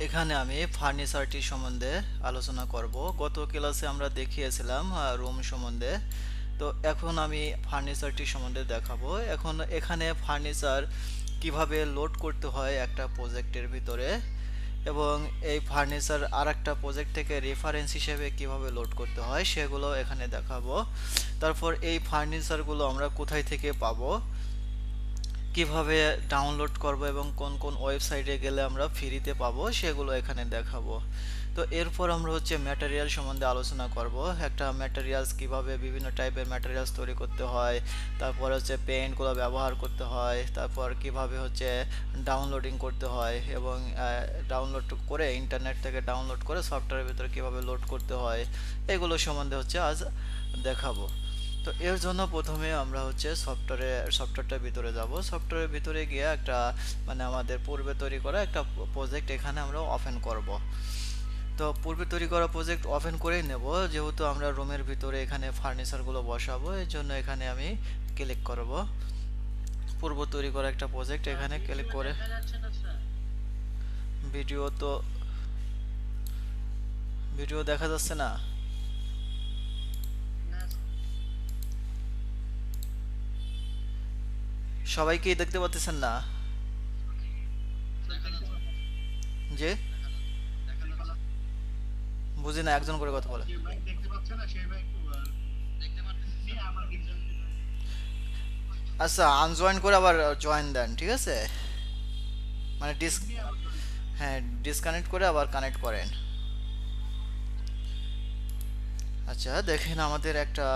এখানে আমি ফার্নিচারটি সম্বন্ধে আলোচনা করব। গত ক্লাসে আমরা দেখিয়েছিলাম রুম সম্বন্ধে। তো এখন আমি ফার্নিচারটি সম্বন্ধে দেখাবো। এখন এখানে ফার্নিচার কিভাবে লোড করতে হয় একটা প্রজেক্টের ভিতরে, এবং এই ফার্নিচার আরেকটা প্রজেক্ট থেকে রেফারেন্স হিসেবে কিভাবে লোড করতে হয় সেগুলো এখানে দেখাবো। তারপর এই ফার্নিচারগুলো আমরা কোথায় থেকে পাবো, কিভাবে ডাউনলোড করব এবং কোন কোন ওয়েবসাইটে গেলে আমরা ফ্রিতে পাবো সেগুলো এখানে দেখাবো। তো এরপর আমরা হচ্ছে ম্যাটেরিয়াল সম্বন্ধে আলোচনা করব। একটা ম্যাটেরিয়ালস কিভাবে বিভিন্ন টাইপের ম্যাটেরিয়ালস তৈরি করতে হয়, তারপর হচ্ছে পেইন্টগুলো ব্যবহার করতে হয়, তারপর কিভাবে হচ্ছে ডাউনলোডিং করতে হয়, এবং ডাউনলোড করে ইন্টারনেট থেকে ডাউনলোড করে সফটওয়্যারের ভিতরে কিভাবে লোড করতে হয়, এগুলো সম্বন্ধে হচ্ছে আজ দেখাবো। তো এর জন্য প্রথমে আমরা হচ্ছে সফটওয়্যারটার ভিতরে যাব। সফটওয়্যারের ভিতরে গিয়ে একটা আমাদের পূর্বে তৈরি করা একটা প্রজেক্ট এখানে আমরা ওপেন করব। তো পূর্বে তৈরি করা প্রজেক্ট ওপেন করেই নেব, যেহেতু আমরা রুমের ভিতরে এখানে ফার্নিচারগুলো বসাবো, এর জন্য এখানে আমি ক্লিক করব পূর্ব তৈরি করা একটা প্রজেক্ট, এখানে ক্লিক করে ভিডিও তো ভিডিও দেখা যাচ্ছে না। সবাইকেই দেখতে পাচ্ছেন না? যে বুঝি না, একজন করে কথা বলে। আচ্ছা, আনজয়েন করে আবার জয়েন দেন, ঠিক আছে? মানে ডিস হ্যাঁ, ডিসকানেক্ট করে আবার কানেক্ট করেন। আচ্ছা, দেখেন আমাদের একটা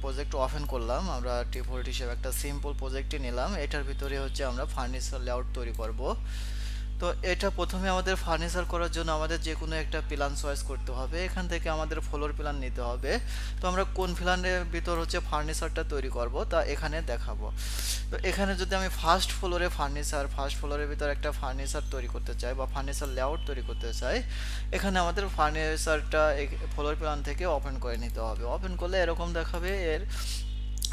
প্রজেক্ট ওপেন করলাম। আমরা টিপোল্ট হিসেবে একটা সিম্পল প্রজেক্টই নিলাম। এটার ভিতরে হচ্ছে আমরা ফার্নিচার লেআউট তৈরি করব। তো এটা প্রথমে আমাদের ফার্নিচার করার জন্য আমাদের যে কোনো একটা প্ল্যান চয়েস করতে হবে। এখান থেকে আমাদের ফ্লোর প্ল্যান নিতে হবে। তো আমরা কোন প্ল্যানের ভিতর হচ্ছে ফার্নিচারটা তৈরি করব তা এখানে দেখাবো। তো এখানে যদি আমি ফার্স্ট ফ্লোরের ভিতর একটা ফার্নিচার তৈরি করতে চাই বা ফার্নিচার লেআউট তৈরি করতে চাই, এখানে আমাদের ফার্নিচারটা ফ্লোর প্ল্যান থেকে ওপেন করে নিতে হবে। ওপেন করলে এরকম দেখাবে। এর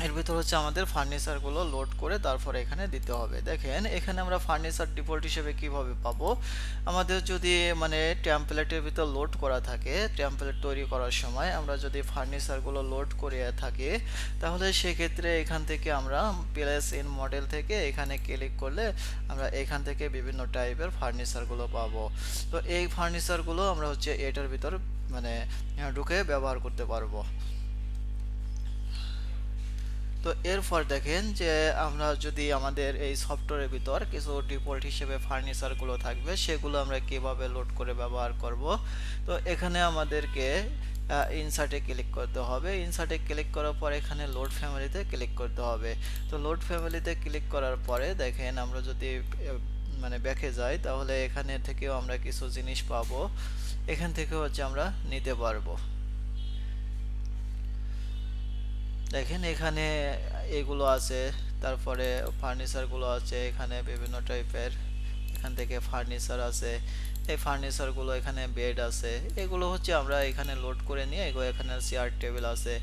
এর ভিতর হচ্ছে আমাদের ফার্নিচারগুলো লোড করে তারপরে এখানে দিতে হবে। দেখেন এখানে আমরা ফার্নিচার ডিফল্ট হিসেবে কিভাবে পাবো। আমাদের যদি টেমপ্লেটের ভিতর লোড করা থাকে, টেমপ্লেট তৈরি করার সময় আমরা যদি ফার্নিচারগুলো লোড করে থাকি, তাহলে সেক্ষেত্রে এখান থেকে আমরা প্লেস ইন মডেল থেকে এখানে ক্লিক করলে আমরা এখান থেকে বিভিন্ন টাইপের ফার্নিচারগুলো পাবো। তো এই ফার্নিচারগুলো আমরা হচ্ছে এটার ভিতর মানে ঢুকে ব্যবহার করতে পারবো। তো এরপর দেখেন যে আমরা যদি আমাদের এই সফটওয়্যারের ভিতর কিছু ডিফল্ট হিসেবে ফার্নিচারগুলো থাকবে, সেগুলো আমরা কিভাবে লোড করে ব্যবহার করব। তো এখানে আমাদেরকে ইনসার্টে ক্লিক করতে হবে। ইনসার্টে ক্লিক করার পর এখানে লোড ফ্যামিলিতে ক্লিক করতে হবে। তো লোড ফ্যামিলিতে ক্লিক করার পরে দেখেন আমরা যদি ব্যাকে যাই, তাহলে এখানে থেকেও আমরা কিছু জিনিস পাবো। এখান থেকে হচ্ছে আমরা নিতে পারবো। দেখেন এখানে এগুলো আছে, তারপরে ফার্নিচারগুলো আছে, এখানে বিভিন্ন টাইপের এখান থেকে ফার্নিচার আছে। এই ফার্নিচারগুলো এখানে বেড আছে, এগুলো হচ্ছে আমরা এখানে লোড করে নিয়ে এগুলো এখানে চেয়ার টেবিল আছে,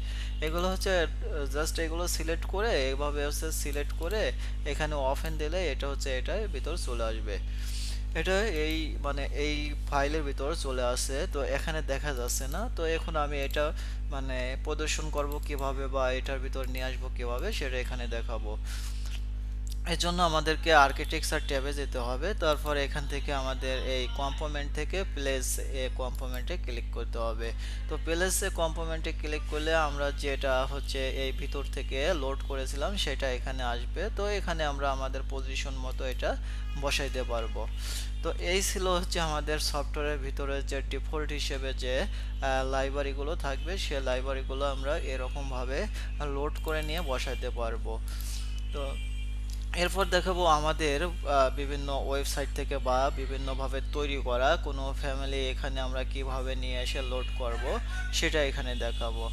এগুলো হচ্ছে জাস্ট এগুলো সিলেক্ট করে এইভাবে হচ্ছে সিলেক্ট করে এখানে ওপেন দিলে এটা হচ্ছে এটার ভিতর চলে আসবে। এটা এই এই ফাইলের ভিতর চলে আসে, তো এখানে দেখা যাচ্ছে না। তো এখন আমি এটা প্রদর্শন করব কিভাবে বা এটার ভিতর নিয়ে আসবো কিভাবে সেটা এখানে দেখাবো। এর জন্য আমাদেরকে আর্কিটেকচার ট্যাবে যেতে হবে। তারপর এখান থেকে আমাদের এই কম্পোনেন্ট থেকে প্লেস এ কম্পোনেন্টে ক্লিক করতে হবে। তো প্লেস এ কম্পোনেন্টে ক্লিক করলে আমরা যেটা হচ্ছে এই ভিতর থেকে লোড করেছিলাম সেটা এখানে আসবে। তো এখানে আমরা আমাদের পজিশন মতো এটা বসাইতে পারবো। তো এই ছিল হচ্ছে আমাদের সফটওয়্যারের ভিতরে যে ডিফল্ট হিসেবে যে লাইব্রেরিগুলো থাকবে, সে লাইব্রেরিগুলো আমরা এরকমভাবে লোড করে নিয়ে বসাইতে পারবো। তো এরপর দেখাবো আমাদের বিভিন্ন ওয়েবসাইট থেকে বা বিভিন্নভাবে তৈরি করা কোনো ফ্যামিলি এখানে আমরা কিভাবে নিয়ে এসে লোড করব সেটা এখানে দেখাবো।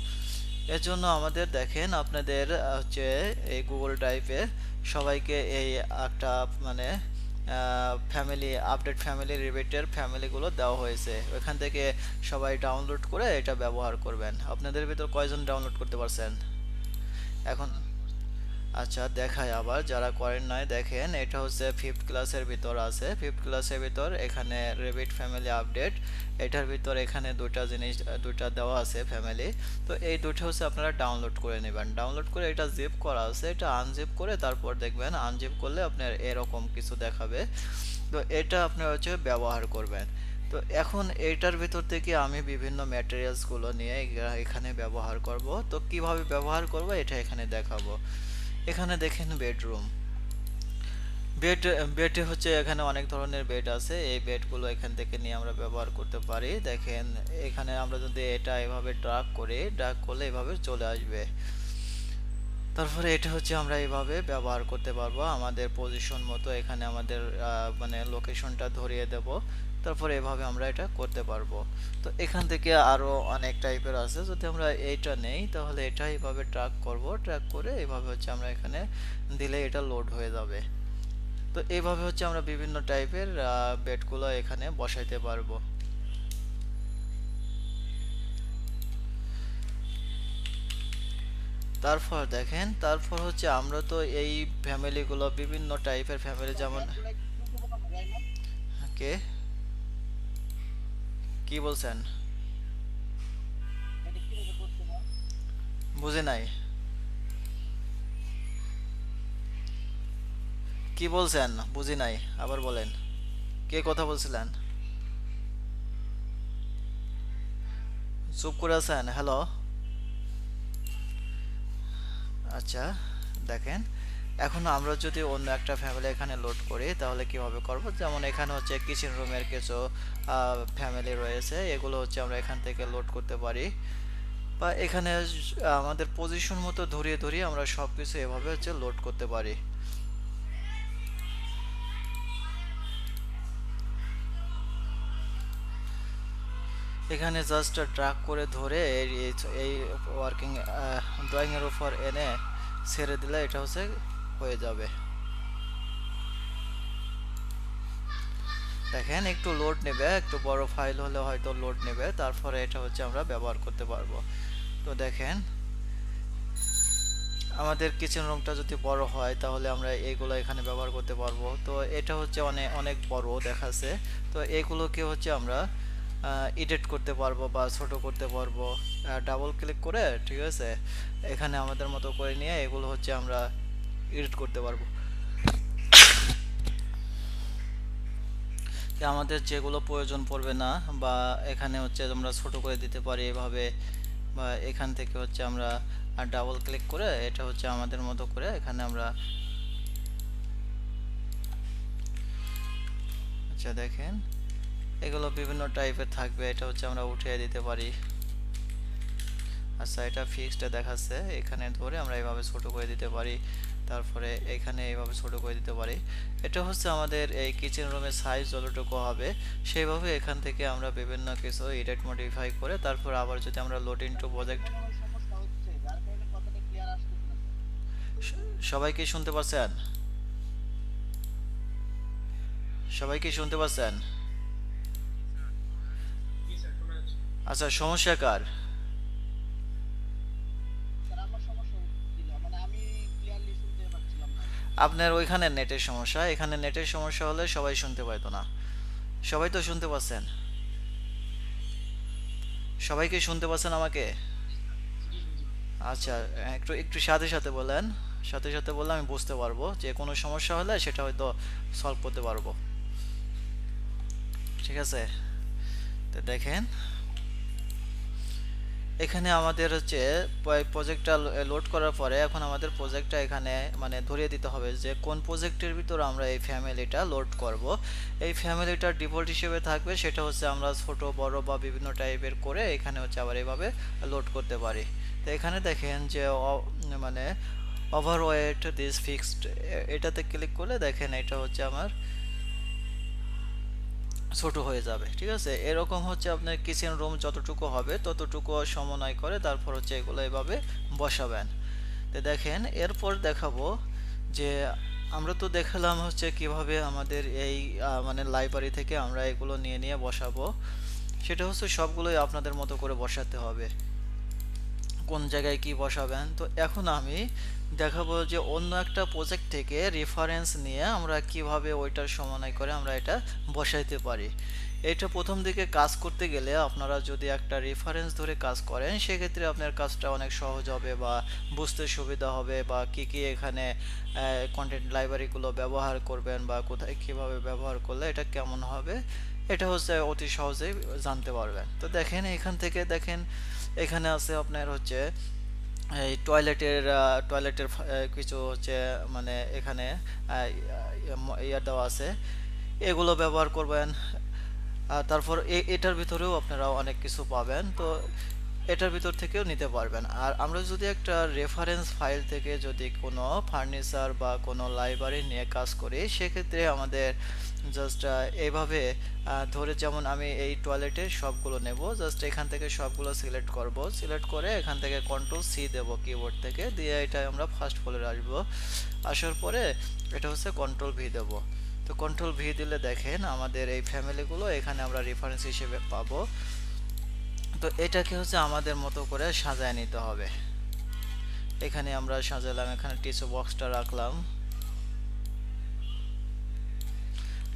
এর জন্য আমাদের দেখেন আপনাদের হচ্ছে এই গুগল ড্রাইভে সবাইকে এই একটা ফ্যামিলি আপডেট ফ্যামিলি রিলেটেড ফ্যামিলিগুলো দেওয়া হয়েছে। ওখান থেকে সবাই ডাউনলোড করে এটা ব্যবহার করবেন। আপনাদের ভিতর কয়জন ডাউনলোড করতে পারছেন এখন? আচ্ছা দেখাই আবার, যারা করেন নাই দেখেন, এটা হচ্ছে ফিফথ ক্লাসের ভিতর আছে। ফিফথ ক্লাসের ভিতর এখানে রেবিট ফ্যামিলি আপডেট, এটার ভিতর এখানে দুইটা জিনিস, দুইটা দেওয়া আছে ফ্যামিলি। তো এই দুটো হচ্ছে আপনারা ডাউনলোড করে নেবেন। ডাউনলোড করে এটা জিপ করা আছে, এটা আনজিপ করে তারপর দেখবেন, আনজিপ করলে আপনার এরকম কিছু দেখাবে। তো এটা আপনারা হচ্ছে ব্যবহার করবেন। তো এখন এইটার ভিতর থেকে আমি বিভিন্ন ম্যাটেরিয়ালসগুলো নিয়ে এখানে ব্যবহার করব। তো কিভাবে ব্যবহার করব এটা এখানে দেখাবো। এখানে দেখেন বেডরুম, বেড, বেড হচ্ছে এখানে অনেক ধরনের বেড আছে। এই বেডগুলো এখান থেকে নিয়ে আমরা ব্যবহার করতে পারি। দেখেন এখানে আমরা যদি এটা এভাবে ড্রাগ করি, ড্রাগ করলে এভাবে চলে আসবে। তারপরে এটা হচ্ছে আমরা এইভাবে ব্যবহার করতে পারবো আমাদের পজিশন মতো। এখানে আমাদের মানে লোকেশনটা ধরিয়ে দেব। তারপরে এভাবে আমরা এটা করতে পারবো। তো এখান থেকে আরো অনেক টাইপের আছে। যদি আমরা এইটা নেই তাহলে এটা এইভাবে ট্র্যাক করব, ট্র্যাক করে এইভাবে হচ্ছে আমরা এখানে দিলে এটা লোড হয়ে যাবে। তো এইভাবে হচ্ছে আমরা বিভিন্ন টাইপের বেডগুলো এখানে বসাইতে পারবো। তারপর দেখেন, তারপর হচ্ছে আমরা তো এই ফ্যামিলিগুলো বিভিন্ন টাইপের ফ্যামিলি, যেমন কে, কি বলছেন? বুঝি নাই, কি বলছেন? বুঝি নাই, আবার বলেন। কে কথা বলছিলেন? চুপ করে আছেন? হ্যালো। আচ্ছা দেখেন, এখন আমরা যদি অন্য একটা ফ্যামিলি এখানে লোড করি তাহলে কিভাবে করব, যেমন এখানে হচ্ছে কিচেন রুমের কিছু ফ্যামিলি রয়েছে, এগুলো হচ্ছে আমরা এখান থেকে লোড করতে পারি। বা এখানে আমাদের পজিশন মতো ধরিয়ে ধরিয়ে আমরা সব কিছু এভাবে হচ্ছে লোড করতে পারি। এখানে জাস্ট ড্রাগ করে ধরে এই ওয়ার্কিং ড্রয়িং এর উপর এনে ছেড়ে দিলে এটা হচ্ছে হয়ে যাবে। দেখেন একটু লোড নেবে, একটু বড় ফাইল হলে হয়তো লোড নেবে, তারপরে এটা হচ্ছে আমরা ব্যবহার করতে পারবো। তো দেখেন আমাদের কিচেন রুমটা যদি বড় হয় তাহলে আমরা এইগুলো এখানে ব্যবহার করতে পারবো। তো এটা হচ্ছে অনেক অনেক বড় দেখাচ্ছে। তো এগুলোকে হচ্ছে আমরা এডিট করতে পারবো বা ছোট করতে পারবো। ডাবল ক্লিক করে, ঠিক আছে, এখানে আমাদের মতো করে নিয়ে এগুলো হচ্ছে আমরা এডিট করতে পারবো। যে আমাদের যেগুলো প্রয়োজন পড়বে না, বা এখানে হচ্ছে আমরা ছোট করে দিতে পারি এভাবে, বা এখান থেকে হচ্ছে আমরা ডাবল ক্লিক করে এটা হচ্ছে আমাদের মতো করে এখানে আমরা, আচ্ছা দেখেন এগুলো বিভিন্ন টাইপের থাকবে, এটা হচ্ছে আমরা উঠিয়ে দিতে পারি। আচ্ছা এটা ফিক্সড দেখাচ্ছে, এখানে ধরে আমরা এইভাবে ছোট করে দিতে পারি, তারপরে এখানে এইভাবে ছোট করে দিতে পারি। এটা হচ্ছে আমাদের এই কিচেন রুমের সাইজ যতটুকু হবে সেইভাবে এখান থেকে আমরা বিভিন্ন কিছু এডিট মডিফাই করে তারপর আবার যদি আমরা লোড ইনটু প্রজেক্ট। সবাই কি শুনতে পাচ্ছেন? সবাই কি শুনতে পাচ্ছেন? আচ্ছা সমস্যা কার? আপনার ওইখানে নেটের সমস্যা, এখানে নেটের সমস্যা হলে সবাই শুনতে পাইতো না। সবাই তো শুনতে পাচ্ছেন? সবাই কি শুনতে পাচ্ছেন আমাকে? আচ্ছা একটু একটু সাথে সাথে বলেন, সাথে সাথে বললে আমি বুঝতে পারবো, যে কোনো সমস্যা হলে সেটা হয়তো সলভ করতে পারবো। ঠিক আছে, তো দেখেন এখানে আমাদের হচ্ছে প্রজেক্টটা লোড করার পরে এখন আমাদের প্রজেক্টটা এখানে মানে ধরিয়ে দিতে হবে যে কোন প্রজেক্টের ভিতর আমরা এই ফ্যামিলিটা লোড করব। এই ফ্যামিলিটার ডিফল্ট হিসেবে থাকবে সেটা হচ্ছে আমরা ছোট বড় বা বিভিন্ন টাইপের করে এখানে হচ্ছে আবার এইভাবে লোড করতে পারি। তো এখানে দেখেন যে মানে ওভারওয়েট দিস ফিক্সড, এটাতে ক্লিক করলে দেখেন এটা হচ্ছে আমার ছোট হয়ে যাবে। ঠিক আছে, এরকম হচ্ছে আপনার কিচেন রুম যতটুকু হবে ততটুকু সমন্বয় করে তারপর হচ্ছে এগুলো এভাবে বসাবেন। তো দেখেন এরপর দেখাবো যে আমরা তো দেখালাম হচ্ছে কিভাবে আমাদের এই মানে লাইব্রেরি থেকে আমরা এগুলো নিয়ে নিয়ে বসাবো। সেটা হচ্ছে সবগুলোই আপনাদের মতো করে বসাতে হবে। কোন জায়গায় কি বসাবেন। তো এখন আমি দেখাবো যে অন্য একটা প্রজেক্ট থেকে রেফারেন্স নিয়ে আমরা কিভাবে ওইটার সমন্বয় করে আমরা এটা বসাইতে পারি। এটা প্রথম দিকে কাজ করতে গেলে আপনারা যদি একটা রেফারেন্স ধরে কাজ করেন সেক্ষেত্রে আপনার কাজটা অনেক সহজ হবে বা বুঝতে সুবিধা হবে, বা কি কি এখানে কন্টেন্ট লাইব্রেরিগুলো ব্যবহার করবেন বা কোথায় কিভাবে ব্যবহার করলে এটা কেমন হবে, এটা হচ্ছে অতি সহজেই জানতে পারবেন। তো দেখেন এখান থেকে দেখেন এখানে আছে আপনার হচ্ছে এই টয়লেটের কিছু হচ্ছে মানে এখানে ইয়া দেওয়া আছে, এগুলো ব্যবহার করবেন। তারপর এটার ভিতরেও আপনারা অনেক কিছু পাবেন, তো এটার ভিতর থেকেও নিতে পারবেন। আর আমরা যদি একটা রেফারেন্স ফাইল থেকে যদি কোনো ফার্নিচার বা কোনো লাইব্রেরি নিয়ে কাজ করি সেক্ষেত্রে আমাদের জাস্ট এইভাবে ধরে, যেমন আমি এই টয়লেটের সবগুলো নেব, জাস্ট এখান থেকে সবগুলো সিলেক্ট করব, সিলেক্ট করে এখান থেকে কন্ট্রোল সি দেব কিবোর্ড থেকে, দিয়ে এটা আমরা ফার্স্ট ফ্লোরে আসবো। আসার পরে এটা হচ্ছে কন্ট্রোল ভি দেব। তো কন্ট্রোল ভি দিলে দেখেন আমাদের এই ফ্যামিলিগুলো এখানে আমরা রেফারেন্স হিসেবে পাবো। তো এটাকে হচ্ছে আমাদের মতো করে সাজায় নিতে হবে। এখানে আমরা সাজালাম, এখানে টিস্যু বক্সটা রাখলাম।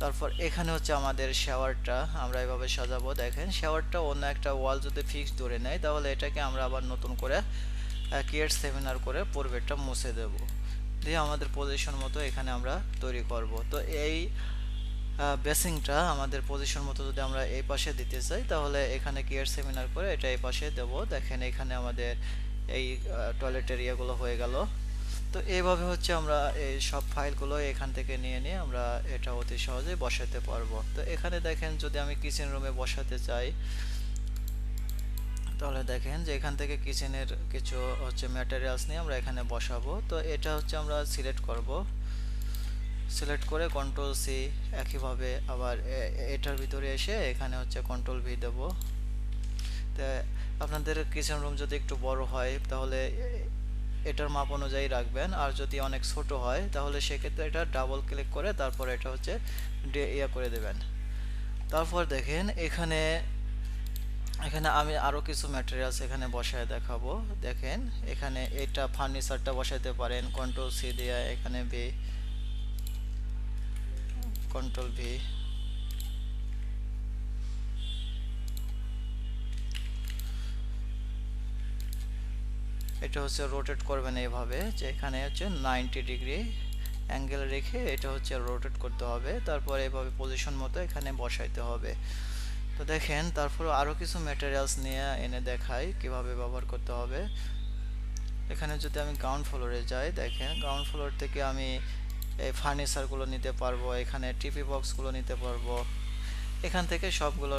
তারপর এখানে হচ্ছে আমাদের শাওয়ারটা আমরা এভাবে সাজাবো। দেখেন শাওয়ারটা অন্য একটা ওয়াল যদি ফিক্স ধরে নেয় তাহলে এটাকে আমরা আবার নতুন করে ক্রিয়েট সেমিনার করে পরিবেশটা মুছে দেব, দিয়ে আমাদের পজিশন মতো এখানে আমরা তৈরি করব। তো এই বেসিংটা আমাদের পজিশন মতো যদি আমরা এই পাশে দিতে চাই তাহলে এখানে ক্রিয়েট সেমিনার করে এটা এই পাশে দেব। দেখেন এখানে আমাদের এই টয়লেট এরিয়াগুলো হয়ে গেল। তো এইভাবে হচ্ছে আমরা এই সব ফাইলগুলো এখান থেকে নিয়ে নিয়ে আমরা এটা অতি সহজেই বসাতে পারবো। তো এখানে দেখেন যদি আমি কিচেন রুমে বসাতে চাই তাহলে দেখেন যে এখান থেকে কিচেনের কিছু হচ্ছে ম্যাটেরিয়ালস নিয়ে আমরা এখানে বসাবো। তো এটা হচ্ছে আমরা সিলেক্ট করব, সিলেক্ট করে কন্ট্রোল সি, একইভাবে আবার এটার ভিতরে এসে এখানে হচ্ছে কন্ট্রোল ভি দেব। তো আপনাদের কিচেন রুম যদি একটু বড় হয় তাহলে এটার মাপ অনুযায়ী রাখবেন, আর যদি অনেক ছোট হয় তাহলে সেক্ষেত্রে এটা ডাবল ক্লিক করে তারপর এটা হচ্ছে ইয়া করে দেবেন। তারপর দেখেন এখানে এখানে আমি আরো কিছু ম্যাটেরিয়ালস এখানে বসায় দেখাবো। দেখেন এখানে এটা ফার্নিচারটা বসাইতে পারেন, কন্ট্রোল সি দিয়ে এখানে ভি, কন্ট্রোল ভি। এটা হচ্ছে রোটেট করবেন এইভাবে যে এখানে হচ্ছে 90 ডিগ্রি অ্যাঙ্গেল রেখে এটা হচ্ছে রোটেট করতে হবে, তারপর এইভাবে পজিশন মতো এখানে বসাইতে হবে। তো দেখেন তারপর আরো কিছু ম্যাটেরিয়ালস নিয়ে এনে দেখাই কিভাবে ব্যবহার করতে হবে। এখানে যদি আমি গ্রাউন্ড ফ্লোরে যাই, দেখেন গ্রাউন্ড ফ্লোর থেকে আমি এই ফার্নিচারগুলো নিতে পারবো, এখানে টিপি বক্সগুলো নিতে পারবো, এখান থেকে সবগুলো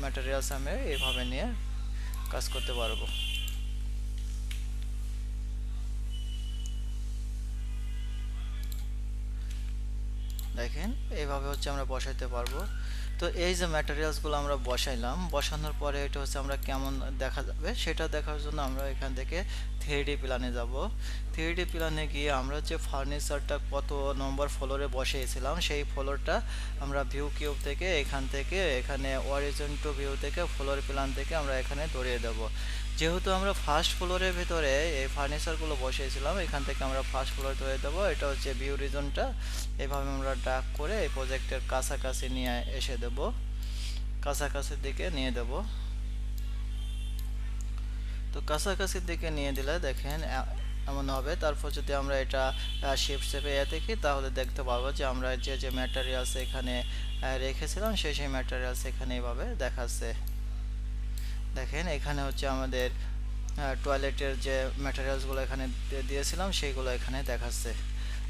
ম্যাটেরিয়ালস আমি এইভাবে নিয়ে কাজ করতে পারবো। দেখেন এইভাবে হচ্ছে আমরা বসাইতে পারবো। তো এই যে ম্যাটেরিয়ালসগুলো আমরা বসাইলাম, বসানোর পরে এটা হচ্ছে আমরা কেমন দেখা যাবে সেটা দেখার জন্য আমরা এখান থেকে 3D প্ল্যানে যাব। 3D প্ল্যানে গিয়ে আমরা যে ফার্নিচারটা কত নম্বর ফ্লোরে বসিয়েছিলাম সেই ফ্লোরটা আমরা ভিউ কিউব থেকে এখান থেকে এখানে অরিজিন টু ভিউ থেকে ফ্লোর প্ল্যান থেকে আমরা এখানে ধরিয়ে দেব। যেহেতু আমরা ফার্স্ট ফ্লোরের ভিতরে এই ফার্নিচারগুলো বসিয়েছিলাম এখান থেকে আমরা ফার্স্ট ফ্লোর ধরে দেবো। এটা হচ্ছে ভিউ রিজনটা, এভাবে আমরা ড্র্যাগ করে এই প্রজেক্টের কাছাকাছি নিয়ে এসে দেব, কাছাকাছির দিকে নিয়ে দেব। তো কাছাকাছির দিকে নিয়ে দিলে দেখেন এমন হবে। তারপর যদি আমরা এটা শেপ শেপে দেখি তাহলে দেখতে পাবো যে আমরা যে যে ম্যাটেরিয়ালস এখানে রেখেছিলাম সেই ম্যাটেরিয়ালস এখানে এইভাবে দেখাচ্ছে। দেখেন এখানে হচ্ছে আমাদের টয়লেটের যে ম্যাটেরিয়ালসগুলো এখানে দিয়েছিলাম সেইগুলো এখানে দেখাচ্ছে।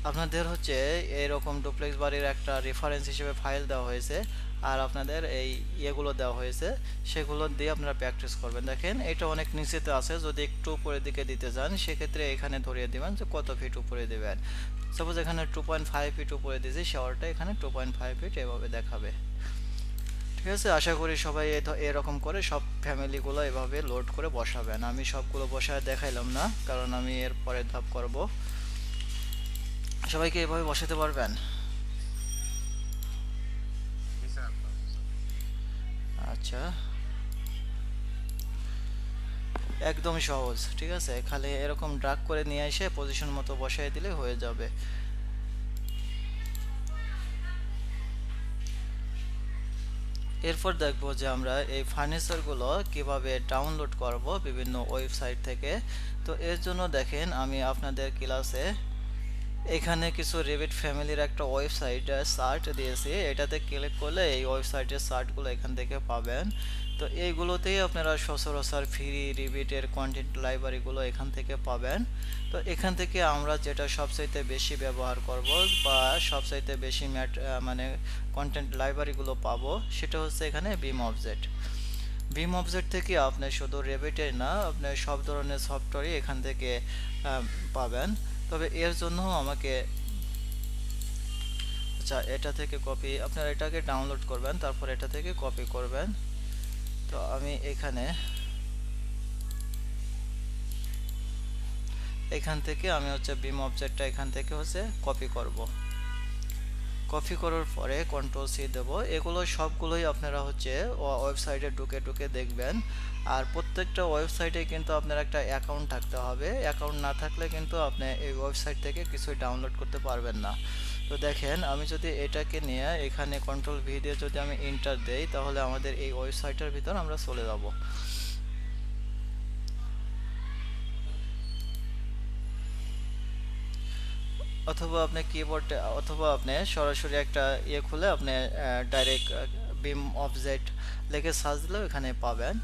আপনাদের হচ্ছে এরকম ডুপ্লেক্স বাড়ির একটা রেফারেন্স হিসেবে ফাইল দেওয়া হয়েছে আর আপনাদের এই ইয়েগুলো দেওয়া হয়েছে, সেগুলো দিয়ে আপনারা প্র্যাকটিস করবেন। দেখেন এটা অনেক নিচেতে আছে, যদি একটু উপরের দিকে দিতে চান সেক্ষেত্রে এখানে ধরিয়ে দেবেন যে কত ফিট উপরে দেবেন। সাপোজ এখানে 2.5 ফিট উপরে দিয়েছি, শাওয়ারটা এখানে 2.5 ফিট এভাবে দেখাবে। ঠিক আছে, আশা করি সবাই এরকম করে সব ফ্যামিলিগুলো এভাবে লোড করে বসাবেন। আমি সবগুলো বসায় দেখাইলাম না কারণ আমি এর পরের ধাপ করব। সবাইকে এভাবে বসাতে পারবেন? আচ্ছা, একদম সহজ, ঠিক আছে? খালি এরকম ড্রাগ করে নিয়ে এসে পজিশন মতো বসাই দিলে হয়ে যাবে। এরপর দেখবো যে আমরা এই ফার্নিচারগুলো কিভাবে ডাউনলোড করব বিভিন্ন ওয়েবসাইট থেকে। তো এর জন্য দেখেন আমি আপনাদের ক্লাসে এখানে কিছু রেভিট ফ্যামিলির একটা ওয়েবসাইট সার্ট দিয়েছি, এটাতে ক্লিক করলে এই ওয়েবসাইটের সার্টগুলো এখান থেকে পাবেন। তো এইগুলোতেই আপনারা সচরাচর ফ্রি রিভিটের কন্টেন্ট লাইব্রেরিগুলো এখান থেকে পাবেন। তো এখান থেকে আমরা যেটা সবচাইতে বেশি ব্যবহার করব বা সবচাইতে বেশি মানে কন্টেন্ট লাইব্রেরিগুলো পাবো সেটা হচ্ছে এখানে বিম অবজেক্ট। বিম অবজেক্ট থেকে আপনি শুধু রেভিটের না, আপনি সব ধরনের সফটওয়্যারই এখান থেকে পাবেন। তবে এর জন্য আমাকে, আচ্ছা, এটা থেকে কপি, আপনারা এটাকে ডাউনলোড করবেন, তারপর এটা থেকে কপি করবেন। তো আমি এখান থেকে আমি হচ্ছে বিম অবজেক্টটা এখান থেকে হচ্ছে কপি করব। কপি করার পরে কন্ট্রোল সি দেব। এগুলো সবগুলোই আপনারা হচ্ছে ওয়েবসাইটে ঢুকে ঢুকে দেখবেন। আর প্রত্যেকটা ওয়েবসাইটে কিন্তু আপনার একটা অ্যাকাউন্ট থাকতে হবে, অ্যাকাউন্ট না থাকলে কিন্তু আপনি এই ওয়েবসাইট থেকে কিছুই ডাউনলোড করতে পারবেন না। তো দেখেন আমি যদি এটাকে নিয়ে এখানে কন্ট্রোল ভি দিয়ে যদি আমি এন্টার দেই তাহলে আমাদের এই ওয়েবসাইটের ভিতর আমরা চলে যাব। অথবা আপনি কিবোর্ডে, অথবা আপনি সরাসরি একটা খুলে আপনি ডাইরেক্ট বিম অবজেক্ট লিখে সার্চ দিলেও এখানে পাবেন।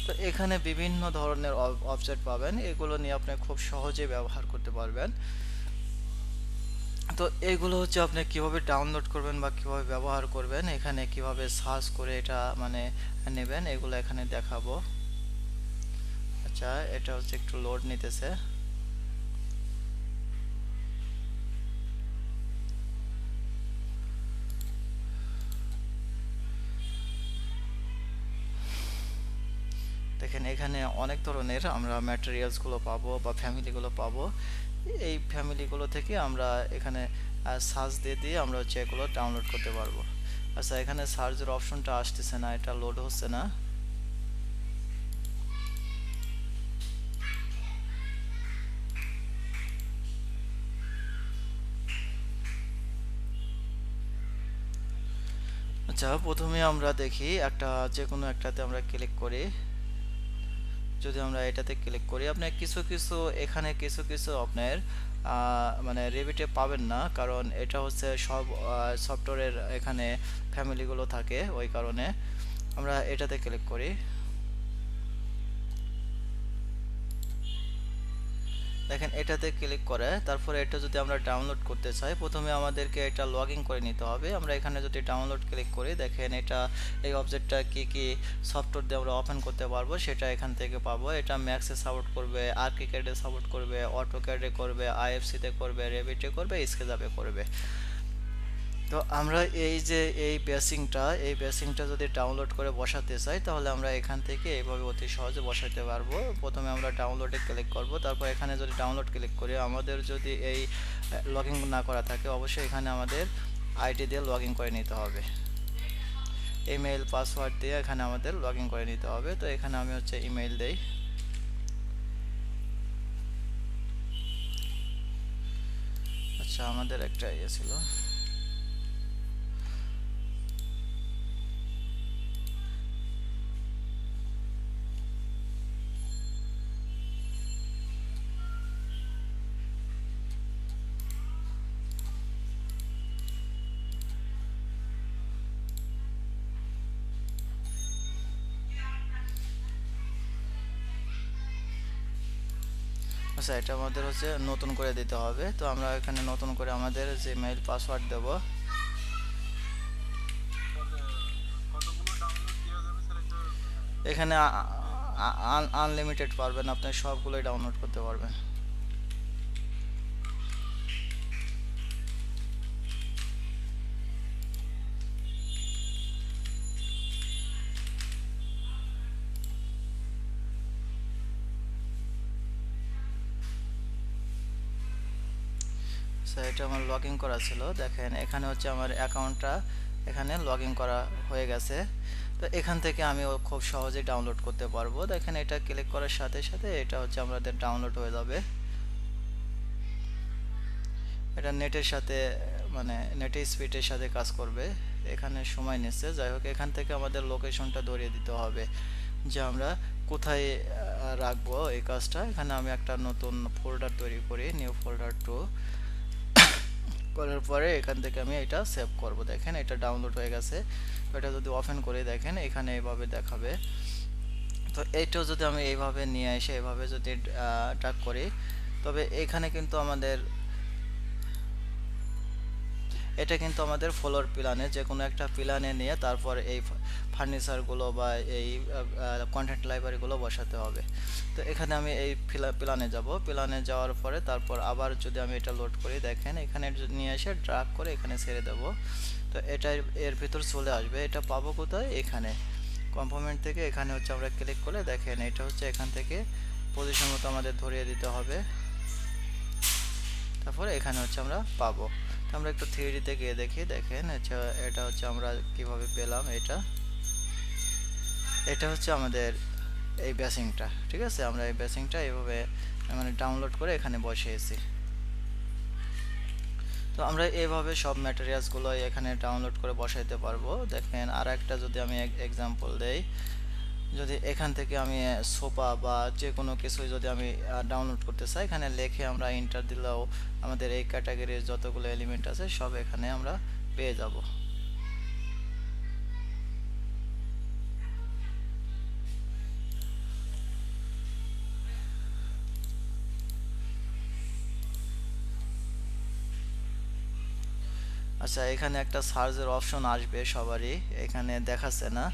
তো এখানে বিভিন্ন ধরনের অবজেক্ট পাবেন, এগুলো নিয়ে আপনি খুব সহজে ব্যবহার করতে পারবেন। তো এইগুলো হচ্ছে আপনি কিভাবে ডাউনলোড করবেন বা কিভাবে ব্যবহার করবেন, এখানে কিভাবে সার্চ করে এটা মানে নেবেন, এগুলো এখানে দেখাবো। আচ্ছা, এটা হচ্ছে একটু লোড নিতেছে। দেখেন এখানে অনেক ধরনের আমরা ম্যাটেরিয়ালসগুলো পাবো বা ফ্যামিলিগুলো পাবো। এই ফ্যামিলিগুলো থেকে আমরা এখানে সার্চ দিয়ে দিয়ে আমরা হচ্ছে এগুলো ডাউনলোড করতে পারবো। আচ্ছা, এখানে সার্চের অপশনটা আসতেছে না, এটা লোড হচ্ছে না। আচ্ছা, প্রথমে আমরা দেখি একটা, যে কোনো একটাতে আমরা ক্লিক করি। যদি আমরা এটাতে ক্লিক করি আপনার কিছু কিছু এখানে কিছু কিছু আপনার মানে রেভিটে পাবেন না, কারণ এটা হচ্ছে সব সফটওয়্যারের এখানে ফ্যামিলিগুলো থাকে, ওই কারণে আমরা এটাতে ক্লিক করি। দেখেন এটাতে ক্লিক করে তারপরে এটা যদি আমরা ডাউনলোড করতে চাই প্রথমে আমাদেরকে এটা লগ ইন করে নিতে হবে। আমরা এখানে যদি ডাউনলোড ক্লিক করি দেখেন এটা এই অবজেক্টটা কি কি সফটওয়্যার দিয়ে আমরা ওপেন করতে পারবো সেটা এখান থেকে পাবো। এটা ম্যাক্সে সাপোর্ট করবে, আর্কিক্যাডে সাপোর্ট করবে, অটোক্যাডে করবে, আইএফসিতে করবে, রেভিটে করবে, স্কেচাপে করবে। তো আমরা এই যে এই বেসিংটা যদি ডাউনলোড করে বসাতে চাই তাহলে আমরা এখান থেকে এইভাবে অতি সহজে বসাতে পারবো। প্রথমে আমরা ডাউনলোডে ক্লিক করব, তারপর এখানে যদি ডাউনলোড ক্লিক করি আমাদের যদি এই লগ ইন না করা থাকে অবশ্যই এখানে আমাদের আইডি দিয়ে লগ ইন করে নিতে হবে, ইমেল পাসওয়ার্ড দিয়ে এখানে আমাদের লগ ইন করে নিতে হবে। তো এখানে আমি হচ্ছে ইমেল দেই। আচ্ছা, আমাদের একটা ছিল। আচ্ছা, এটা আমাদের হচ্ছে নতুন করে দিতে হবে। তো আমরা এখানে নতুন করে আমাদের যে মেইল পাসওয়ার্ড দেব। এখানে আনলিমিটেড পারবেন, আপনি সবগুলোই ডাউনলোড করতে পারবেন। সো এটা আমার লগ ইন করা ছিল, দেখেন এখানে হচ্ছে আমার অ্যাকাউন্টটা এখানে লগ ইন করা হয়ে গেছে। তো এখান থেকে আমি খুব সহজেই ডাউনলোড করতে পারবো। দেখেন এটা ক্লিক করার সাথে সাথে এটা হচ্ছে আমাদের ডাউনলোড হয়ে যাবে। এটা নেটের সাথে মানে নেটের স্পিডের সাথে কাজ করবে। এখানে সময় নিচ্ছে, যাই হোক এখান থেকে আমাদের লোকেশনটা ধরিয়ে দিতে হবে যে আমরা কোথায় রাখবো এই কাজটা। এখানে আমি একটা নতুন ফোল্ডার তৈরি করি, নিউ ফোল্ডার 2 করার পরে এখান থেকে আমি এটা সেভ করব। দেখেন এটা ডাউনলোড হয়ে গেছে। তো এটা যদি ওপেন করে দেখেন এখানে এইভাবে দেখাবে। তো এইটাও যদি আমি এইভাবে নিয়ে এসে এইভাবে যদি ট্র্যাক করি, তবে এখানে কিন্তু আমাদের এটা কিন্তু আমাদের ফ্লোর প্ল্যানে যে কোনো একটা প্ল্যানে নিয়ে তারপর এই ফার্নিচারগুলো বা এই কন্টেন্ট লাইব্রেরিগুলো বসাতে হবে। তো এখানে আমি এই প্ল্যানে যাব, প্ল্যানে যাওয়ার পরে তারপর আবার যদি আমি এটা লোড করি দেখেন এখানে নিয়ে এসে ড্রাগ করে এখানে ছেড়ে দেব। তো এটা এর ভিতর চলে আসবে। এটা পাবো কোথায়? এখানে কম্পোনেন্ট থেকে এখানে হচ্ছে আমরা ক্লিক করলে দেখেন এটা হচ্ছে এখান থেকে পজিশন মতো আমাদের ধরিয়ে দিতে হবে। তারপরে এখানে হচ্ছে আমরা পাবো। তো আমরা একটু থ্রিডিতে গিয়ে দেখি। দেখেন এটা হচ্ছে আমরা কিভাবে পেলাম। এটা এটা হচ্ছে আমাদের এই বেসিংটা, ঠিক আছে। আমরা এই বেসিংটা এইভাবে মানে ডাউনলোড করে এখানে বসিয়েছি। তো আমরা এইভাবে সব ম্যাটেরিয়ালসগুলো এখানে ডাউনলোড করে বসাইতে পারবো। দেখেন আর একটা যদি আমি এক্সাম্পল দেই, যদি এখান থেকে আমি সোফা বা যে কোনো কিছুই যদি আমি ডাউনলোড করতে চাই, এখানে লিখে আমরা এন্টার দিলেও আমাদের এই ক্যাটাগরির যতগুলো এলিমেন্ট আছে সব এখানে আমরা পেয়ে যাব। আচ্ছা এখানে একটা সার্চের অপশন আসবে সবারই, এখানে দেখাচ্ছে না,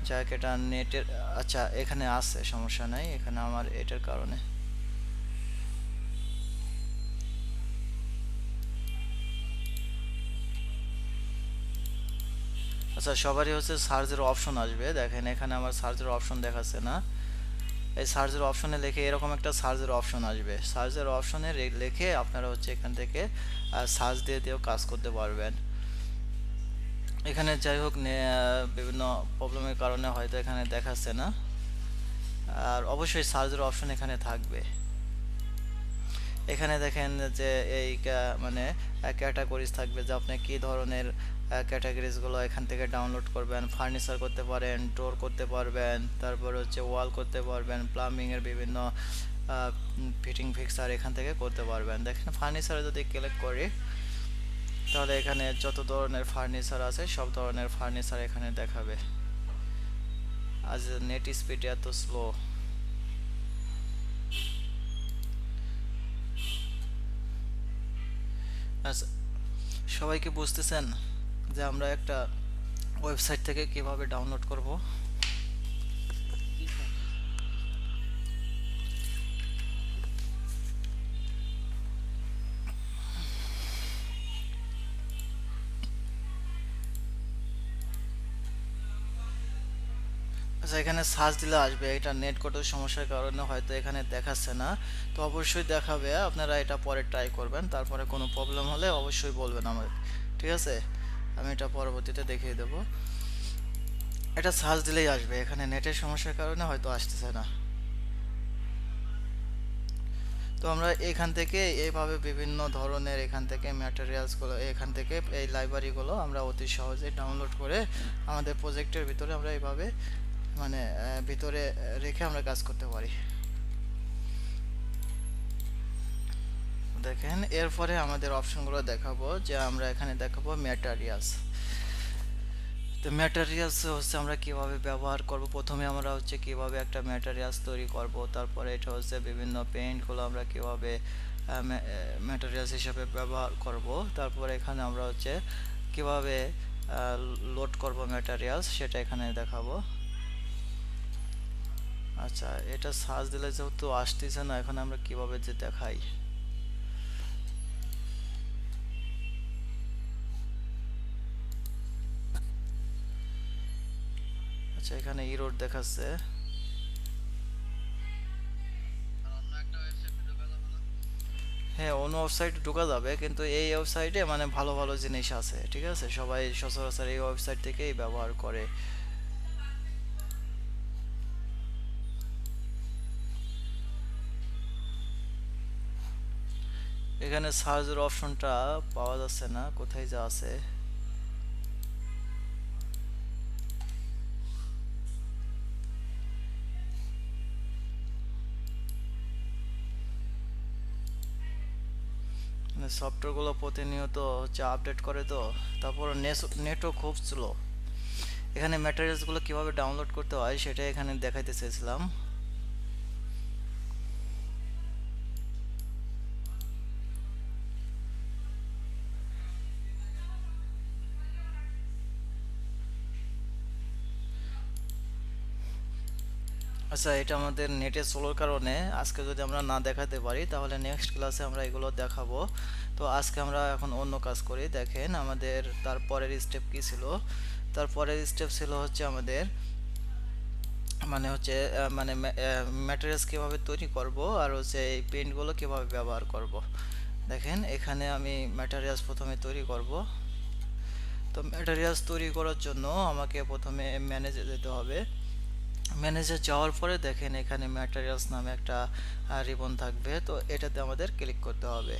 যাক এটা নেটের। আচ্ছা এখানে আছে, সমস্যা নাই, এখানে আমার এটার কারণে। আচ্ছা সবারই হচ্ছে সার্চের অপশন আসবে। দেখেন এখানে আমার সার্চের অপশন দেখাচ্ছে না। এই সার্চের অপশনে লিখে এরকম একটা সার্চের অপশন আসবে। সার্চের অপশনে লিখে আপনারা হচ্ছে এখান থেকে সার্চ দিয়ে দিয়েও কাজ করতে পারবেন। এখানে যাই হোক বিভিন্ন প্রবলেমের কারণে হয়তো এখানে দেখাচ্ছে না। আর অবশ্যই সার্চের অপশন এখানে থাকবে। এখানে দেখেন যে এই মানে ক্যাটাগরিজ থাকবে যে আপনি কি ধরনের ক্যাটাগরিজগুলো এখান থেকে ডাউনলোড করবেন। ফার্নিচার করতে পারেন, ডোর করতে পারবেন, তারপর হচ্ছে ওয়াল করতে পারবেন, প্লাম্বিংয়ের বিভিন্ন ফিটিং ফিক্সার এখান থেকে করতে পারবেন। দেখেন ফার্নিচারে যদি ক্লিক করি তাহলে এখানে যত ধরনের ফার্নিচার আছে সব ধরনের ফার্নিচার এখানে দেখাবে। আজ নেট স্পিড এত স্লো। আচ্ছা সবাইকে বুঝতেছেন যে আমরা একটা ওয়েবসাইট থেকে কিভাবে ডাউনলোড করব? আচ্ছা এখানে সার্চ দিলে আসবে। এটা নেট কোডের সমস্যার কারণে হয়তো এখানে দেখাচ্ছে না। তো অবশ্যই দেখাবে, আপনারা এটা পরে ট্রাই করবেন। তারপরে কোনো প্রবলেম হলে অবশ্যই বলবেন আমাকে, ঠিক আছে? আমি এটা পরবর্তীতে দেখিয়ে দেবো। এটা সার্চ দিলেই আসবে। এখানে নেটের সমস্যার কারণে হয়তো আসতেছে না। তো আমরা এখান থেকে এইভাবে বিভিন্ন ধরনের এখান থেকে ম্যাটেরিয়ালসগুলো এখান থেকে এই লাইব্রেরিগুলো আমরা অতি সহজে ডাউনলোড করে আমাদের প্রজেক্টের ভিতরে আমরা এইভাবে মানে ভিতরে রেখে আমরা কাজ করতে পারি। দেখেন এরপরে আমাদের অপশনগুলো দেখাবো, যে আমরা এখানে দেখাবো ম্যাটেরিয়ালস। তো ম্যাটেরিয়ালস হচ্ছে আমরা কিভাবে ব্যবহার করব। প্রথমে আমরা হচ্ছে কিভাবে একটা ম্যাটেরিয়ালস তৈরি করব, তারপরে এটা হচ্ছে বিভিন্ন পেইন্টগুলো আমরা কিভাবে ম্যাটেরিয়ালস হিসেবে ব্যবহার করব, তারপরে এখানে আমরা হচ্ছে কিভাবে লোড করব ম্যাটেরিয়ালস সেটা এখানে দেখাবো। আচ্ছা এটা সার্চ দিলে যেহেতু আসতেছে না, এখন আমরা কিভাবে যে দেখাই। আচ্ছা এখানে ইরোড দেখাচ্ছে। হ্যাঁ অন্য ওয়েবসাইটে ঢোকা যাবে, কিন্তু এই ওয়েবসাইটে মানে ভালো ভালো জিনিস আছে, ঠিক আছে। সবাই সচরাচর এই ওয়েবসাইট থেকেই ব্যবহার করে। এখানে সার্চের অপশনটা পাওয়া যাচ্ছে না, কোথায় যা আছে। মানে সফটওয়্যারগুলো প্রতিনিয়ত হচ্ছে আপডেট করে, তো তারপর নেটও খুব স্লো। এখানে ম্যাটেরিয়ালসগুলো কিভাবে ডাউনলোড করতে হয় সেটা এখানে দেখাইতে চেয়েছিলাম। আচ্ছা, এটা আমাদের নেটে স্লোর কারণে আজকে যদি আমরা না দেখাতে পারি তাহলে নেক্সট ক্লাসে আমরা এগুলো দেখাবো। তো আজকে আমরা এখন অন্য কাজ করি। দেখেন আমাদের তারপরের স্টেপ কি ছিল। তারপরের স্টেপ ছিল হচ্ছে আমাদের মানে হচ্ছে মানে ম্যাটেরিয়ালস কিভাবে তৈরি করব আর হচ্ছে এই পেইন্টগুলো কিভাবে ব্যবহার করব। দেখেন এখানে আমি ম্যাটেরিয়ালস প্রথমে তৈরি করব। তো ম্যাটেরিয়ালস তৈরি করার জন্য আমাকে প্রথমে ম্যানেজে যেতে হবে। ম্যানেজে যাওয়ার পরে দেখেন এখানে ম্যাটেরিয়ালস নামে একটা রিবন থাকবে, তো এটাতে আমাদের ক্লিক করতে হবে।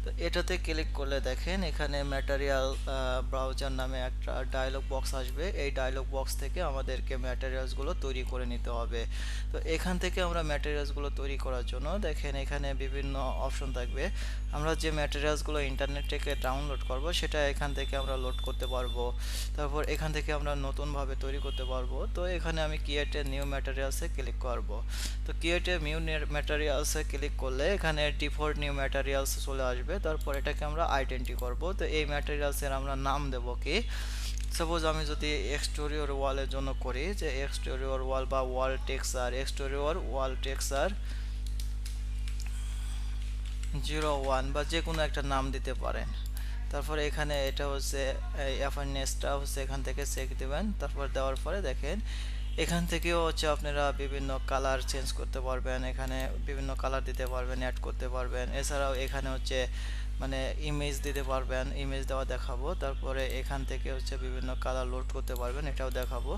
তো এটাতে ক্লিক করলে দেখেন এখানে ম্যাটেরিয়াল ব্রাউজার নামে একটা ডায়লগ বক্স আসবে। এই ডায়লগ বক্স থেকে আমাদেরকে ম্যাটেরিয়ালসগুলো তৈরি করে নিতে হবে। তো এখান থেকে আমরা ম্যাটেরিয়ালসগুলো তৈরি করার জন্য দেখেন এখানে বিভিন্ন অপশন থাকবে। আমরা যে ম্যাটেরিয়ালসগুলো ইন্টারনেট থেকে ডাউনলোড করব সেটা এখান থেকে আমরা লোড করতে পারবো। তারপর এখান থেকে আমরা নতুনভাবে তৈরি করতে পারবো। তো এখানে আমি ক্রিয়েট এ নিউ ম্যাটেরিয়ালসে ক্লিক করব। তো ক্রিয়েট এ নিউ ম্যাটেরিয়ালসে ক্লিক করলে এখানে ডিফল্ট নিউ ম্যাটেরিয়ালস চলে আসবে। তারপর এটাকে আমরা আইডেন্টি করব। তো এই ম্যাটেরিয়ালসের আমরা নাম দেব কি, সাপোজ আমি যদি এক্সটেরিয়র ওয়ালের জন্য করি যে এক্সটেরিয়র ওয়াল বা ওয়াল টেক্সচার, এক্সটেরিয়র ওয়াল টেক্সচার 01 বা যে কোনো একটা নাম দিতে পারেন। তারপরে এখানে এটা হচ্ছে অ্যাফারনেসটা হচ্ছে এখান থেকে চেক দিবেন। তারপর দেওয়ার পরে দেখেন এখান থেকেও হচ্ছে আপনারা বিভিন্ন কালার চেঞ্জ করতে পারবেন, এখানে বিভিন্ন কালার দিতে পারবেন, অ্যাড করতে পারবেন। এছাড়াও এখানে হচ্ছে মানে ইমেজ দিতে পারবেন, ইমেজ দেওয়া দেখাবো। তারপরে এখান থেকে হচ্ছে বিভিন্ন কালার লোড করতে পারবেন, এটাও দেখাবো।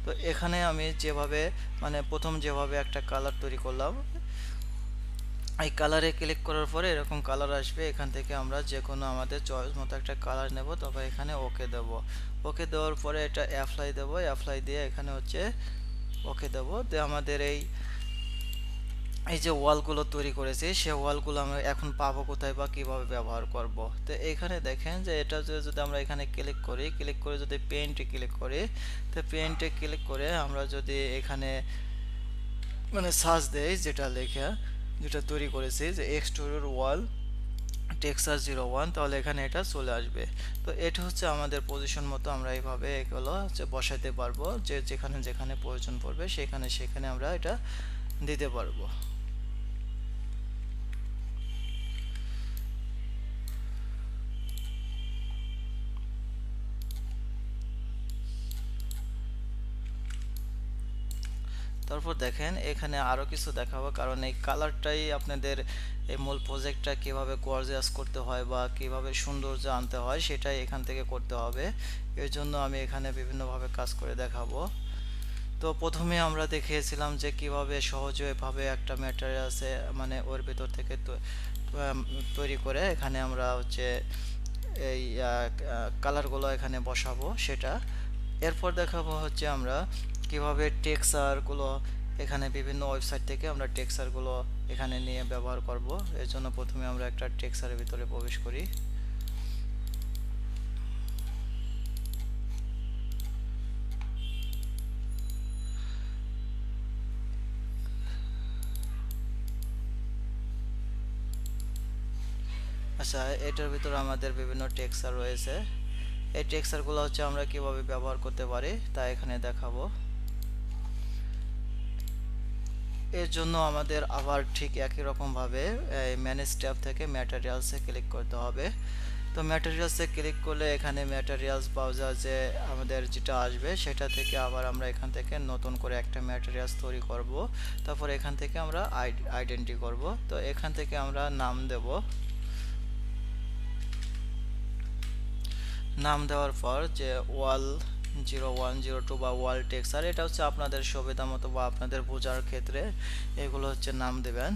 তো এখানে আমি যেভাবে মানে প্রথম যেভাবে একটা কালার তৈরি করলাম, এই কালারে ক্লিক করার পরে এরকম কালার আসবে। এখান থেকে আমরা যে কোনো আমাদের চয়েস মতো একটা কালার নেব। তবে এখানে ওকে দেব। ওকে দেওয়ার পরে এটা অ্যাপ্লাই দেব। অ্যাপ্লাই দিয়ে এখানে হচ্ছে ওকে দেব। দিয়ে আমাদের এই এই যে ওয়ালগুলো তৈরি করেছি সে ওয়ালগুলো আমরা এখন পাবো কোথায় বা কিভাবে ব্যবহার করব। তো এখানে দেখেন যে এটা যদি আমরা এখানে ক্লিক করি, ক্লিক করে যদি পেইন্টে ক্লিক করি, তো পেইন্টে ক্লিক করে আমরা যদি এখানে মানে সার্চ দেই, যেটা লেখা যেটা তৈরি করেছি যে এক্সটেরিয়র ওয়াল টেক্সাস 01, তাহলে এখানে এটা চলে আসবে। তো এটা হচ্ছে আমাদের পজিশন মতো আমরা এইভাবে এগুলো হচ্ছে বসাইতে পারবো, যে যেখানে যেখানে প্রয়োজন পড়বে সেখানে সেখানে আমরা এটা দিতে পারবো। তারপর দেখেন এখানে আরো কিছু দেখাবো, কারণ এই কালারটাই আপনাদের এই মূল প্রজেক্টটা কিভাবে গর্জিয়াস করতে হয় বা কিভাবে সৌন্দর্য আনতে হয় সেটাই এখান থেকে করতে হবে। এর জন্য আমি এখানে বিভিন্নভাবে কাজ করে দেখাবো। তো প্রথমে আমরা দেখিয়েছিলাম যে কিভাবে সহজভাবে একটা ম্যাটেরিয়ালসে মানে ওর ভিতর থেকে আম, তৈরি করে এখানে আমরা হচ্ছে এই কালারগুলো এখানে বসাবো সেটা। এরপর দেখাবো হচ্ছে আমরা কিভাবে টেক্সচারগুলো এখানে বিভিন্ন ওয়েবসাইট থেকে আমরা টেক্সচারগুলো এখানে নিয়ে ব্যবহার করব। এর জন্য প্রথমে আমরা একটা টেক্সচারের ভিতরে প্রবেশ করি। আচ্ছা, এটার ভিতরে আমাদের বিভিন্ন টেক্সচার রয়েছে। এই টেক্সচারগুলো হচ্ছে আমরা কিভাবে ব্যবহার করতে পারি তা এখানে দেখাবো। এর জন্য আমাদের আবার ঠিক একই রকমভাবে ম্যানেজ ট্যাব থেকে ম্যাটেরিয়ালসে ক্লিক করতে হবে। তো ম্যাটেরিয়ালসে ক্লিক করলে এখানে ম্যাটেরিয়ালস ব্রাউজার যে আমাদের যেটা আসবে সেটা থেকে আবার আমরা এখান থেকে নতুন করে একটা ম্যাটেরিয়ালস তৈরি করব। তারপর এখান থেকে আমরা আইডেন্টি করব। তো এখান থেকে আমরা নাম দেব। নাম দেওয়ার পর যে ওয়াল 0102 বা ওয়াল টেক্সচার, এটা হচ্ছে আপনাদের সুবিধা মতো বা আপনাদের বোঝার ক্ষেত্রে এগুলো হচ্ছে নাম দেবেন।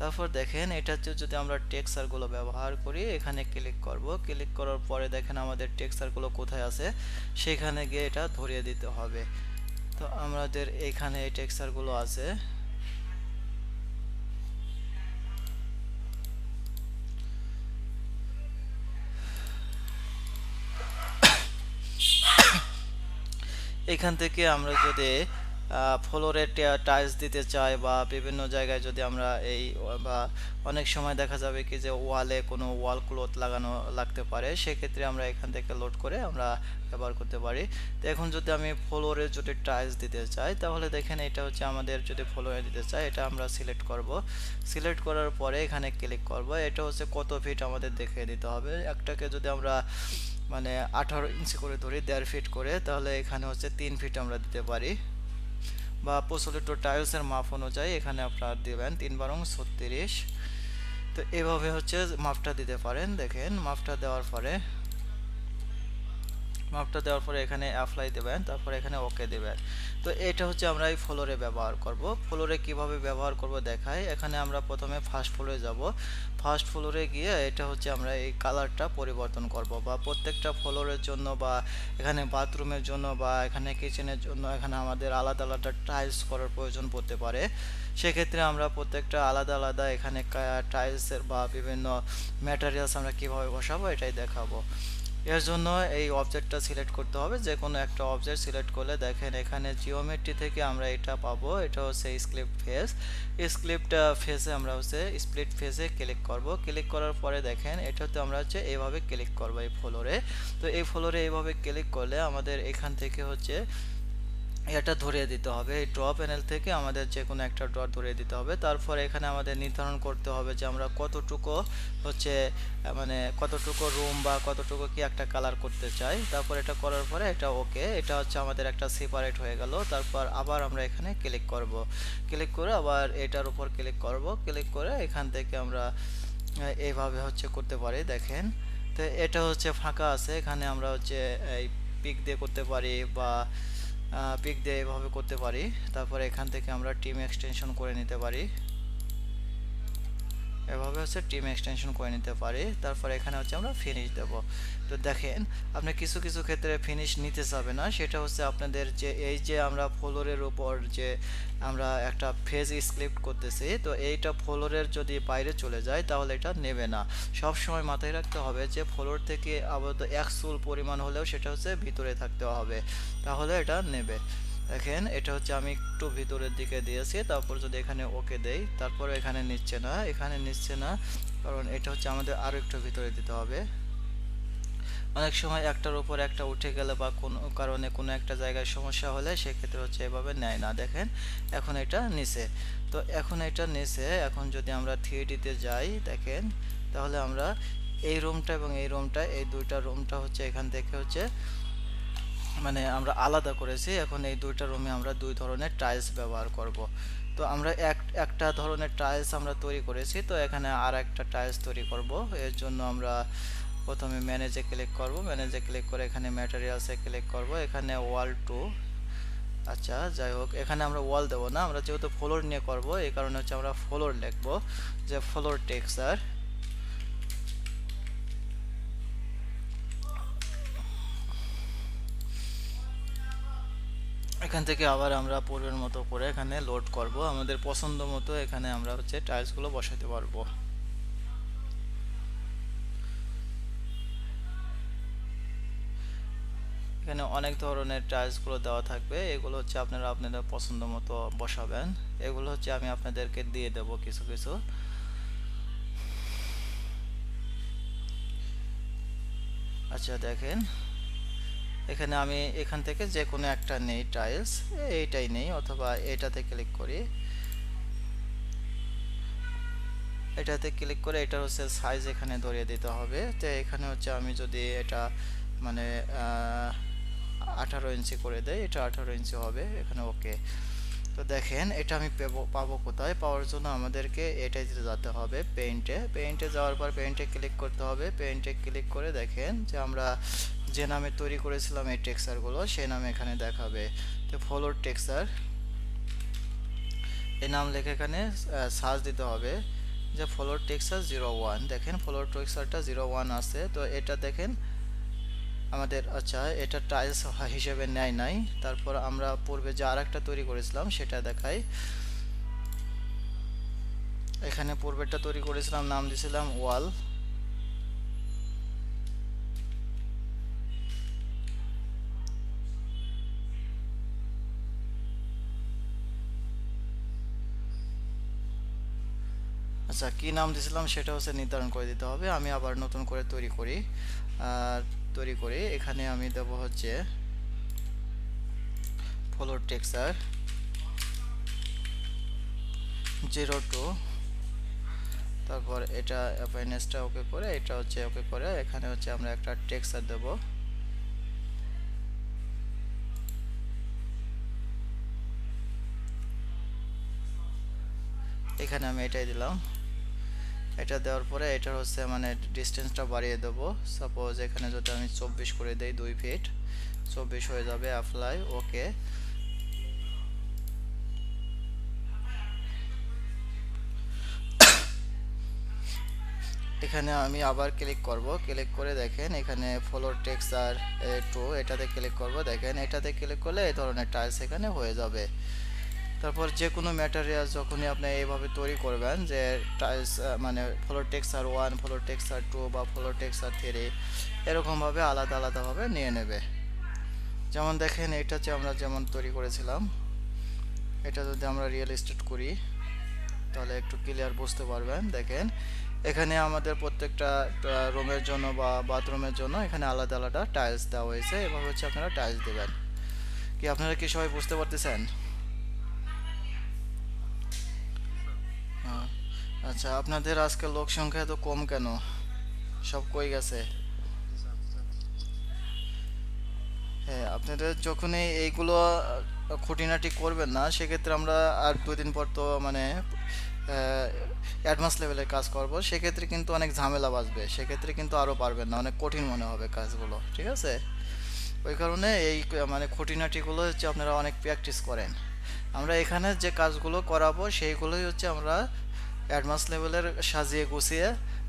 তারপর দেখেন এটা হচ্ছে যদি আমরা টেক্সচারগুলো ব্যবহার করি, এখানে ক্লিক করব, ক্লিক করার পরে দেখেন আমাদের টেক্সচারগুলো কোথায় আছে সেখানে গিয়ে এটা ধরিয়ে দিতে হবে। তো আমাদের এখানে এই টেক্সচারগুলো আছে। এখান থেকে আমরা যদি ফ্লোরে টাইলস দিতে চাই বা বিভিন্ন জায়গায় যদি আমরা বা অনেক সময় দেখা যাবে কি যে ওয়ালে কোনো ওয়াল ক্লথ লাগানো লাগতে পারে, সেক্ষেত্রে আমরা এখান থেকে লোড করে আমরা ব্যবহার করতে পারি। তো এখন যদি আমি ফ্লোরে যদি টাইলস দিতে চাই, তাহলে দেখেন এটা হচ্ছে আমাদের যদি ফ্লোরে দিতে চাই, এটা আমরা সিলেক্ট করব। সিলেক্ট করার পরে এখানে ক্লিক করব। এটা হচ্ছে কত ফিট আমাদের দেখিয়ে দিতে হবে। একটাকে যদি আমরা মানে 18 ইঞ্চি করে ধরি, 1.5 ফিট করে, তাহলে এখানে হচ্ছে 3 ফিট আমরা দিতে পারি। বা প্রচলিত টাইলসের মাপ অনুযায়ী এখানে আপনারা দিবেন 3 × 36। তো এভাবে হচ্ছে মাপটা দিতে পারেন। দেখেন মাপটা দেওয়ার পরে এখানে অ্যাপ্লাই দেবেন, তারপরে এখানে ওকে দেবেন। তো এটা হচ্ছে আমরা এই ফ্লোরে ব্যবহার করব। ফ্লোরে কিভাবে ব্যবহার করব দেখাই। এখানে আমরা প্রথমে ফার্স্ট ফ্লোরে যাব। ফার্স্ট ফ্লোরে গিয়ে এটা হচ্ছে আমরা এই কালারটা পরিবর্তন করব, বা প্রত্যেকটা ফ্লোরের জন্য বা এখানে বাথরুমের জন্য বা এখানে কিচেনের জন্য এখানে আমাদের আলাদা আলাদা টাইলস করার প্রয়োজন পড়তে পারে। সেক্ষেত্রে আমরা প্রত্যেকটা আলাদা আলাদা এখানে টাইলসের বা বিভিন্ন ম্যাটেরিয়ালস আমরা কিভাবে বসাবো এটাই দেখাবো। এর জন্য এই অবজেক্টটা সিলেক্ট করতে হবে। যে কোনো একটা অবজেক্ট সিলেক্ট করলে দেখেন এখানে জিওমেট্রি থেকে আমরা এটা পাবো। এটা হচ্ছে স্ক্রিপ্ট ফেস। স্ক্রিপ্ট ফেসে আমরা হচ্ছে স্প্লিট ফেসে ক্লিক করব। ক্লিক করার পরে দেখেন এটাতে আমরা হচ্ছে এইভাবে ক্লিক করব এই ফ্লোরে। তো এই ফ্লোরে এইভাবে ক্লিক করলে আমাদের এখান থেকে হচ্ছে এটা ধরিয়ে দিতে হবে। এই ড্র প্যানেল থেকে আমাদের যে কোনো একটা ড্র ধরিয়ে দিতে হবে। তারপর এখানে আমাদের নির্ধারণ করতে হবে যে আমরা কতটুকু হচ্ছে মানে কতটুকু রুম বা কতটুকু কি একটা কালার করতে চাই। তারপর এটা করার পরে এটা ওকে, এটা হচ্ছে আমাদের একটা সেপারেট হয়ে গেল। তারপর আবার আমরা এখানে ক্লিক করব। ক্লিক করে আবার এটার উপর ক্লিক করব। ক্লিক করে এখান থেকে আমরা এইভাবে হচ্ছে করতে পারি। দেখেন তো এটা হচ্ছে ফাঁকা আছে, এখানে আমরা হচ্ছে এই পিক দিয়ে করতে পারি বা পিক দিয়ে এভাবে করতে পারি। তারপরে এখান থেকে আমরা টিম এক্সটেনশন করে নিতে পারি। এভাবে হচ্ছে টিম এক্সটেনশন করে নিতে পারি। তারপরে এখানে হচ্ছে আমরা ফিনিশ দেব। তো দেখেন আপনি কিছু কিছু ক্ষেত্রে ফিনিশ নিতে যাবে না, সেটা হচ্ছে আপনাদের যে এই যে আমরা ফ্লোরের উপর যে আমরা একটা ফেজ স্ক্রিপ্ট করতেছি, তো এইটা ফ্লোরের যদি বাইরে চলে যায় তাহলে এটা নেবে না। সব সময় মাথায় রাখতে হবে যে ফ্লোর থেকে আপাতত 1 চুল পরিমাণ হলেও সেটা হচ্ছে ভিতরে থাকতে হবে, তাহলে এটা নেবে। দেখেন এটা হচ্ছে আমি একটু ভিতরের দিকে দিয়েছি। তারপর যদি এখানে ওকে দেই, তারপর এখানে নিচ্ছে না, কারণ এটা হচ্ছে আমাদের আরো একটু ভিতরে দিতে হবে। অনেক সময় একটার উপর একটা উঠে গেলে বা কোনো কারণে কোনো একটা জায়গায় সমস্যা হলে সেক্ষেত্রে হচ্ছে এভাবে নেয় না। দেখেন এখন এটা নিচে। তো এখন এটা নিচে, এখন যদি আমরা 3D-তে যাই দেখেন, তাহলে আমরা এই রুমটা এবং এই রুমটা, এই দুইটা রুমটা হচ্ছে এখান থেকে হচ্ছে মানে আমরা আলাদা করেছি। এখন এই দুইটা রুমে আমরা দুই ধরনের টাইলস ব্যবহার করব। তো আমরা একটা ধরনের টাইলস আমরা তৈরি করেছি, তো এখানে আর একটা টাইলস তৈরি করব। এর জন্য আমরা প্রথমে ম্যানেজে ক্লিক করব। ম্যানেজে ক্লিক করে এখানে ম্যাটেরিয়ালসে ক্লিক করব। এখানে ওয়াল টু, আচ্ছা যাই হোক, এখানে আমরা ওয়াল দেব না, আমরা যেহেতু ফ্লোর নিয়ে করব এই কারণে হচ্ছে আমরা ফ্লোর লিখব, যে ফ্লোর টেক্সচার। এখান থেকে আবার আমরা পূর্বের মতো করে এখানে লোড করব, আমাদের পছন্দ মতো এখানে আমরা হচ্ছে টাইলসগুলো বসাতে পারবো। এখানে অনেক ধরনের টাইলসগুলো দেওয়া থাকবে, এগুলো হচ্ছে আপনারা আপনাদের পছন্দ মতো বসাবেন। এগুলো হচ্ছে আমি আপনাদেরকে দিয়ে দেব কিছু কিছু। আচ্ছা দেখেন এখানে আমি এখান থেকে যে কোনো একটা নেই টাইলস, এইটাই নেই, অথবা এটাতে ক্লিক করি। এটাতে ক্লিক করে এটা হচ্ছে সাইজ এখানে ধরিয়ে দিতে হবে। তো এখানে হচ্ছে আমি যদি এটা মানে 18 ইঞ্চি করে দেয়, এটা 18 ইঞ্চি হবে এখানে ওকে। তো দেখেন এটা আমি পাবো কোথায়, পাওয়ার জন্য আমাদেরকে এটাই যেতে হবে পেইন্টে। পেইন্টে যাওয়ার পর পেইন্টে ক্লিক করতে হবে। পেইন্টে ক্লিক করে দেখেন যে আমরা যে নামে তৈরি করেছিলাম এই টেক্সচারগুলো সেই নামে এখানে দেখাবে। তো ফ্লোর টেক্সচার এই নাম লিখে এখানে সার্চ দিতে হবে যে ফ্লোর টেক্সচার 01। দেখেন ফ্লোর টেক্সচারটা 01 আছে। তো এটা দেখেন আমাদের, আচ্ছা এটা টাইলস হিসেবে নেয় নাই। তারপর আমরা পূর্বে যে আরেকটা তৈরি করেছিলাম সেটা দেখাই। এখানে পূর্বেরটা তৈরি করেছিলাম, নাম দিয়েছিলাম ওয়াল। আচ্ছা কি নাম দিয়েছিলাম সেটা হচ্ছে নির্ধারণ করে দিতে হবে। আমি আবার নতুন করে তৈরি করি। আর তৈরি করি এখানে আমি দেবো হচ্ছে ফ্লোর টেক্সচার 02। তারপর এটা অ্যাপারেন্সটা ওকে করে, এটা হচ্ছে ওকে করে, এখানে হচ্ছে আমরা একটা টেক্সচার দেব। এখানে আমি এটাই দিলাম। এটা দেওয়ার পরে এটা হচ্ছে মানে ডিস্টেন্সটা বাড়িয়ে দেবো। সাপোজ এখানে যদি আমি 24 করে দেই, 2 ফিট 24 হয়ে যাবে। অ্যাপ্লাই, ওকে। এখানে আমি আবার ক্লিক করব, ক্লিক করে দেখেন এখানে ফ্লোর টেক্সচার 2 এটাতে ক্লিক করব। দেখেন এটাতে ক্লিক করলে এই ধরনের টাইলস এখানে হয়ে যাবে। তারপর যে কোনো ম্যাটেরিয়াল যখনই আপনি এইভাবে তৈরি করবেন যে টাইলস মানে ফ্লোর টেক্সচার 1, ফ্লোর টেক্সচার 2 বা ফ্লোর টেক্সচার 3 এরকমভাবে আলাদা আলাদাভাবে নিয়ে নেবে। যেমন দেখেন এটা যে আমরা যেমন তৈরি করেছিলাম, এটা যদি আমরা রিয়েল এস্টেট করি তাহলে একটু ক্লিয়ার বুঝতে পারবেন। দেখেন এখানে আমাদের প্রত্যেকটা রুমের জন্য বা বাথরুমের জন্য এখানে আলাদা আলাদা টাইলস দেওয়া হয়েছে। এভাবে হচ্ছে আপনারা টাইলস দেবেন। কি আপনারা কি সবাই বুঝতে পারতেছেন? হ্যাঁ। আচ্ছা আপনাদের আজকে লোক সংখ্যা এত কম কেন? সব কই গেছে? হ্যাঁ, আপনাদের যখনই এইগুলো খুঁটিনাটি করবেন না সেক্ষেত্রে আমরা আর 2 দিন পর তো মানে অ্যাডভান্স লেভেলের কাজ করব, সেক্ষেত্রে কিন্তু অনেক ঝামেলা বাঁচবে, সেক্ষেত্রে কিন্তু আরও পারবেন না, অনেক কঠিন মনে হবে কাজগুলো, ঠিক আছে? ওই কারণে এই মানে খুঁটিনাটিগুলো হচ্ছে আপনারা অনেক প্র্যাকটিস করেন। আমরা এখানে যে কাজগুলো করাবো সেইগুলোই হচ্ছে আমরা অ্যাডভান্স লেভেলের সাজিয়ে গুছিয়ে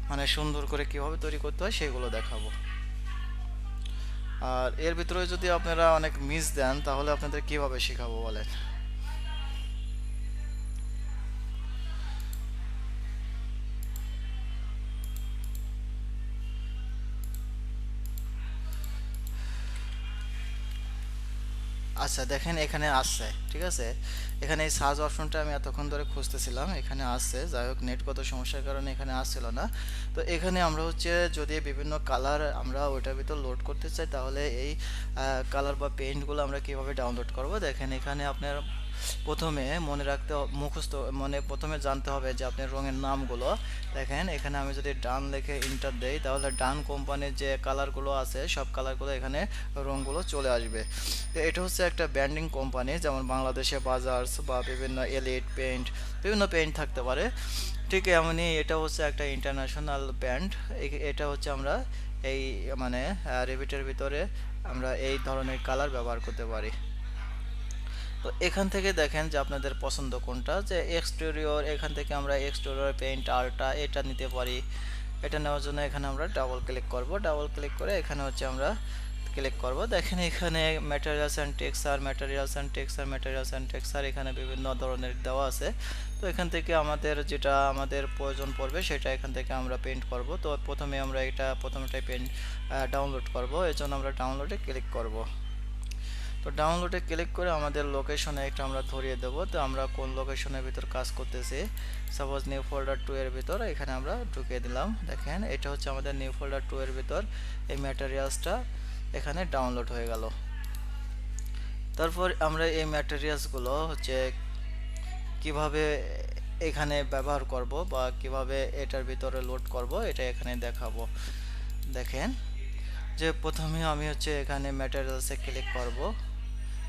মানে সুন্দর করে কীভাবে তৈরি করতে হয় সেইগুলো দেখাবো। আর এর ভিতরে যদি আপনারা অনেক মিস দেন তাহলে আপনাদের কিভাবে শেখাবো বলেন? আচ্ছা দেখেন এখানে আসছে, ঠিক আছে? এখানে এই সার্চ অপশনটা আমি এতক্ষণ ধরে খুঁজতেছিলাম, এখানে আসছে। যাই হোক নেটগত সমস্যার কারণে এখানে আসছিল না। তো এখানে আমরা হচ্ছে যদি বিভিন্ন কালার আমরা ওইটার ভিতর লোড করতে চাই তাহলে এই কালার বা পেইন্টগুলো আমরা কিভাবে ডাউনলোড করব, দেখেন এখানে আপনার প্রথমে মনে রাখতে মুখস্থ মানে প্রথমে জানতে হবে যে আপনার রঙের নামগুলো। দেখেন এখানে আমি যদি ডান লিখে ইন্টার দেই তাহলে ডান কোম্পানির যে কালারগুলো আছে সব কালারগুলো এখানে রঙগুলো চলে আসবে। তো এটা হচ্ছে একটা ব্র্যান্ডিং কোম্পানি, যেমন বাংলাদেশে বাজার্স বা বিভিন্ন এলিট পেইন্ট, বিভিন্ন পেইন্ট থাকতে পারে। ঠিক এমনই এটা হচ্ছে একটা ইন্টারন্যাশনাল ব্র্যান্ড। এটা হচ্ছে আমরা এই মানে রেভিটের ভিতরে আমরা এই ধরনের কালার ব্যবহার করতে পারি। তো এখান থেকে দেখেন যে আপনাদের পছন্দ কোনটা, যে এক্সটেরিয়র, এখান থেকে আমরা এক্সটেরিয়র পেইন্ট আলটা এটা নিতে পারি। এটা নেওয়ার জন্য এখানে আমরা ডাবল ক্লিক করব, ডাবল ক্লিক করে এখানে হচ্ছে আমরা ক্লিক করব। দেখেন এখানে materials and texture, materials and texture, materials and texture এখানে বিভিন্ন ধরনের দেওয়া আছে। তো এখান থেকে আমাদের যেটা আমাদের প্রয়োজন পড়বে সেটা এখান থেকে আমরা পেইন্ট করব। তো প্রথমে আমরা এটা প্রথমটাই পেইন্ট ডাউনলোড করব, এর জন্য আমরা ডাউনলোডে ক্লিক করব। তো ডাউনলোডে ক্লিক করে আমাদের লোকেশনে একটা আমরা ধরিয়ে দেবো। তো আমরা কোন লোকেশনের ভিতর কাজ করতেছি, সাপোজ নিউ ফোল্ডার 2 এর ভিতর এখানে আমরা ঢুকিয়ে দিলাম। দেখেন এটা হচ্ছে আমাদের নিউ ফোল্ডার 2 এর ভিতর এই ম্যাটেরিয়ালসটা এখানে ডাউনলোড হয়ে গেল। তারপর আমরা এই ম্যাটেরিয়ালসগুলো হচ্ছে কিভাবে এখানে ব্যবহার করব বা কিভাবে এটার ভিতরে লোড করব এটা এখানে দেখাবো। দেখেন যে প্রথমে আমি হচ্ছে এখানে ম্যাটেরিয়ালসে ক্লিক করব,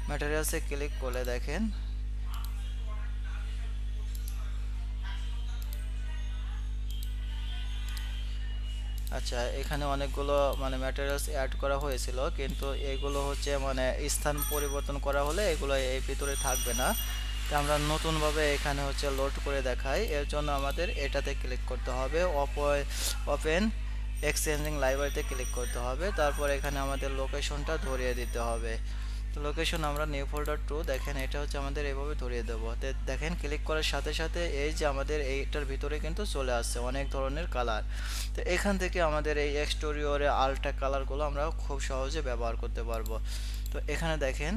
ম্যাটেরিয়ালসে ক্লিক করলে দেখেন আচ্ছা, এখানে অনেকগুলো মানে ম্যাটেরিয়ালস অ্যাড করা হয়েছিল, কিন্তু এগুলো হচ্ছে মানে স্থান পরিবর্তন করা হলে এগুলো এই ভিতরে থাকবে না। তো আমরা নতুনভাবে এখানে হচ্ছে লোড করে দেখাই, এর জন্য আমাদের এটাতে ক্লিক করতে হবে, ওপেন এক্সচেঞ্জিং লাইব্রেরিতে ক্লিক করতে হবে, তারপর এখানে আমাদের লোকেশনটা ধরিয়ে দিতে হবে। তো লোকেশন আমরা নিউ ফোল্ডার টু, দেখেন এটা হচ্ছে আমাদের এভাবে ধরিয়ে দেবো। তো দেখেন ক্লিক করার সাথে সাথে এই যে আমাদের এইটার ভিতরে কিন্তু চলে আসছে অনেক ধরনের কালার। তো এখান থেকে আমাদের এই এক্সটেরিয়রে আলট্রা কালারগুলো আমরা খুব সহজে ব্যবহার করতে পারবো। তো এখানে দেখেন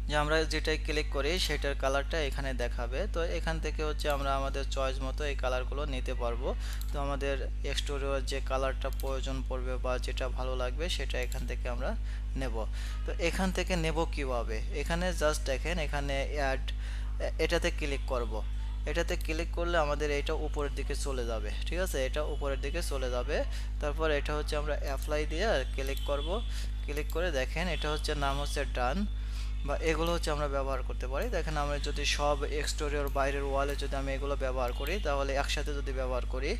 যে আমরা যেটাই ক্লিক করি সেটার কালারটা এখানে দেখাবে। তো এখান থেকে হচ্ছে আমরা আমাদের চয়েস মতো এই কালারগুলো নিতে পারবো। তো আমাদের এক্সটেরিয়র যে কালারটা প্রয়োজন পড়বে বা যেটা ভালো লাগবে সেটা এখান থেকে আমরা নেব। তো এখান থেকে নেব কিভাবে, এখানে জাস্ট দেখেন এখানে অ্যাড, এটাতে ক্লিক করব। এটাতে ক্লিক করলে আমাদের এটা উপরের দিকে চলে যাবে, ঠিক আছে, এটা উপরের দিকে চলে যাবে। তারপর এটা হচ্ছে আমরা অ্যাপ্লাই দিয়ে ক্লিক করব। ক্লিক করে দেখেন এটা হচ্ছে নাম হচ্ছে ডান, বা এগুলো হচ্ছে আমরা ব্যবহার করতে পারি। দেখেন আমরা যদি সব এক্সটেরিয়র বাইরের ওয়ালে যদি আমি এগুলো ব্যবহার করি, তাহলে একসাথে যদি ব্যবহার করি,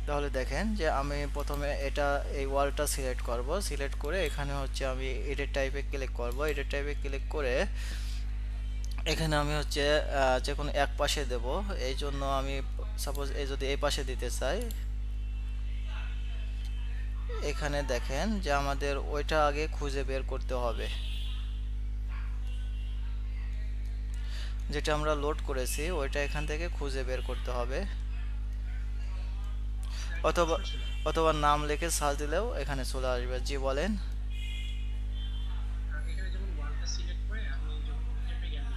তাহলে দেখেন যে আমি প্রথমে এটা এই ওয়ালটা সিলেক্ট করব। সিলেক্ট করে এখানে হচ্ছে আমি এডিট টাইপে ক্লিক করব। এডিট টাইপে ক্লিক করে এখানে আমি হচ্ছে যে কোনো এক পাশে দেব। এই জন্য আমি সাপোজ এই যদি এই পাশে দিতে চাই, এখানে দেখেন যে আমাদের ওইটা আগে খুঁজে বের করতে হবে, যেটা আমরা লোড করেছি ওইটা এখান থেকে খুঁজে বের করতে হবে। একটা অথবা প্রশ্ন ছিল। অথবা নাম লিখে সার্চ দিলেও এখানে চলে আসবে। জি বলেন। এখানে যেমন ওয়ালটা সিলেক্ট করে আমি যখন ওকেতে গেলাম,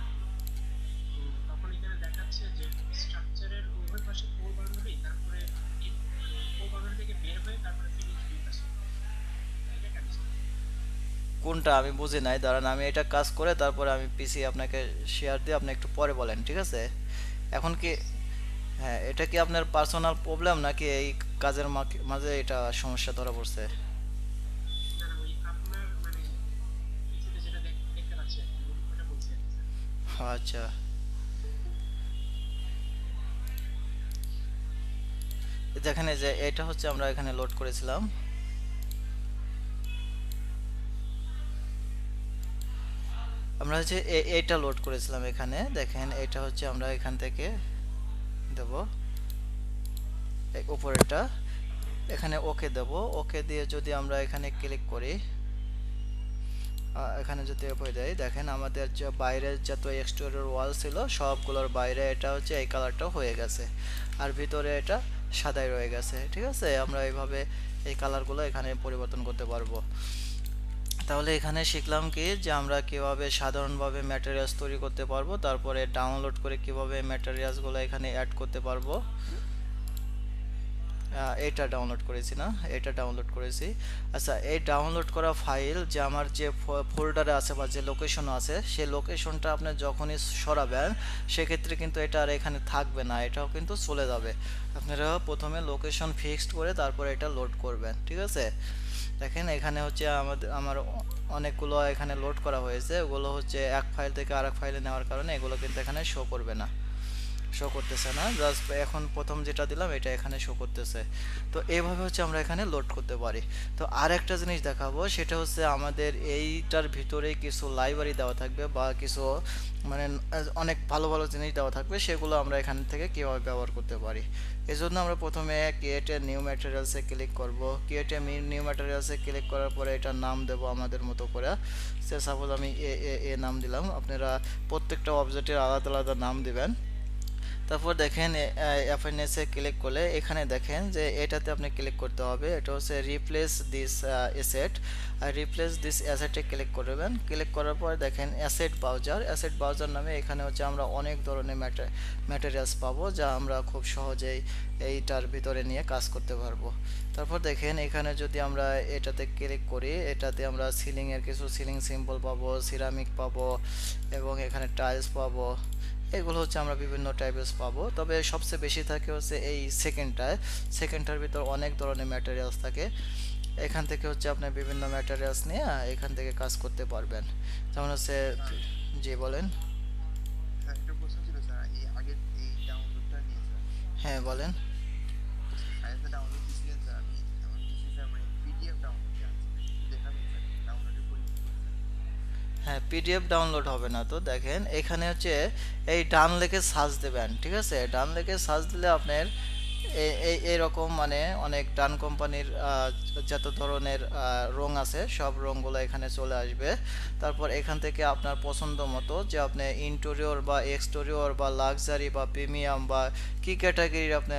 তো তখন এখানে দেখাচ্ছে যে স্ট্রাকচারের উভয় পাশে ফোর বাউন্ডারি, তারপরে এই মানে ফোর বাউন্ডারি থেকে বের হয়ে তারপরে ফিনিশ ভিউ আছে। এটা কেন স্যার? কোনটা আমি বুঝি নাই, দাঁড়ান আমি এটা কাজ করে তারপরে আমি পিসি আপনাকে শেয়ার দিয়ে আপনি একটু পরে বলেন, ঠিক আছে? এখন কি, হ্যাঁ, এটা কি আপনার পার্সোনাল প্রবলেম নাকি এই কাজের মাঝে এটা সমস্যা ধরা পড়ছে? না না, ওই আপনার মানে পিসিতে যেটা দেখতে পাচ্ছি আর কি, ওটা বলছি আর কি স্যার। আচ্ছা, দেখেন এই যে এটা হচ্ছে আমরা এখানে লোড করেছিলাম। আমরা হচ্ছে এইটা লোড করেছিলাম এখানে, দেখেন এটা হচ্ছে আমরা এখান থেকে দেব উপরেরটা, এখানে ওকে দেব। ওকে দিয়ে যদি আমরা এখানে ক্লিক করি, এখানে যদি হয়ে যায়, দেখেন আমাদের যে বাইরের যত এক্সটেরিয়র ওয়াল ছিল সবগুলোর বাইরে এটা হচ্ছে এই কালারটা হয়ে গেছে, আর ভিতরে এটা সাদাই রয়ে গেছে, ঠিক আছে? আমরা এইভাবে এই কালারগুলো এখানে পরিবর্তন করতে পারবো। তাহলে এখানে শিখলাম কি যে আমরা কিভাবে সাধারণভাবে ম্যাটেরিয়ালস তৈরি করতে পারবো, তারপরে ডাউনলোড করে কিভাবে ম্যাটেরিয়ালসগুলো এখানে অ্যাড করতে পারবো। এটা ডাউনলোড করেছি না, এটা ডাউনলোড করেছি। আচ্ছা, এই ডাউনলোড করা ফাইল যে আমার যে ফোল্ডারে আছে বা যে লোকেশন আছে, সেই লোকেশনটা আপনি যখনই সরাবেন সেক্ষেত্রে কিন্তু এটা আর এখানে থাকবে না, এটাও কিন্তু চলে যাবে। আপনারা প্রথমে লোকেশন ফিক্সড করে তারপরে এটা লোড করবেন, ঠিক আছে? দেখেন এখানে হচ্ছে আমার অনেকগুলো এখানে লোড করা হয়েছে, ওগুলো হচ্ছে এক ফাইল থেকে আরেক ফাইলে নেওয়ার কারণে এগুলো কিন্তু এখানে শো করবে না, শো করতেছে না। জাস্ট এখন প্রথম যেটা দিলাম এটা এখানে শো করতেছে। তো এইভাবে হচ্ছে আমরা এখানে লোড করতে পারি। তো আর একটা জিনিস দেখাবো, সেটা হচ্ছে আমাদের এইটার ভিতরে কিছু লাইব্রেরি দেওয়া থাকবে বা কিছু মানে অনেক ভালো ভালো জিনিস দেওয়া থাকবে, সেগুলো আমরা এখান থেকে কীভাবে ব্যবহার করতে পারি। এই জন্য আমরা প্রথমে ক্রিয়েট এ নিউ ম্যাটেরিয়ালসে ক্লিক করব। ক্রিয়েট এ নিউ ম্যাটেরিয়ালসে ক্লিক করার পরে এটার নাম দেবো আমাদের মতো করে। সে সাপোজ আমি এ নাম দিলাম, আপনারা প্রত্যেকটা অবজেক্টের আলাদা আলাদা নাম দিবেন। তারপর দেখেন এফএনএস এ ক্লিক করলে এখানে দেখেন যে এটাতে আপনি ক্লিক করতে হবে, এটা হচ্ছে রিপ্লেস দিস অ্যাসেট। আর রিপ্লেস দিস অ্যাসেটে ক্লিক করবেন। ক্লিক করার পর দেখেন অ্যাসেট ব্রাউজার, অ্যাসেট ব্রাউজার নামে এখানে হচ্ছে আমরা অনেক ধরনের ম্যাটেরিয়ালস পাবো যা আমরা খুব সহজেই এইটার ভিতরে নিয়ে কাজ করতে পারবো। তারপর দেখেন এখানে যদি আমরা এটাতে ক্লিক করি, এটাতে আমরা সিলিংয়ের কিছু সিলিং সিম্বল পাবো, সিরামিক পাবো এবং এখানে টাইলস পাবো। এগুলো হচ্ছে আমরা বিভিন্ন টাইপের পাবো, তবে সবচেয়ে বেশি থাকে হচ্ছে এই সেকেন্ডটায়। সেকেন্ডটার ভিতর অনেক ধরনের ম্যাটেরিয়ালস থাকে, এখান থেকে হচ্ছে আপনি বিভিন্ন ম্যাটেরিয়ালস নিয়ে এখান থেকে কাজ করতে পারবেন। যেমন হচ্ছে, স্যার জি বলেন। স্যার একটা প্রশ্ন ছিল স্যার, এই আগের এই ডাউনলোডটা নিয়ে স্যার। হ্যাঁ বলেন। তো ফাইলটা ডাউনলোড দিয়েছিলেন স্যার, আমি হ্যাঁ, পিডিএফ ডাউনলোড হবে না। তো দেখেন এখানে হচ্ছে এই ডান লেখে সার্চ দেবেন, ঠিক আছে? ডান লেখে সার্চ দিলে আপনার এইরকম মানে অনেক ডান কোম্পানির যত ধরনের রং আছে সব রঙগুলো এখানে চলে আসবে। তারপর এখান থেকে আপনার পছন্দ মতো যে আপনি ইন্টেরিয়র বা এক্সটেরিয়র বা লাক্সারি বা প্রিমিয়াম বা কি ক্যাটাগরির আপনি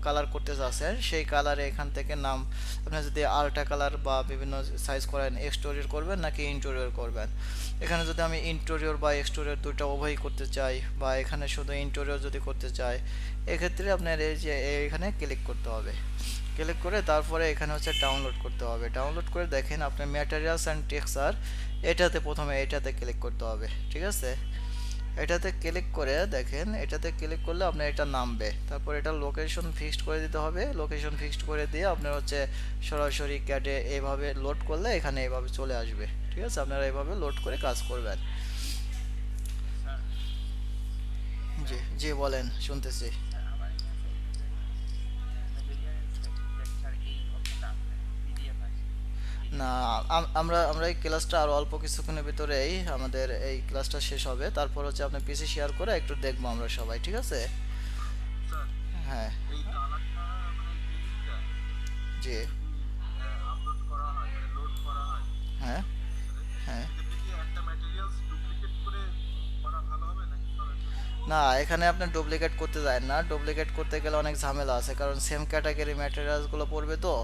কালার করতে চাচ্ছেন সেই কালারে এখান থেকে নাম, আপনি যদি আল্ট্রা কালার বা বিভিন্ন সাইজ করেন, এক্সটেরিয়র করবেন নাকি ইন্টেরিয়র করবেন। এখানে যদি আমি ইন্টেরিয়র বা এক্সটেরিয়র দুইটা উভয়ই করতে চাই বা এখানে শুধু ইন্টেরিয়র যদি করতে চাই, এক্ষেত্রে আপনার এই যে এখানে ক্লিক করতে হবে। ক্লিক করে তারপরে এখানে হচ্ছে ডাউনলোড করতে হবে। ডাউনলোড করে দেখেন আপনার ম্যাটেরিয়ালস অ্যান্ড টেক্সচার, এটাতে প্রথমে এটাতে ক্লিক করতে হবে, ঠিক আছে? এটাতে ক্লিক করে দেখেন, এটাতে ক্লিক করলে আপনার এটা নামবে। তারপর এটা লোকেশন ফিক্সড করে দিতে হবে। লোকেশন ফিক্সড করে দিয়ে আপনার হচ্ছে সরাসরি ক্যাটে এইভাবে লোড করলে এখানে এইভাবে চলে আসবে, ঠিক আছে? আপনারা এইভাবে লোড করে কাজ করবেন। স্যার জি জি, বলেন, শুনতেছি। স্যার আমার এখানে ম্যাটেরিয়াল টেক্সচার এই অপশনটা আছে, পিডিএফ আছে। না, আমরা আমরা এই ক্লাসটা আরো অল্প কিছুক্ষণের ভিতরেই আমাদের এই ক্লাসটা শেষ হবে। তারপর হচ্ছে আপনি পিসি শেয়ার করে একটু দেখবো আমরা সবাই, ঠিক আছে? স্যার হ্যাঁ। এই কালারটা মানে এই পেইন্টটা জি। যদি আপলোড করা হয় মানে লোড করা হয় হ্যাঁ। কম্পিউটারে, হ্যাঁ। সেক্ষেত্রে কি একটা ম্যাটেরিয়ালস ডুপ্লিকেট করে করা ভালো হবে নাকি সরাসরি? না, এখানে আপনি ডুপ্লিকেট করতে যায় না। ডুপ্লিকেট করতে গেলে অনেক ঝামেলা আছে, কারণ সেম ক্যাটাগরি ম্যাটেরিয়ালসগুলো পড়বে। তো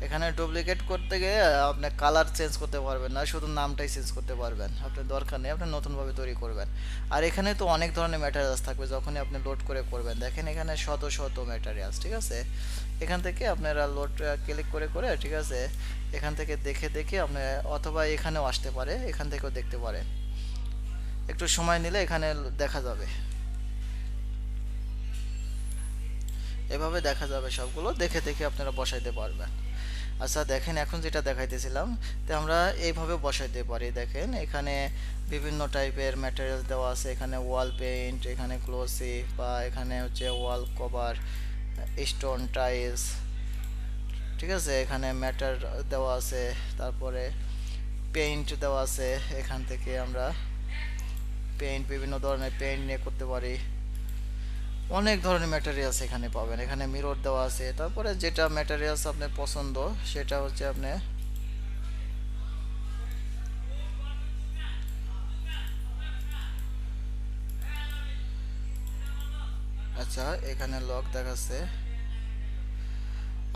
এখানে ডুপ্লিকেট করতে গিয়ে আপনি কালার চেঞ্জ করতে পারবেন না, শুধু নামটাই চেঞ্জ করতে পারবেন। আপনার দরকার নেই, আপনি নতুনভাবে তৈরি করবেন। আর এখানে তো অনেক ধরনের ম্যাটেরিয়ালস থাকবে যখনই আপনি লোড করে করবেন। দেখেন এখানে শত শত ম্যাটেরিয়ালস, ঠিক আছে? এখান থেকে আপনারা লোড ক্লিক করে করে, ঠিক আছে, এখান থেকে দেখে দেখে আপনি, অথবা এখানেও আসতে পারে, এখান থেকেও দেখতে পারেন। একটু সময় নিলে এখানে দেখা যাবে, এভাবে দেখা যাবে সবগুলো, দেখে দেখে আপনারা বসাইতে পারবেন। আচ্ছা দেখেন, এখন যেটা দেখাইতেছিলাম, তো আমরা এইভাবে বসাইতে পারি। দেখেন এখানে বিভিন্ন টাইপের ম্যাটেরিয়াল দেওয়া আছে। এখানে ওয়াল পেইন্ট, এখানে গ্লোসি, বা এখানে হচ্ছে ওয়াল কভার, স্টোন টাইলস, ঠিক আছে? এখানে ম্যাটার দেওয়া আছে, তারপরে পেইন্ট দেওয়া আছে। এখান থেকে আমরা পেইন্ট, বিভিন্ন ধরনের পেইন্ট নিয়ে করতে পারি। অনেক ধরনের ম্যাটেরিয়ালস এখানে পাবেন। এখানে মিরর দেওয়া আছে। তারপরে যেটা ম্যাটেরিয়ালস আপনার পছন্দ সেটা হচ্ছে আপনি, আচ্ছা এখানে লক দেখাচ্ছে,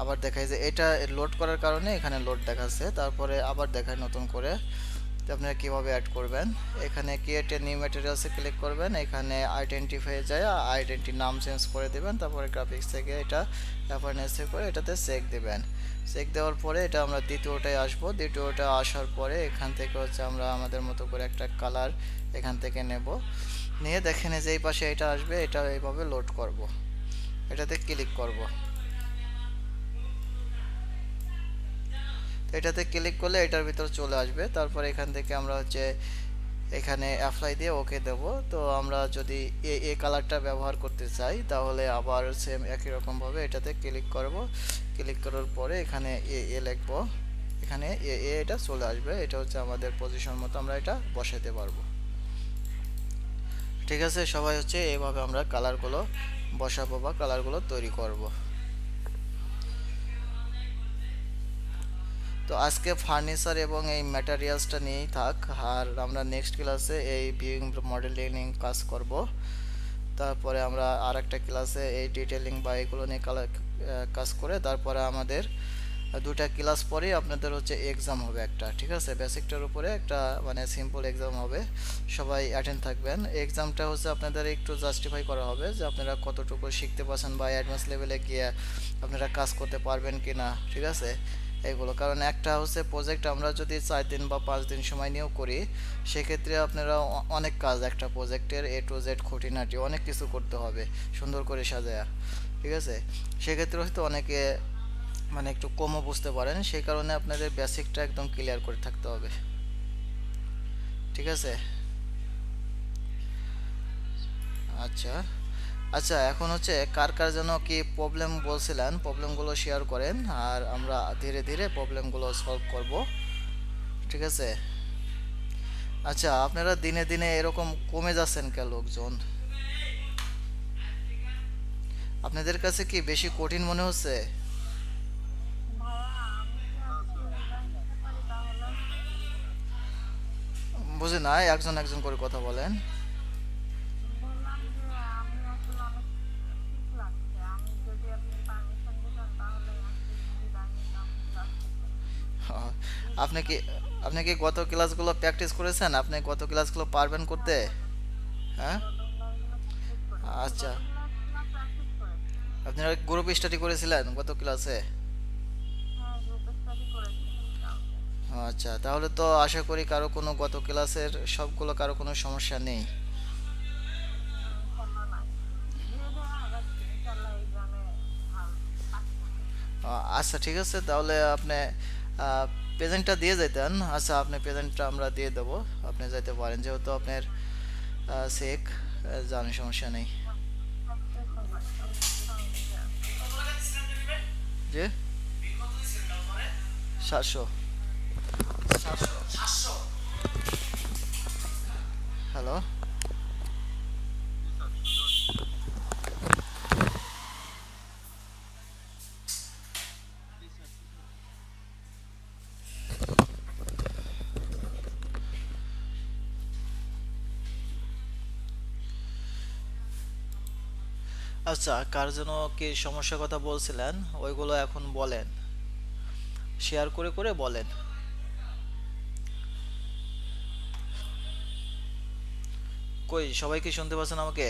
আবার দেখায় যে এটা লোড করার কারণে এখানে লোড দেখাচ্ছে। তারপরে আবার দেখায় নতুন করে। তো আপনারা কীভাবে অ্যাড করবেন, এখানে ক্রিয়েট এ নিউ ম্যাটেরিয়ালসে ক্লিক করবেন। এখানে আইডেন্টিফাই যায়, আইডেন্টি নাম চেঞ্জ করে দেবেন। তারপরে গ্রাফিক্স থেকে এটা অ্যাপারনেসে করে এটাতে চেক দেবেন। চেক দেওয়ার পরে এটা আমরা দ্বিতীয়টায় আসবো। দ্বিতীয়টা আসার পরে এখান থেকে হচ্ছে আমরা আমাদের মতো করে একটা কালার এখান থেকে নেব। নিয়ে দেখেন যে এই পাশে এটা আসবে, এটা এইভাবে লোড করব, এটাতে ক্লিক করব। এটাতে ক্লিক করলে এটার ভিতর চলে আসবে। তারপর এখান থেকে আমরা হচ্ছে এখানে অ্যাপ্লাই দিয়ে ওকে দেব। তো আমরা যদি এই কালারটা ব্যবহার করতে চাই তাহলে আবার সেম একই রকমভাবে এটাতে ক্লিক করব। ক্লিক করার পরে এখানে এ লিখব, এখানে এটা চলে আসবে। এটা হচ্ছে আমাদের পজিশন মতো আমরা এটা বসাতে পারবো, ঠিক আছে? সবাই হচ্ছে এইভাবে আমরা কালারগুলো বসাবো বা কালারগুলো তৈরি করব। তো আজকে ফার্নিচার এবং এই ম্যাটেরিয়ালসটা নিয়েই থাক। আর আমরা নেক্সট ক্লাসে এই ভিউইং মডেলিং কাজ করব। তারপরে আমরা আর একটা ক্লাসে এই ডিটেলিং বা এগুলো নিয়ে কাজ করে তারপরে আমাদের দুটা ক্লাস পরেই আপনাদের হচ্ছে এক্সাম হবে একটা, ঠিক আছে? বেসিকটার উপরে একটা মানে সিম্পল এক্সাম হবে, সবাই অ্যাটেন্ড থাকবেন। এক্সামটা হচ্ছে আপনাদের একটু জাস্টিফাই করা হবে যে আপনারা কতটুকু শিখতে পারছেন বা অ্যাডভান্স লেভেলে গিয়ে আপনারা কাজ করতে পারবেন কি না, ঠিক আছে? এগুলো কারণ একটা হচ্ছে প্রজেক্ট আমরা যদি 4 দিন বা 5 দিন সময় নিয়েও করি, সেক্ষেত্রে আপনারা অনেক কাজ, একটা প্রজেক্টের এ টু জেড খুঁটিনাটি অনেক কিছু করতে হবে সুন্দর করে সাজায়া, ঠিক আছে? সেক্ষেত্রে হয়তো অনেকে মানে একটু কমও বুঝতে পারেন, সেই কারণে আপনাদের বেসিকটা একদম ক্লিয়ার করে থাকতে হবে, ঠিক আছে? আচ্ছা। আচ্ছা এখন হচ্ছে কার কার যেন কি প্রবলেম বলছিলেন, প্রবলেমগুলো শেয়ার করেন আর আমরা ধীরে ধীরে প্রবলেমগুলো সলভ করব, ঠিক আছে? আচ্ছা, আপনারা দিনে দিনে এরকম কমে যাচ্ছেন কে লোকজন? আপনাদের কাছে কি বেশি কঠিন মনে হচ্ছে? ভাইয়া আমি কি না আজকে স্যার। রিজাইন দিতে পারি তাহলে? বুঝি না, একজন একজন করে কথা বলেন। বললাম যে আমি আসলে অনেক ঠিক লাগছে, আমি যদি আপনি পারমিশন দিতেন তাহলে আজকে রিজাইন নিতাম ক্লাস থেকে। আহ, এই আপনি কি মানে আপনি কি গত ক্লাসগুলো প্র্যাকটিস করেছেন? আপনি গত ক্লাসগুলো পারবেন হ্যাঁ করতে? হ্যাঁ। গত ক্লাসগুলো প্র্যাকটিস করেছি, আচ্ছা, গত ক্লাসগুলো প্র্যাকটিস করেছি। আপনারা গ্রুপ স্টাডি করেছিলেন গত ক্লাসে? হ্যাঁ গ্রুপ স্টাডি করেছি কালকে। আচ্ছা, তাহলে তো আশা করি কারো কোনো গত ক্লাসের সবগুলো কারো কোনো সমস্যা নেই। ইনশাল্লাহ নাই, ধীরে ধীরে আগাচ্ছি, ইনশাল্লাহ এক্সামে ভালো পাস করবো। আচ্ছা, ঠিক আছে, তাহলে আপনি প্রেজেন্টটা দিয়ে যেতেন। আচ্ছা, আপনি প্রেজেন্টটা আমরা দিয়ে দেবো, আপনি যাইতে পারেন যেহেতু আপনার চেক জানেন, সমস্যা নেই। টেনশন নাই, সবকিছু আমি নিজে আছি। যে 700। হ্যালো। জি স্যার, শুনতে পাচ্ছি। জি স্যার, শুনতে পাচ্ছি। আচ্ছা, কার যেন কি সমস্যার কথা বলছিলেন, ওইগুলো এখন বলেন, শেয়ার করে করে বলেন। কই, সবাই কি শুনতে পাচ্ছেন আমাকে?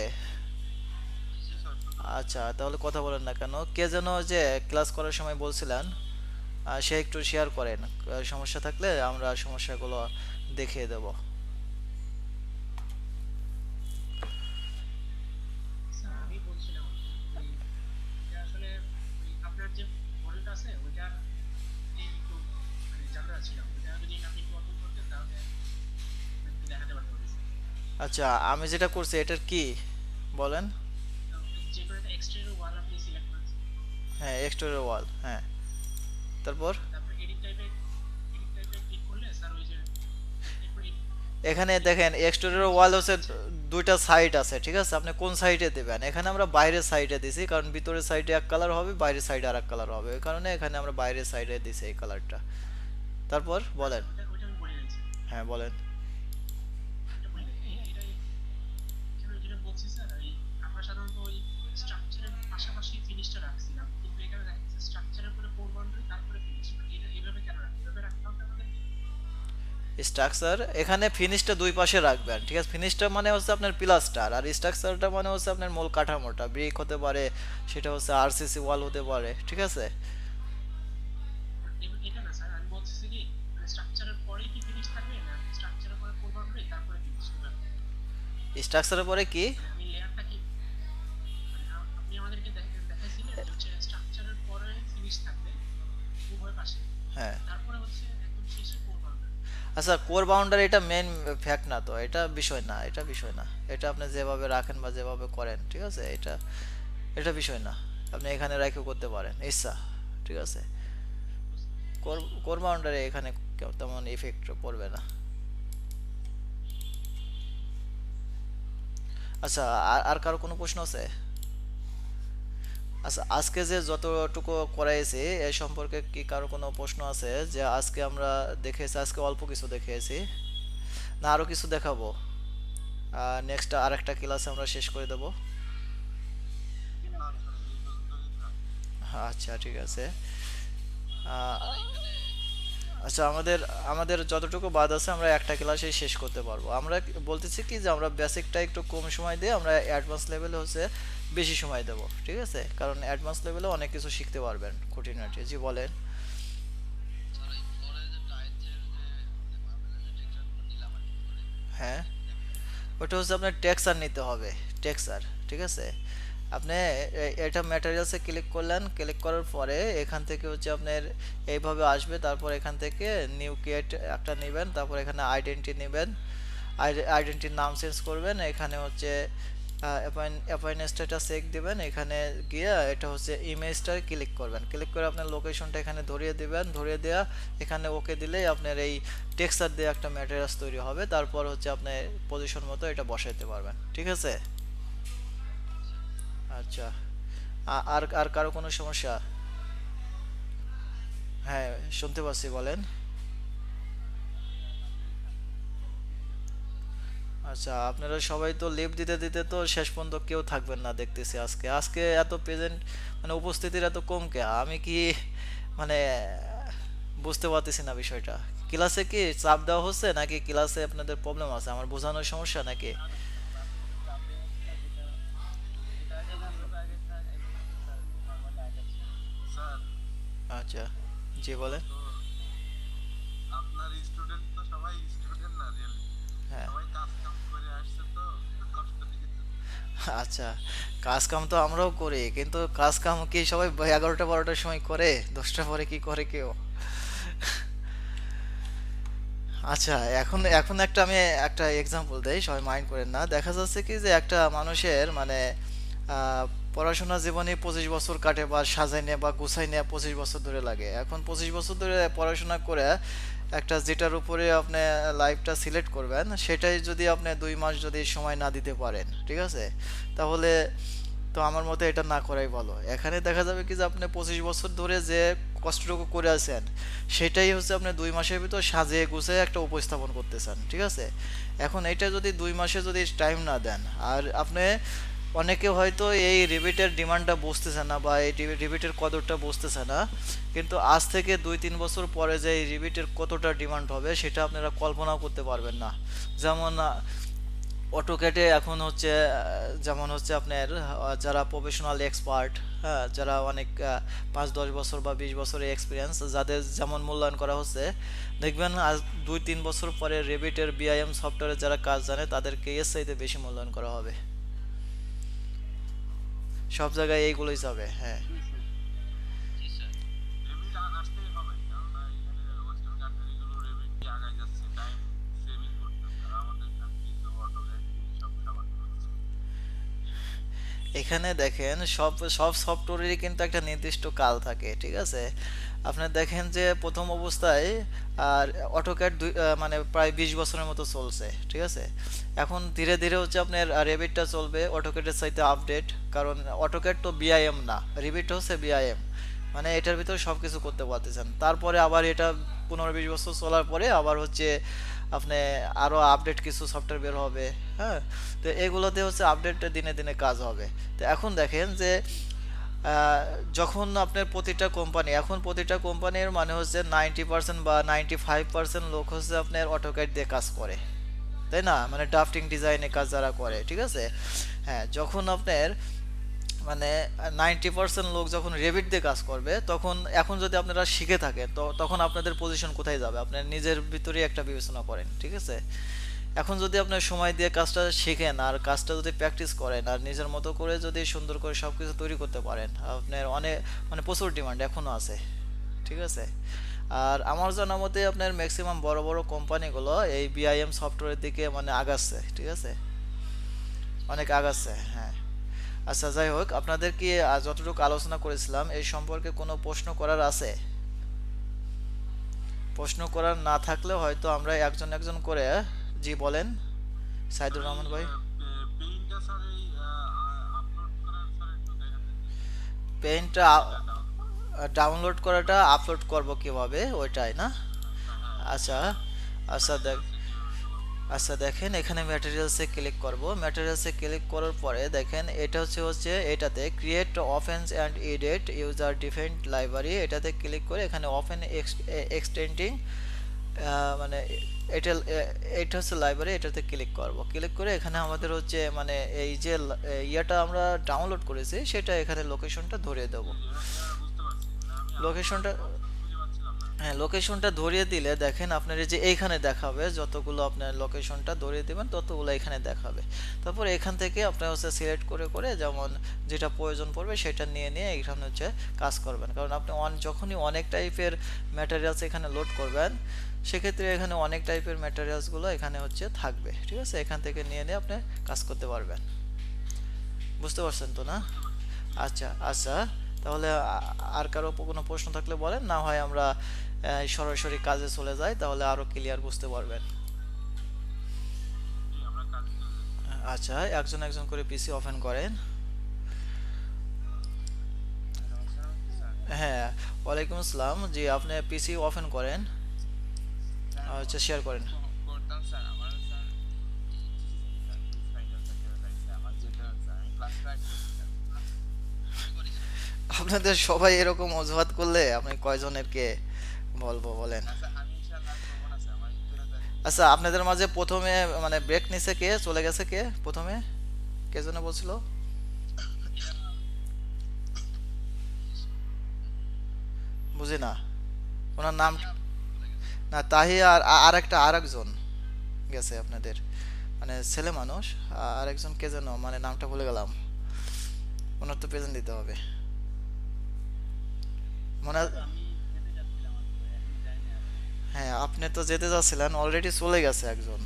জি স্যার, শুনতে পাচ্ছি। আচ্ছা, তাহলে কথা বলেন না কেন? কে যেন যে ক্লাস করার সময় বলছিলেন, সে একটু শেয়ার করেন। সমস্যা থাকলে আমরা সমস্যাগুলো দেখিয়ে দেব। স্যার আমি বলছিলাম আর কি, এটা আসলে আপনার যে মডেলটা আছে ওইটার একটু জানতে চাচ্ছিলাম, ওইটা যদি আপনি একটু ওপেন করতেন তাহলে একটু দেখাতে পারতাম আর কি। আচ্ছা, আমি যেটা করছি এটার কি বলেন? যে কোনো একটা এক্সটেরিয়র ওয়াল আপনি সিলেক্ট করেছেন, হ্যাঁ, এক্সটেরিয়র ওয়াল, হ্যাঁ। তারপর তারপর এডিট টাইপে ক্লিক করলে স্যার ওই যে এরপর এখানে এডিট দেখেন এক্সটেরিয়র ওয়াল হচ্ছে দুইটা সাইড আছে, ঠিক আছে? আপনি কোন সাইডে দেবেন? এখানে আমরা বাইরের সাইডে দিছি, কারণ ভিতরের সাইডে এক কালার হবে, বাইরের সাইডে আর এক কালার হবে, ওই কারণে এখানে আমরা বাইরের সাইডে দিছি এই কালারটা। তারপর আচ্ছা বলেন। ওইটা আমি বলে নিচ্ছি, হ্যাঁ, বলেন। এটা বলে এটাই এখানে যেটা বলছি স্যার, ওই আমরা সাধারণত ওই স্ট্রাকচারের পাশাপাশি ফিনিশটা রাখছিলাম, কিন্তু এখানে দেখা যাচ্ছে স্ট্রাকচারের উপরে কোর বাউন্ডারি তারপরে ফিনিশ, এটা এইভাবে কেন রাখতে এভাবে রাখতে হবে আমাদের? স্ট্রাকচার এখানে ফিনিশটা দুই পাশে রাখবেন, ঠিক আছে? ফিনিশটা মানে হচ্ছে আপনার পিলাস্টার, আর স্ট্রাকচারটা মানে হচ্ছে আপনার মূল কাঠামোটা, ব্রিক হতে পারে, সেটা হচ্ছে আরসিসি ওয়াল হতে পারে, ঠিক আছে? এটা না স্যার, আমি বলতেছি কি স্ট্রাকচারের পরেই কি ফিনিশ থাকবে না স্ট্রাকচারের পরে কোর বাউন্ডারি তারপরে ফিনিশ? স্ট্রাকচারের পরে কি? মানে আমি লেয়ারটা কি আপনি আমাদেরকে দেখাইছিলেন যে হচ্ছে স্ট্রাকচারের পরে ফিনিশ থাকবে উভয় পাশে, হ্যাঁ। তারপরে হচ্ছে একদম শেষে কোর বাউন্ডারি। আচ্ছা, কোর বাউন্ডারি এটা মেন ফ্যাক্ট না, তো এটা বিষয় না, এটা বিষয় না। এটা আপনি যেভাবে রাখেন বা যেভাবে করেন, ঠিক আছে? এটা এটা বিষয় না। আপনি এখানে রেখেও করতে পারেন ইচ্ছা, ঠিক আছে? কোর কোর বাউন্ডারি এখানে তেমন ইফেক্ট পড়বে না। আচ্ছা, আর আর কারো কোনো প্রশ্ন আছে? আচ্ছা, আজকে যে যতটুকু করাইছি এ সম্পর্কে কি কারো কোনো প্রশ্ন আছে? যে আজকে আমরা দেখেছি, আজকে অল্প কিছু দেখিয়েছি, না আরো কিছু দেখাবো? নেক্সট আর একটা ক্লাসে আমরা শেষ করে দেবো। না স্যার, এই পর্যন্তই থাক। আচ্ছা, ঠিক আছে। আহ, আচ্ছা, আমাদের আমাদের যতটুকু বাদ আছে আমরা একটা ক্লাসে শেষ করতে পারবো। আমরা বলতেছি কি যে আমরা বেসিকটা একটু কম সময় দিয়ে আমরা অ্যাডভান্স লেভেলে হচ্ছে বেশি সময় দেব, ঠিক আছে? কারণ অ্যাডভান্স লেভেলে অনেক কিছু শিখতে পারবেন খুঁটিনাটি। জি, বলেন। হ্যাঁ, ওটা হচ্ছে আপনার টেক্সচার নিতে হবে, টেক্সচার, ঠিক আছে? আপনি এটা ম্যাটেরিয়ালসে ক্লিক করলেন, ক্লিক করার পরে এখান থেকে হচ্ছে আপনার এইভাবে আসবে, তারপর এখান থেকে নিউ ক্রিয়েট একটা নেবেন, তারপর এখানে আইডেন্টি নেবেন, আইডেন্টির নাম চেঞ্জ করবেন, এখানে হচ্ছে অ্যাপয়েন্টমেন্টটা চেক দিবেন, এখানে গিয়ে এটা হচ্ছে ইমেজটা ক্লিক করবেন, ক্লিক করে আপনার লোকেশনটা এখানে ধরিয়ে দিবেন, ধরিয়ে দেওয়া এখানে ওকে দিলেই আপনার এই টেক্সচার দিয়ে একটা ম্যাটেরিয়ালস তৈরি হবে, তারপর হচ্ছে আপনি পজিশন মতো এটা বসাইতে পারবেন, ঠিক আছে? আচ্ছা, আর আর কারো কোনো সমস্যা? হ্যাঁ, শুনতে পাচ্ছি, বলেন। আচ্ছা, আপনারা সবাই তো লিভ দিতে দিতে তো শেষ পর্যন্ত কেউ থাকবেন না দেখতেছি, আজকে আজকে এত প্রেজেন্ট মানে উপস্থিতির এত কম কে, আমি কি মানে বুঝতে পারতেছি না বিষয়টা। ক্লাসে কি চাপ দেওয়া হচ্ছে নাকি ক্লাসে আপনাদের প্রবলেম আছে, আমার বোঝানোর সমস্যা নাকি? স্যার, আচ্ছা, জি বলেন। তো আপনার স্টুডেন্ট তো সবাই স্টুডেন্ট না রিয়েলি, হ্যাঁ, সবাই কাজ কাম করে আসছে তো একটু কষ্ট দিতে। আচ্ছা, কাজ কাম তো আমরাও করি, কিন্তু কাজ কাম কি সবাই 11টা 12টার সময় করে? 10টার পরে কি করে কেউ? আচ্ছা, এখন এখন একটা আমি একটা এক্সাম্পল দেই, সবাই মাইন্ড করেন না। দেখা যাচ্ছে কি যে একটা মানুষের মানে আহ, পড়াশোনা জীবনে 25 বছর কাটে, বা সাজাই নেয় বা গুছাই নেয় 25 বছর ধরে লাগে। এখন 25 বছর ধরে পড়াশোনা করে একটা যেটার উপরে আপনি লাইফটা সিলেক্ট করবেন, সেটাই যদি আপনি 2 মাস যদি সময় না দিতে পারেন, ঠিক আছে, তাহলে তো আমার মতে এটা না করাই ভালো। এখানে দেখা যাবে কি যে আপনি 25 বছর ধরে যে কষ্টটুকু করে আছেন, সেটাই হচ্ছে আপনি 2 মাসের ভিতর সাজিয়ে গুছিয়ে একটা উপস্থাপন করতেছেন, ঠিক আছে? এখন এটা যদি 2 মাসে যদি টাইম না দেন, আর আপনি অনেকে হয়তো এই রিবিটের ডিমান্ডটা বুঝতেছে না, বা এই রিবিটের কদরটা বুঝতেছে না, কিন্তু আজ থেকে 2-3 বছর পরে যে এই রিবিটের কতটা ডিমান্ড হবে সেটা আপনারা কল্পনাও করতে পারবেন না। যেমন অটোক্যাডে এখন হচ্ছে যেমন হচ্ছে আপনার যারা প্রফেশনাল এক্সপার্ট, হ্যাঁ, যারা অনেক 5-10 বছর বা 20 বছরের এক্সপিরিয়েন্স, যাদের যেমন মূল্যায়ন করা হচ্ছে, দেখবেন আজ 2-3 বছর পরে রেবিটের বিআইএম সফটওয়্যারে যারা কাজ জানে তাদেরকে এর চাইতে বেশি মূল্যায়ন করা হবে। সব জায়গায় এইগুলোই যাবে, হ্যাঁ। রেভিট আসতেই হবে, কেননা এখানে ওয়েস্টার্ন কান্ট্রিগুলো রেভিট দিয়ে আগায় যাচ্ছে, টাইম সেভিং করতেছে, আর আমাদের কান্ট্রি তো অটোক্যাড সব সাবান করছে। এখানে দেখেন সব সব সফটওয়্যারেরই কিন্তু একটা নির্দিষ্ট কাল থাকে, ঠিক আছে? আপনার দেখেন যে প্রথম অবস্থায় আর অটোক্যাড মানে প্রায় 20 বছরের মতো চলছে, ঠিক আছে? এখন ধীরে ধীরে হচ্ছে আপনার রেবিটটা চলবে অটোক্যাডের চাইতে আপডেট, কারণ অটোক্যাড তো বিআইএম না, রেবিট হচ্ছে বিআইএম, মানে এটার ভিতরে সব কিছু করতে পারতেছেন। তারপরে আবার এটা 15-20 বছর চলার পরে আবার হচ্ছে আপনি আরও আপডেট কিছু সফটওয়্যার বের হবে, হ্যাঁ। তো এগুলোতে হচ্ছে আপডেট দিনে দিনে কাজ হবে। তো এখন দেখেন যে আহ, যখন আপনার প্রতিটা কোম্পানির মানে হচ্ছে 90% বা 95% লোক হচ্ছে আপনার অটোক্যাড দিয়ে কাজ করে, তাই না? মানে ড্রাফটিং ডিজাইনে কাজ যারা করে, ঠিক আছে? হ্যাঁ, যখন আপনার মানে 90% লোক যখন রেভিট দিয়ে কাজ করবে, তখন এখন যদি আপনারা শিখে থাকেন তো তখন আপনাদের পজিশন কোথায় যাবে, আপনার নিজের ভিতরেই একটা বিবেচনা করেন, ঠিক আছে? এখন যদি আপনার সময় দিয়ে কাজটা শিখেন আর কাজটা যদি প্র্যাকটিস করেন আর নিজের মতো করে যদি সুন্দর করে সব কিছু তৈরি করতে পারেন, আপনার অনেক মানে প্রচুর ডিমান্ড এখনও আছে, ঠিক আছে? আর আমার জানা মতে আপনার ম্যাক্সিমাম বড় বড় কোম্পানিগুলো এই বিআইএম সফটওয়্যারের দিকে মানে আগাচ্ছে, ঠিক আছে, অনেক আগাচ্ছে, হ্যাঁ। আচ্ছা, যাই হোক, আপনাদের কি যতটুকু আলোচনা করেছিলাম এই সম্পর্কে কোনো প্রশ্ন করার আছে? প্রশ্ন করার না থাকলে হয়তো আমরা একজন একজন করে, জি বলেন, স্যার সাইদুর এই রহমান ভাই। পেইন্টটা স্যার এই আপলোড করার স্যার একটু দেখেন দেখি, পেইন্টটা পেইন্টটা ডাউন। ডাউনলোড করাটা আপলোড করব কিভাবে ওইটাই না? হ্যাঁ, আচ্ছা, আচ্ছা দেখ, ম্যাটেরিয়ালসে কিভাবে ঢোকাবো? আচ্ছা দেখেন, এখানে ম্যাটেরিয়ালসে ক্লিক করব, ম্যাটেরিয়ালসে ক্লিক করার পরে দেখেন এটা হচ্ছে হচ্ছে এটাতে create offence and edit user defined library, এটাতে ক্লিক করে এখানে অফেন এক্সটেন্ডিং মানে এটা এটা হচ্ছে লাইব্রেরি, এটাতে ক্লিক করব, ক্লিক করে এখানে আমাদের হচ্ছে মানে এই যে ইয়াটা আমরা ডাউনলোড করেছি সেটা এখানে লোকেশনটা ধরিয়ে দেবো। এবার বুঝতে পারছি, মানে আমি লোকেশনটা, অপশন খুঁজে পাচ্ছিলাম না। হ্যাঁ, লোকেশনটা ধরিয়ে দিলে দেখেন আপনার এই যে এইখানে দেখাবে, যতগুলো আপনার লোকেশনটা ধরিয়ে দিবেন ততগুলো এখানে দেখাবে। তারপর এখান থেকে আপনার হচ্ছে সিলেক্ট করে করে যেমন যেটা প্রয়োজন পড়বে সেটা নিয়ে নিয়ে এখানে হচ্ছে কাজ করবেন, কারণ আপনি যখনই অনেক টাইপের ম্যাটেরিয়ালস এখানে লোড করবেন, সেক্ষেত্রে এখানে অনেক টাইপের ম্যাটেরিয়ালসগুলো এখানে হচ্ছে থাকবে, ঠিক আছে? এখান থেকে নিয়ে নিয়ে আপনি কাজ করতে পারবেন। বুঝতে পারছেন তো না? আচ্ছা আচ্ছা, তাহলে আর কারো কোনো প্রশ্ন থাকলে বলেন, না হয় আমরা সরাসরি কাজে চলে যাই, তাহলে আরো ক্লিয়ার বুঝতে পারবেন। জি, আমরা কাজে চলে যাচ্ছি। আচ্ছা, একজন একজন করে পিসি ওপেন করেন। হ্যালো, আসসালামু আলাইকুম স্যার। হ্যাঁ, ওয়ালাইকুম আসসালাম। জি, আপনি পিসি ওপেন করেন। স্যার আচ্ছা, শেয়ার করেন। করতাম স্যার, আমার স্যার স্যার ফাইনাল সার্টিফিকেট পাইছে, আমার যেতে হবে স্যার, আমি ক্লাস ট্রাই করছি স্যার। আপনাদের সবাই এরকম অজুহাত করলে আমি কয়জনেরকে বলবো বলেন? না স্যার, আমি ইনশাআল্লাহ আর করবো না স্যার, আমার চলে যাচ্ছে। আচ্ছা, আপনাদের মাঝে প্রথমে মানে ব্রেক নিছে কে, চলে গেছে কে প্রথমে, কে যেন বলছিল? বুঝি না ওনার নাম। না, তাহি আর আরেকজন গেছে আপনাদের, মানে ছেলে মানুষ। আরেকজন কে যেন, মানে নামটা ভুলে গেলাম। ওনার তো প্রেজেন্ট দিতে হবে মনে আমি যেতে যাচ্ছিলাম আসলে, এখনো যাইনি আর। হ্যাঁ, আপনি তো যেতে যাচ্ছিলেন, অলরেডি চলে গেছে একজন।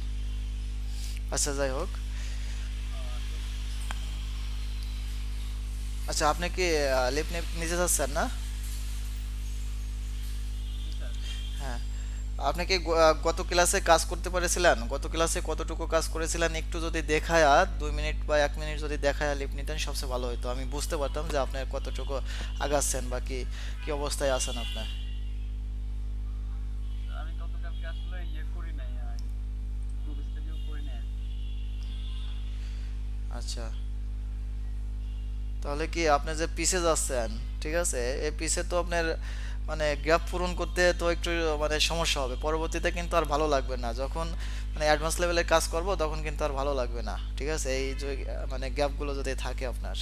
আচ্ছা, যাই হোক। আচ্ছা, আপনি কি লিভ নিতে যাচ্ছেন না? জি স্যার। হ্যাঁ, আপনি কি গত ক্লাসে কাজ করতে পেরেছিলেন? গত ক্লাসে কতটুকু কাজ করেছিলেন একটু যদি দেখায়া, 2 মিনিট বা 1 মিনিট যদি দেখায়া লিভ নিতেন সবচেয়ে ভালো হতো, আমি বুঝতে পারতাম যে আপনার কতটুকু আগাচ্ছেন বা কি কি অবস্থায় আছেন আপনার। আমি গতকালকে আসলে করি নাই, গ্রুপ স্টাডিও করি নাই আর কি। আচ্ছা, তাহলে কি আপনি যে পিছে যাচ্ছেন, ঠিক আছে, এই পিছে তো আপনার মানে গ্যাপ পূরণ করতে তো একটু মানে সমস্যা হবে, পরবর্তীতে কিন্তু আর ভালো লাগবে না, যখন মানে অ্যাডভান্স লেভেলে কাজ করব তখন কিন্তু আর ভালো লাগবে না, ঠিক আছে, এই যে মানে গ্যাপগুলো যদি থাকে আপনার।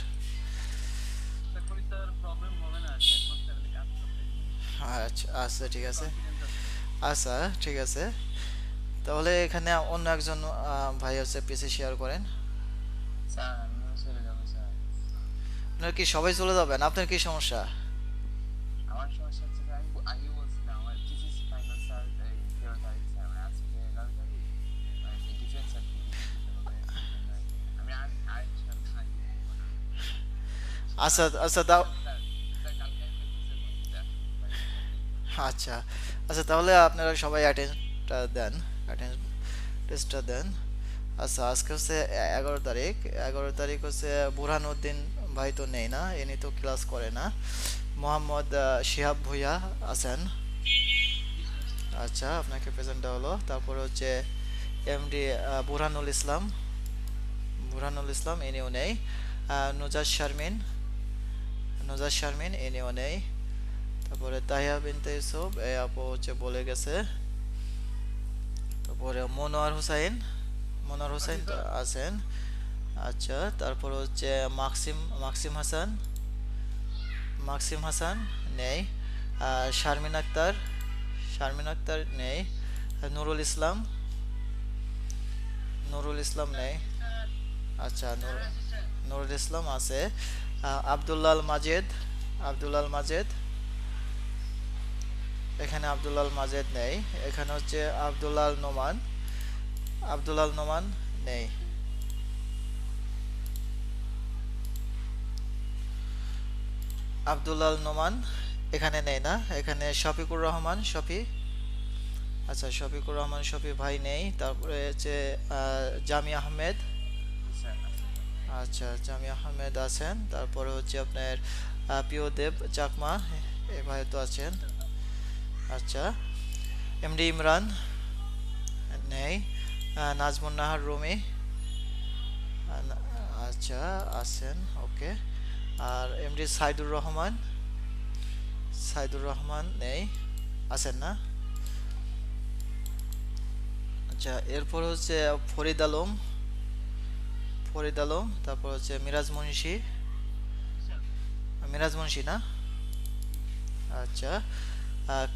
আশা করি স্যার প্রবলেম হবে না আর কি, অ্যাডভান্স লেভেলে কাজ করতে আচ্ছা আচ্ছা, ঠিক আছে। কনফিডেন্স আছে। আচ্ছা, ঠিক আছে, তাহলে এখানে অন্য একজন ভাই হচ্ছে পিসি শেয়ার করেন। স্যার আমিও চলে যাবো স্যার। আপনার কি সবাই চলে যাবেন? আপনার কি সমস্যা? আমার সমস্যা হচ্ছে যে আমি আগে বলছিলাম আমার থিসিস ফাইনাল স্যার এই 13 তারিখ স্যার, মানে আজকে 11 তারিখ, মানে ডিফেন্স সার্টিফিকেট দিতে হবে, এই জন্য আর কি। আমি আর ইনশাআল্লাহ আগে করবো না। আচ্ছা আর আচ্ছা, দাও। স্যার স্যার কালকে আমি প্র্যাকটিসে করতে আসবো ভাই, কালকে। আচ্ছা আচ্ছা, তাহলে আপনারা সবাই অ্যাটেন্ডটা দেন, অ্যাটেন্ডেন্সটা দেন। আচ্ছা, আজকে হচ্ছে 11 তারিখ। 11 তারিখ হচ্ছে বুরহানুদ্দিন ভাই তো নেই না, ইনি তো ক্লাস করে না। মোহাম্মদ শিহাব ভুইয়া আছেন। আচ্ছা, আপনাকে প্রেজেন্টটা হলো। তারপরে হচ্ছে এমডি বুরহানুল ইসলাম ইনিও নেই। নুজাজ শারমিন, ইনিও নেই। তারপরে তাহিয়া বিনতে ইউসুফ, এই আপু হচ্ছে বলে গেছে। তারপরে মনোয়ার হোসেন তো আছেন। আচ্ছা, তারপর হচ্ছে মাকসিম হাসান নেই। আর শারমিন আক্তার নেই। আর নুরুল ইসলাম নেই। আচ্ছা, নুরুল ইসলাম আছে। আব্দুল্লাল মাজেদ, এখানে আব্দুল্লাল মাজেদ নেই। এখানে হচ্ছে আব্দুলাল নোমান নেই। আব্দুলাল নোমান এখানে নেই না। এখানে শফিকুর রহমান ভাই নেই। তারপরে হচ্ছে জামি আহমেদ। জি স্যার, আছে স্যার। আচ্ছা, জামি আহমেদ আছেন। তারপরে হচ্ছে আপনার প্রিয়দেব চাকমা, এ ভাই তো আছেন। আচ্ছা, এমডি ইমরান নেই। নাজমুন নাহার রুমি, আচ্ছা আছেন, ওকে। আর এমডি সাইদুর রহমান নেই, আছেন না। আচ্ছা, এরপর হচ্ছে ফরিদ আলম, তারপর হচ্ছে মিরাজ মুন্সি না। আচ্ছা,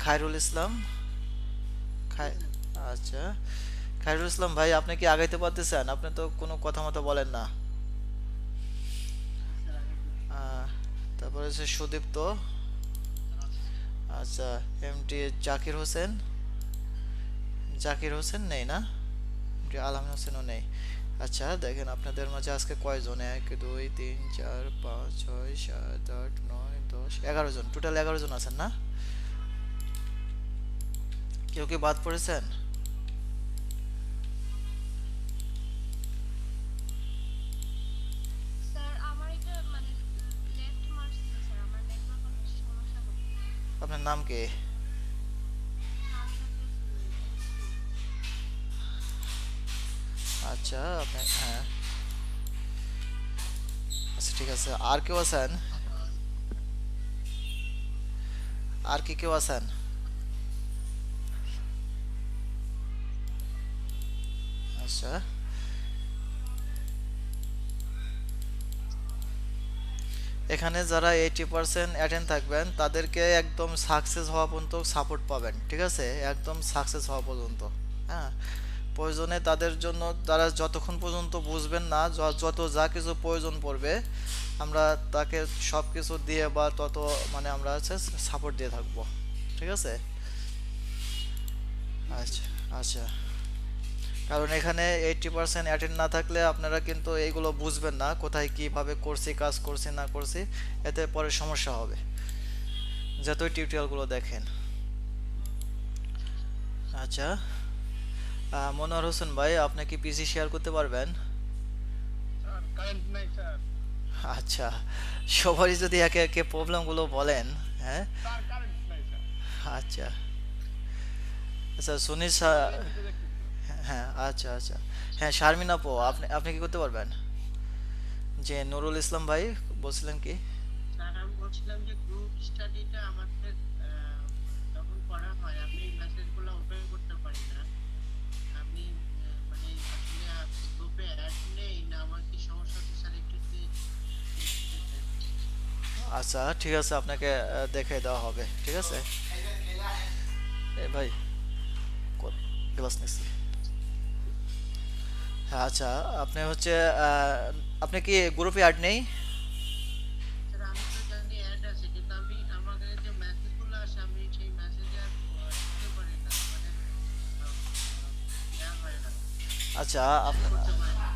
খায়রুল ইসলাম, খাই আচ্ছা, খায়রুল ইসলাম ভাই, আপনি কি আগাইতে পারতেছেন? আপনি তো কোনো কথা মতো বলেন না। স্যার আগে আহ, তারপর হচ্ছে সুদীপ্ত। আচ্ছা, এমটি জাকির হোসেন নেই না। এমটি আলম হোসেনও নেই। আচ্ছা দেখেন আপনাদের মাঝে আজকে কয়জন, 1 2 3 4 5 6 7 8 9 10 11 জন, টোটাল 11 জন আছেন না? কেউ কি বাদ পড়েছেন? স্যার আমার এটা মানে লেফট মারছে স্যার, আমার নেটওয়ার্ক অনেক সমস্যা হচ্ছে। আপনার নাম কি? শামিনা তেজলি। আচ্ছা আপনি, হ্যাঁ আচ্ছা ঠিক আছে, আর কেউ আছেন? আর কি কেউ আছেন? আচ্ছা এখানে যারা 80% অ্যাটেন্ড থাকবেন তাদেরকে একদম সাকসেস হওয়া পর্যন্ত সাপোর্ট পাবেন, ঠিক আছে, একদম সাকসেস হওয়া পর্যন্ত। হ্যাঁ, প্রয়োজনে তাদের জন্য তারা যতক্ষণ পর্যন্ত বুঝবেন না, যত যা কিছু প্রয়োজন পড়বে আমরা তাকে সব কিছু দিয়ে বা তত মানে আমরা হচ্ছে সাপোর্ট দিয়ে থাকবো, ঠিক আছে। আচ্ছা আচ্ছা, কারণ এখানে 80% অ্যাটেন্ড না থাকলে আপনারা কিন্তু এইগুলো বুঝবেন না, কোথায় কিভাবে করছি, কাজ করছি না করছি, এতে পরে সমস্যা হবে যতই টিউটোরিয়ালগুলো দেখেন। আচ্ছা, মনোয়ার হোসেন ভাই আপনি কি পিসি শেয়ার করতে পারবেন? স্যার কারেন্ট নাই স্যার। আচ্ছা, সবারই যদি একে একে প্রবলেমগুলো বলেন। হ্যাঁ, স্যার কারেন্ট নাই স্যার। আচ্ছা আচ্ছা সুনীল এমনিতে দেখতেছি। হ্যাঁ আচ্ছা আচ্ছা, হ্যাঁ শারমিন আপু, আপনি আপনি কি করতে পারবেন? যে নুরুল ইসলাম ভাই বলছিলেন কি? স্যার আমি বলছিলাম যে গ্রুপ স্টাডিটা আমাদের যখন করা হয় আমি এই মেসেজগুলো ওপেন করতে পারি না। আমি মানে আসলে গ্রুপে অ্যাড নেই না, আমার কি সমস্যা হচ্ছে স্যার একটু যদি দেখে দিতেন। আচ্ছা ঠিক আছে, আপনাকে দেখে দেওয়া হবে, ঠিক আছে। এ ভাই গ্লাস নিচ্ছি। হ্যাঁ আচ্ছা, আপনি হচ্ছে আপনি কি গ্রুপে অ্যাড নেই? স্যার আমি তো জানি অ্যাড আছে, কিন্তু আমি আমাদের যে মেসেজগুলো আসে আমি সেই মেসেজে আর ঢুকতে পারি না, মানে দেওয়া হয় না, আচ্ছা অ্যাড করতে পারি না।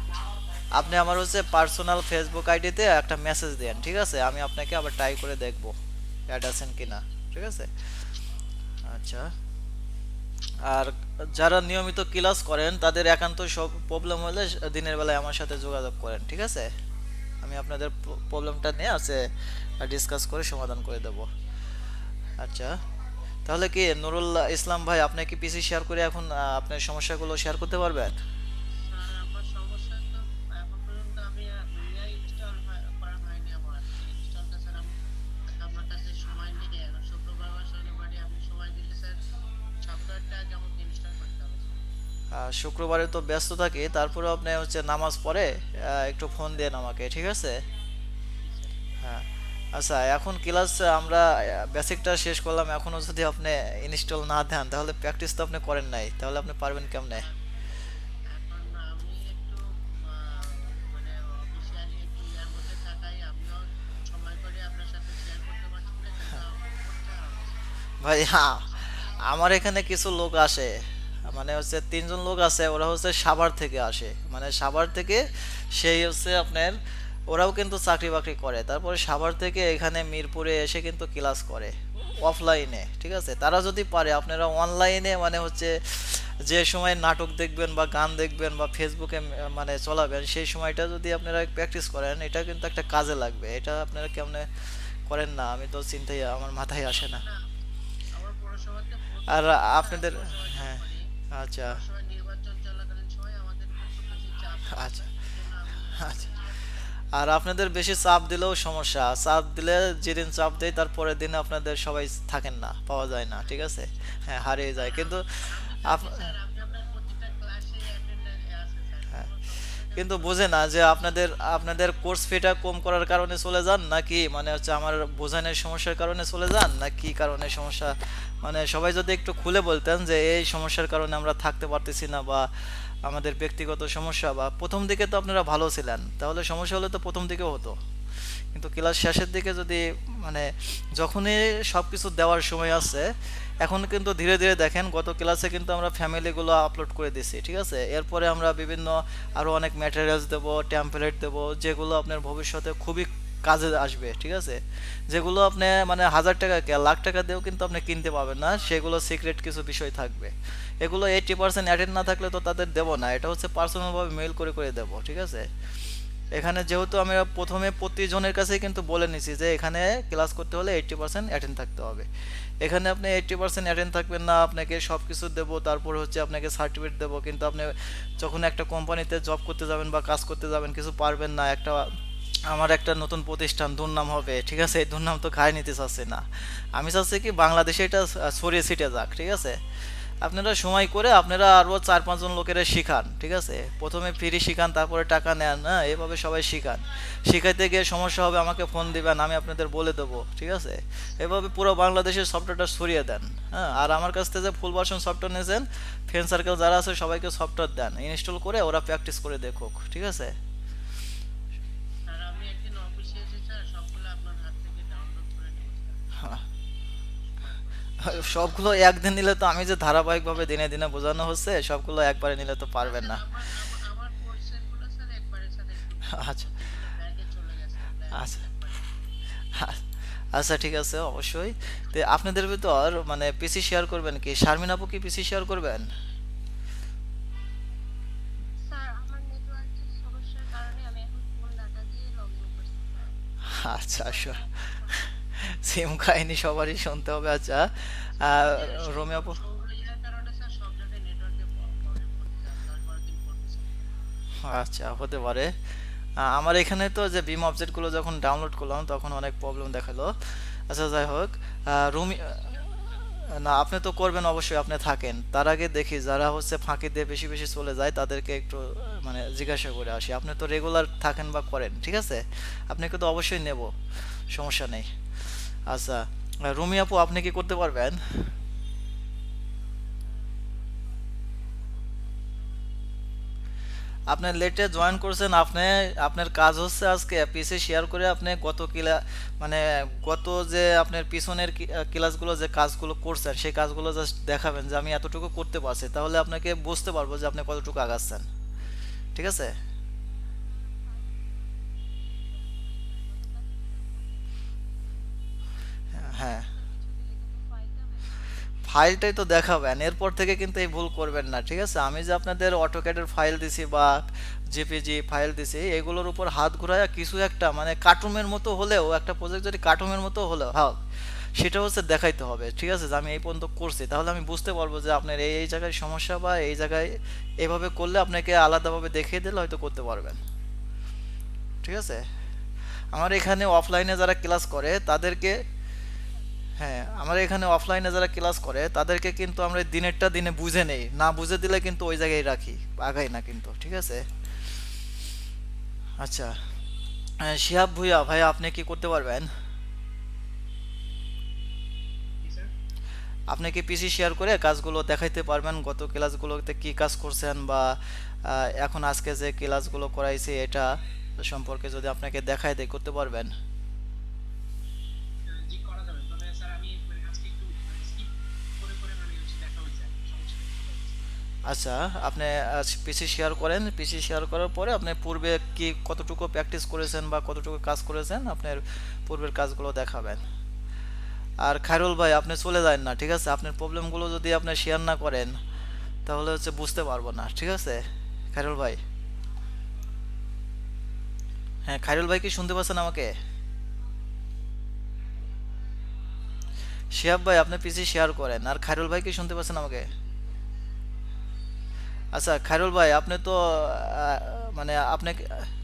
আপনি আমার হচ্ছে পার্সোনাল ফেসবুক আইডিতে একটা মেসেজ দেন, ঠিক আছে, আমি আপনাকে আবার ট্রাই করে দেখবো অ্যাড আছেন কিনা, ঠিক আছে। আচ্ছা, আর যারা নিয়মিত ক্লাস করেন তাদের একান্ত সব প্রবলেম হলে দিনের বেলায় আমার সাথে যোগাযোগ করেন, ঠিক আছে, আমি আপনাদের প্রবলেমটা নিয়ে আছে ডিসকাস করে সমাধান করে দেব। আচ্ছা, তাহলে কি নুরুল ইসলাম ভাই আপনি কি পিসি শেয়ার করে এখন আপনার সমস্যাগুলো শেয়ার করতে পারবেন? স্যার আমার সমস্যা তো এখন পর্যন্ত আমি দুনিয়া ইনস্টল করা হয়নি, আমার ইনস্টলটা স্যার আমার কাছে সময় নেই, এখন শুক্রবার বা শনিবারে আপনি সময় দিলে স্যার সফটওয়্যারটা আগে আমাকে ইনস্টল করতে হবে স্যার। শুক্রবারে তো ব্যস্ত থাকি, তারপরে আপনি হচ্ছে নামাজ পড়ে একটু ফোন দেন আমাকে, ঠিক আছে। জি স্যার। হ্যাঁ আচ্ছা, এখন ক্লাস আমরা বেসিকটা শেষ করলাম, এখনও যদি আপনি ইনস্টল না দেন তাহলে প্র্যাকটিস তো আপনি করেন নাই, তাহলে আপনি পারবেন কেমনে? এখন আমি একটু মানে অফিসিয়ালি একটু ইয়ার মধ্যে থাকাই, আমিও সময় করে আপনার সাথে শেয়ার করতে পারছি না, কিন্তু করতে হবে স্যার। ভাই হ্যাঁ, আমার এখানে কিছু লোক আসে, মানে হচ্ছে 3 জন লোক আছে, ওরা হচ্ছে সাভার থেকে আসে, মানে সাভার থেকে সেই হচ্ছে আপনার, ওরাও কিন্তু চাকরি বাকরি করে, তারপরে সাভার থেকে এখানে মিরপুরে এসে কিন্তু ক্লাস করে অফলাইনে, ঠিক আছে। তারা যদি পারে, আপনারা অনলাইনে মানে হচ্ছে যে সময় নাটক দেখবেন বা গান দেখবেন বা ফেসবুকে মানে চলাবেন, সেই সময়টা যদি আপনারা প্র্যাকটিস করেন, এটা কিন্তু একটা কাজে লাগবে, এটা আপনারা কেমনে করেন না আমি তো চিন্তাই আমার মাথায় আসে না। না, আমার পৌরসভাতে আর প্রতিদিন আপনাদের, পৌরসভায় জব হ্যাঁ করি। আচ্ছা সবসময় নির্বাচন চলাকালীন সময় আমাদের একটু বেশি চাপ হয় আচ্ছা স্যার, এই জন্য আমি আচ্ছা, আসলে শেয়ার করতে পারি না। আর আপনাদের বেশি চাপ দিলেও সমস্যা, চাপ দিলে যেদিন চাপ দেয় তার পরের দিন আপনাদের সবাই থাকেন না, পাওয়া যায় না, ঠিক আছে, হ্যাঁ হারিয়ে যায় কিন্তু আমি আপ থাকি স্যার, আমি আপনার প্রতিটা ক্লাসে অ্যাটেন্ডেন্স আছে স্যার, হ্যাঁ, কোনো সমস্যা নেই, আমি কিন্তু বোঝে সবসময় না যে থাকি। আপনাদের আপনাদের কোর্স ফিটা কম করার কারণে চলে যান, নাকি মানে হচ্ছে আমার বোঝানোর সমস্যার কারণে চলে যান, না কি কারণে সমস্যা, মানে সবাই যদি একটু খুলে বলতেন যে এই সমস্যার কারণে আমরা থাকতে পারতেছি না, বা আমাদের ব্যক্তিগত সমস্যা, বা প্রথম দিকে তো আপনারা ভালো ছিলেন, তাহলে সমস্যা হলে তো প্রথম দিকেও হতো, কিন্তু ক্লাস শেষের দিকে যদি মানে যখনই সব কিছু দেওয়ার সময় আছে এখন কিন্তু ধীরে ধীরে দেখেন গত ক্লাসে কিন্তু আমরা ফ্যামিলিগুলো আপলোড করে দিছি, ঠিক আছে? এরপরে আমরা বিভিন্ন আরও অনেক ম্যাটেরিয়ালস দেবো, টেমপ্লেট দেবো, যেগুলো আপনার ভবিষ্যতে খুবই কাজে আসবে, ঠিক আছে? যেগুলো আপনি মানে 1000 টাকা কে লাখ টাকা দিয়েও কিন্তু আপনি কিনতে পাবেন না, সেগুলো সিক্রেট কিছু বিষয় থাকবে। এগুলো 80% অ্যাটেন্ড না থাকলে তো তাদের দেবো না, এটা হচ্ছে পার্সোনালভাবে মেল করে করে দেবো, ঠিক আছে? এখানে যেহেতু আমি প্রথমে প্রতিজনের কাছেই কিন্তু বলে নিছি যে এখানে ক্লাস করতে হলে 80% অ্যাটেন্ড থাকতে হবে। এখানে আপনি 80% অ্যাটেন্ড থাকবেন না, আপনাকে সব কিছু দেবো, তারপর হচ্ছে আপনাকে সার্টিফিকেট দেবো, কিন্তু আপনি যখন একটা কোম্পানিতে জব করতে যাবেন বা কাজ করতে যাবেন কিছু পারবেন না, একটা আমার একটা নতুন প্রতিষ্ঠান দুর্নাম হবে, ঠিক আছে? এই দুর্নাম তো খায় নিতে চাচ্ছে না। আমি চাচ্ছি কি বাংলাদেশে এটা ছড়িয়ে ছিটে যাক, ঠিক আছে? আপনারা সময় করে আপনারা আরও 4-5 জন লোকেরা শিখান, ঠিক আছে? প্রথমে ফ্রি শিখান, তারপরে টাকা নেন, হ্যাঁ, এভাবে সবাই শিখান। শিখাইতে গিয়ে সমস্যা হবে আমাকে ফোন দিবেন, আমি আপনাদের বলে দেবো, ঠিক আছে? এভাবে পুরো বাংলাদেশের সফটওয়্যারটা ছড়িয়ে দেন, হ্যাঁ। আর আমার কাছ থেকে যে ফুল ভার্সন সফটওয়্যার নিয়েছেন, ফ্রেন্ড সার্কেল যারা আছে সবাইকে সফটওয়্যার দেন, ইনস্টল করে ওরা প্র্যাকটিস করে দেখুক, ঠিক আছে? স্যার আমি একদিন অফিসে এসে স্যার সবগুলো আপনার হাত থেকে ডাউনলোড করে নেব হ্যাঁ, স্যার। সবগুলো একদিন নিলে তো আমি যে ধারাবাহিকভাবে দিনে দিনে বোঝানো হচ্ছে, সবগুলো একবারে নিলে তো না পারবেন স্যার, না। আমার কোর্সের গুলো স্যার একবারে স্যার একটু আচ্ছা, যেগুলো ব্যাগে চলে গেছে ব্যাগ আচ্ছা, একবারে আচ্ছা, ঠিক আছে, অবশ্যই। তো আপনাদের ভিতর মানে পিসি শেয়ার করবেন কি? শারমিন আপু কি পিসি শেয়ার করবেন? স্যার আমার নেটওয়ার্কের সমস্যার কারণে আমি এখন ফোন ডাটা দিয়ে লগ ইন করছি স্যার। আচ্ছা, ওয়াইফাই এখন নেই। সেম কাহিনী সবারই শুনতে হবে। আচ্ছা, এই আহ, যে রোমি আপু, সৌর কারণে স্যার সব জায়গায় নেটওয়ার্কে প্রবলেম হচ্ছে স্যার, 10-12 দিন পড়বে স্যার। আচ্ছা, হতে পারে। আমার এখানে তো যে বিম অবজেক্টগুলো যখন ডাউনলোড করলাম তখন অনেক প্রবলেম দেখালো। আচ্ছা, যাই হোক। রুমি, না, আপনি তো করবেন অবশ্যই, আপনি থাকেন। তার আগে দেখি যারা হচ্ছে ফাঁকি দিয়ে বেশি বেশি চলে যায় তাদেরকে একটু মানে জিজ্ঞাসা করে আসি। আপনি তো রেগুলার থাকেন বা করেন, ঠিক আছে? আপনাকে তো অবশ্যই নেব, সমস্যা নেই। আচ্ছা, রুমি আপু আপনি কি করতে পারবেন? আপনি লেটে জয়েন করছেন, আপনি আপনার কাজ হচ্ছে আজকে পিসি শেয়ার করে আপনি গত মানে গত যে আপনার পিছনের ক্লাসগুলো যে কাজগুলো করছেন সেই কাজগুলো জাস্ট দেখাবেন যে আমি এতটুকু করতে পারছি, তাহলে আপনাকে বুঝতে পারবো যে আপনি কতটুকু আগাচ্ছেন, ঠিক আছে? হ্যাঁ, স্যার কিছু দিলে কিন্তু ফাইলটা ম্যানেজ করতে পারবো। ফাইলটাই তো দেখাবেন, এরপর থেকে কিন্তু এই ভুল করবেন না, ঠিক আছে? আমি যে আপনাদের অটোক্যাডের ফাইল দিছি বা জেপিজি ফাইল দিছি, এগুলোর উপর হাত ঘুরায়া কিছু একটা মানে কার্টুনের মতো হলেও, একটা প্রজেক্ট যদি কার্টুনের মতো হলেও হ্যাঁ, সেটা হচ্ছে দেখাইতে হবে, ঠিক আছে? যে আমি এই পর্যন্ত করছি, তাহলে আমি বুঝতে পারবো যে আপনার এই এই জায়গায় সমস্যা বা এই জায়গায় এভাবে করলে আপনাকে আলাদাভাবে দেখিয়ে দিলে হয়তো করতে পারবেন, ঠিক আছে? আমার এখানে অফলাইনে যারা ক্লাস করে তাদেরকে, হ্যাঁ, আমার এখানে অফলাইনে যারা ক্লাস করে তাদেরকে কিন্তু আমরা দিনেরটা দিনে বুঝে নেই, না বুঝে দিলে কিন্তু ওই জায়গায় রাখি, আগাই না কিন্তু, ঠিক আছে? আচ্ছা, শিহাব ভুইয়া ভাই আপনি কি করতে পারবেন? কি স্যার? আপনি কি পিসি শেয়ার করে কাজগুলো দেখাইতে পারবেন, গত ক্লাসগুলোতে কি কাজ করছেন বা এখন আজকে যে ক্লাসগুলো করাইছি এটা সম্পর্কে যদি আপনাকে দেখায় দেয়, করতে পারবেন? জি করা যাবে, তবে স্যার আমি মানে আজকে একটু স্কিপ করে করে মানে হচ্ছে দেখা হয়েছে আর কি, সমস্যা নেই। আচ্ছা, আপনি পিসি শেয়ার করেন, পিসি শেয়ার করার পরে আপনি পূর্বে কি কতটুকু প্র্যাকটিস করেছেন বা কতটুকু কাজ করেছেন আপনার পূর্বের কাজগুলো দেখাবেন। আর খায়রুল ভাই আপনি চলে যান না, ঠিক আছে? আপনার প্রবলেমগুলো যদি আপনি শেয়ার না করেন তাহলে হচ্ছে বুঝতে পারবো না, ঠিক আছে? খায়রুল ভাই, হ্যাঁ, খায়রুল ভাই কি শুনতে পাচ্ছেন আমাকে? শিহাব ভাই আপনি পিসি শেয়ার করেন, আর খায়রুল ভাই কি শুনতে পাচ্ছেন আমাকে? আচ্ছা, খায়রুল ভাই আপনি তো আহ, মানে আপনি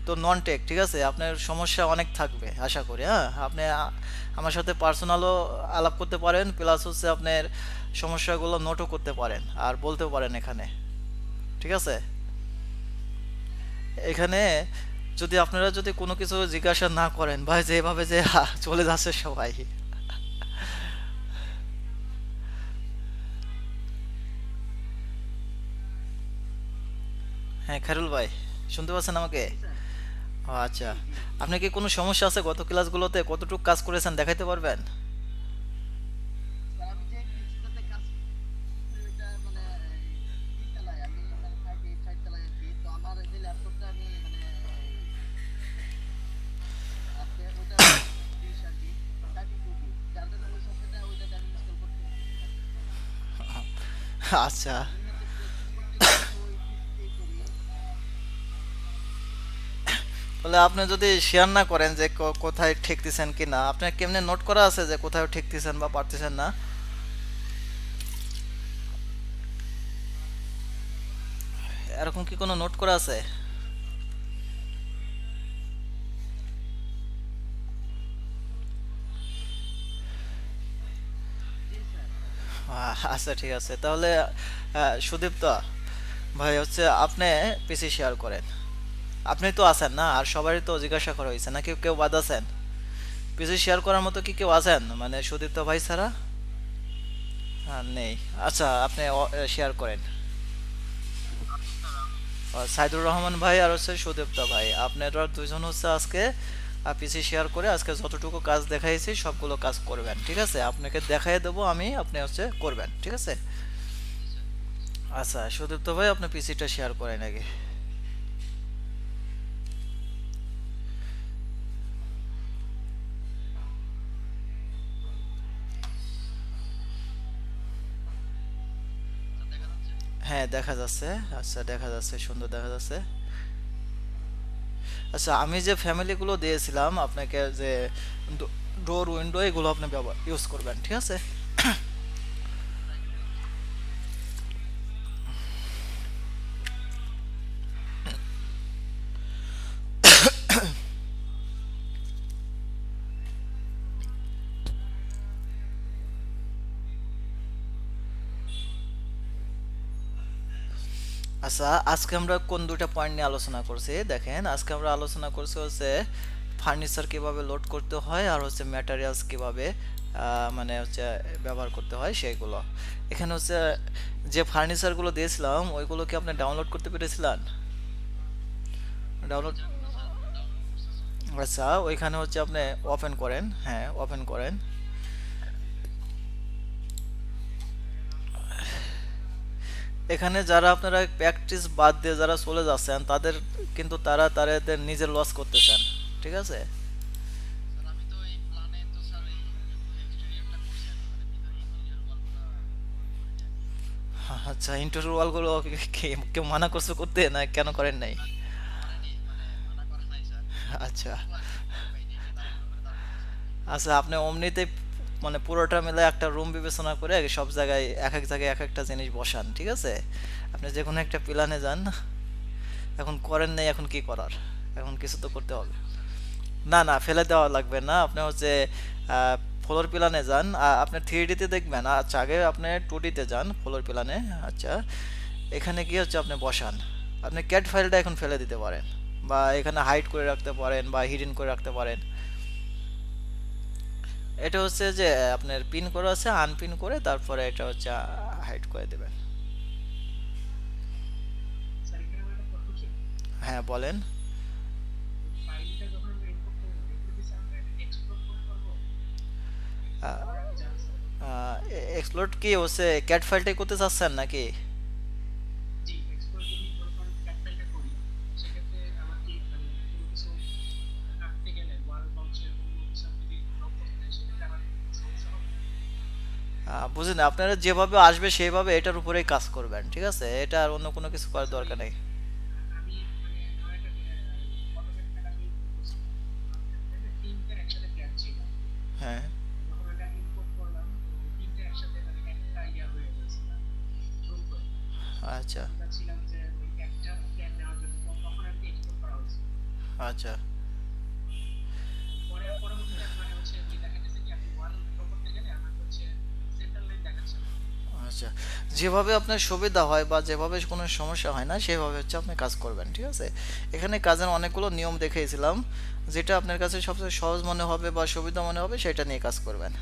তো নন টেক, ঠিক আছে? আপনার সমস্যা অনেক থাকবে আশা করি, হ্যাঁ। আপনি আমার সাথে পার্সোনালও আলাপ করতে পারেন, প্লাস হচ্ছে আপনার সমস্যাগুলো নোটও করতে পারেন আর বলতেও পারেন এখানে, ঠিক আছে? এখানে যদি আপনারা যদি কোনো কিছু জিজ্ঞাসা না করেন ভাই, যেভাবে যে চলে যাচ্ছে সবাই। হ্যাঁ, খায়রুল ভাই শুনতে পাচ্ছেন আমাকে? জি স্যার। ও আচ্ছা, জি জি। আপনি কি কোনো সমস্যা আছে গত ক্লাসগুলোতে কতটুকু কাজ করেছেন দেখাইতে পারবেন? স্যার আমি যে পিসিটাতে আচ্ছা, তাহলে আপনি যদি শেয়ার না করেন যে কোথায় ঠেকতেছেন কি না, আপনার কেমনে নোট করা আছে যে কোথায় ঠেকতেছেন বা পারতেছেন না? এরকম কি কোনো নোট করা আছে? আচ্ছা ঠিক আছে, তাহলে সুদীপ্তা ভাই হচ্ছে আপনি পিসি শেয়ার করেন। আপনি তো আছেন না, আর সবারই তো জিজ্ঞাসা করা হয়েছে নাকি কেউ বাদ আছেন? পিসি শেয়ার করার মতো কি কেউ আছেন মানে সুদীপ্তা ভাই ছাড়া? নেই। আচ্ছা আপনি শেয়ার করেন। সাইদুর রহমান ভাই আর হচ্ছে সুদীপ্তা ভাই, আপনারা দুইজন হচ্ছে আজকে পিসি শেয়ার করে আজকে যতটুকু কাজ দেখাইছি সবগুলো কাজ করবেন, ঠিক আছে? আপনাকে দেখাই দেবো আমি, আপনি হচ্ছে করবেন, ঠিক আছে? আচ্ছা সুদীপ্ত ভাই আপনি পিসিটা শেয়ার করেন আগে। হ্যাঁ দেখা যাচ্ছে। আচ্ছা দেখা যাচ্ছে, সুন্দর দেখা যাচ্ছে। আচ্ছা আমি যে ফ্যামিলিগুলো দিয়েছিলাম আপনাকে, যে ডোর উইন্ডো এগুলো আপনি ব্যবহার ইউজ করবেন, ঠিক আছে? আচ্ছা আজকে আমরা কোন দুইটা পয়েন্ট নিয়ে আলোচনা করছি দেখেন, আজকে আমরা আলোচনা করছি হচ্ছে ফার্নিচার কিভাবে লোড করতে হয় আর হচ্ছে ম্যাটেরিয়ালস কিভাবে মানে হচ্ছে ব্যবহার করতে হয় সেইগুলো। এখানে হচ্ছে যে ফার্নিচারগুলো দিয়েছিলাম ওইগুলো কি আপনি ডাউনলোড করতে পেরেছিলেন? ডাউনলোড, আচ্ছা ওইখানে হচ্ছে আপনি ওপেন করেন, হ্যাঁ ওপেন করেন। এখানে যারা আপনারা প্র্যাকটিস বাদ দিয়ে যারা চলে যাচ্ছেন তাদের কিন্তু তারা তাদের নিজের লস করতেছেন, ঠিক আছে? আচ্ছা ইন্টারভিউ ওয়ালগুলো কেউ মানা করছে করতে না কেন করেন নাই? আচ্ছা আচ্ছা আপনি অমনিতে মানে পুরোটা মিলে একটা রুম বিবেচনা করে সব জায়গায় এক এক জায়গায় এক একটা জিনিস বসান, ঠিক আছে? আপনি যে কোনো একটা প্ল্যানে যান। এখন করেন নাই, এখন কি করার? এখন কিছু তো করতে হবে। না না ফেলে দেওয়া লাগবে না, আপনি হচ্ছে ফ্লোর প্ল্যানে যান। আপনি 3D তে দেখবেন, আচ্ছা আগে আপনি 2D তে যান ফ্লোর প্ল্যানে। আচ্ছা এখানে কি হচ্ছে আপনি বসান, আপনি ক্যাট ফাইলটা এখন ফেলে দিতে পারেন, বা এখানে হাইড করে রাখতে পারেন বা হিডেন করে রাখতে পারেন। এটা হচ্ছে যে আপনার পিন করা আছে, আনপিন করে তারপরে এটা হচ্ছে হাইড করে দেবেন। স্যার এখানে আমার একটা প্রশ্ন ছিল। হ্যাঁ বলেন। ফাইলটা যখন আমরা ইম্পোর্ট করবো এগুলো কি স্যার আমরা এক্সপোর্ট করতে পারবো? আমার আগে জানা ছিল। এক্সপ্লোর কি হচ্ছে ক্যাট ফাইলটাই করতে চাচ্ছেন নাকি? জি এক্সপোর্ট যদি মনে করেন ক্যাট ফাইলটা করি সেক্ষেত্রে আমার কি মানে কোনো কিছু কাটতে গেলে ওয়াল বাউন্সের অন্য কিছু আমি যদি ব্লক করতে চাই সেক্ষেত্রে আমার সমস্যা হবে? বুঝলেন, আপনারা যেভাবে আসবে সেইভাবে এটার উপরেই কাজ করবেন, ঠিক আছে? এটা আর অন্য কোনো কিছু করার স্যার ওই দরকার নেই। আমি মানে আমার একটা অটোমেট আমি করছিলাম তিনটার একসাথে প্ল্যান ছিল। হ্যাঁ যখন এটা ইম্পোর্ট করলাম তো তিনটা একসাথে মানে একটা ইয়া হয়ে গেছিল রুম করে। আচ্ছা আমি চাচ্ছিলাম যে ওই একটা প্ল্যান নেওয়ার জন্য তখন আর কি এক্সপোর্ট করা হয়েছে। আচ্ছা পরে পরবর্তীতে মানে হচ্ছে যে দেখা গেছে কি আপনি ওয়াল ড্র করতে গেলে আমার হচ্ছে সেন্টার লাইন দেখাচ্ছে না। আচ্ছা, যেভাবে আপনার সুবিধা হয় বা যেভাবে কোনো সমস্যা হয় না সেভাবে হচ্ছে আপনি কাজ করবেন, ঠিক আছে? এখানে কাজের অনেকগুলো নিয়ম দেখিয়েছিলাম, যেটা আপনার কাছে সবচেয়ে সহজ মনে হবে বা সুবিধা মনে হবে সেটা নিয়ে কাজ করবেন।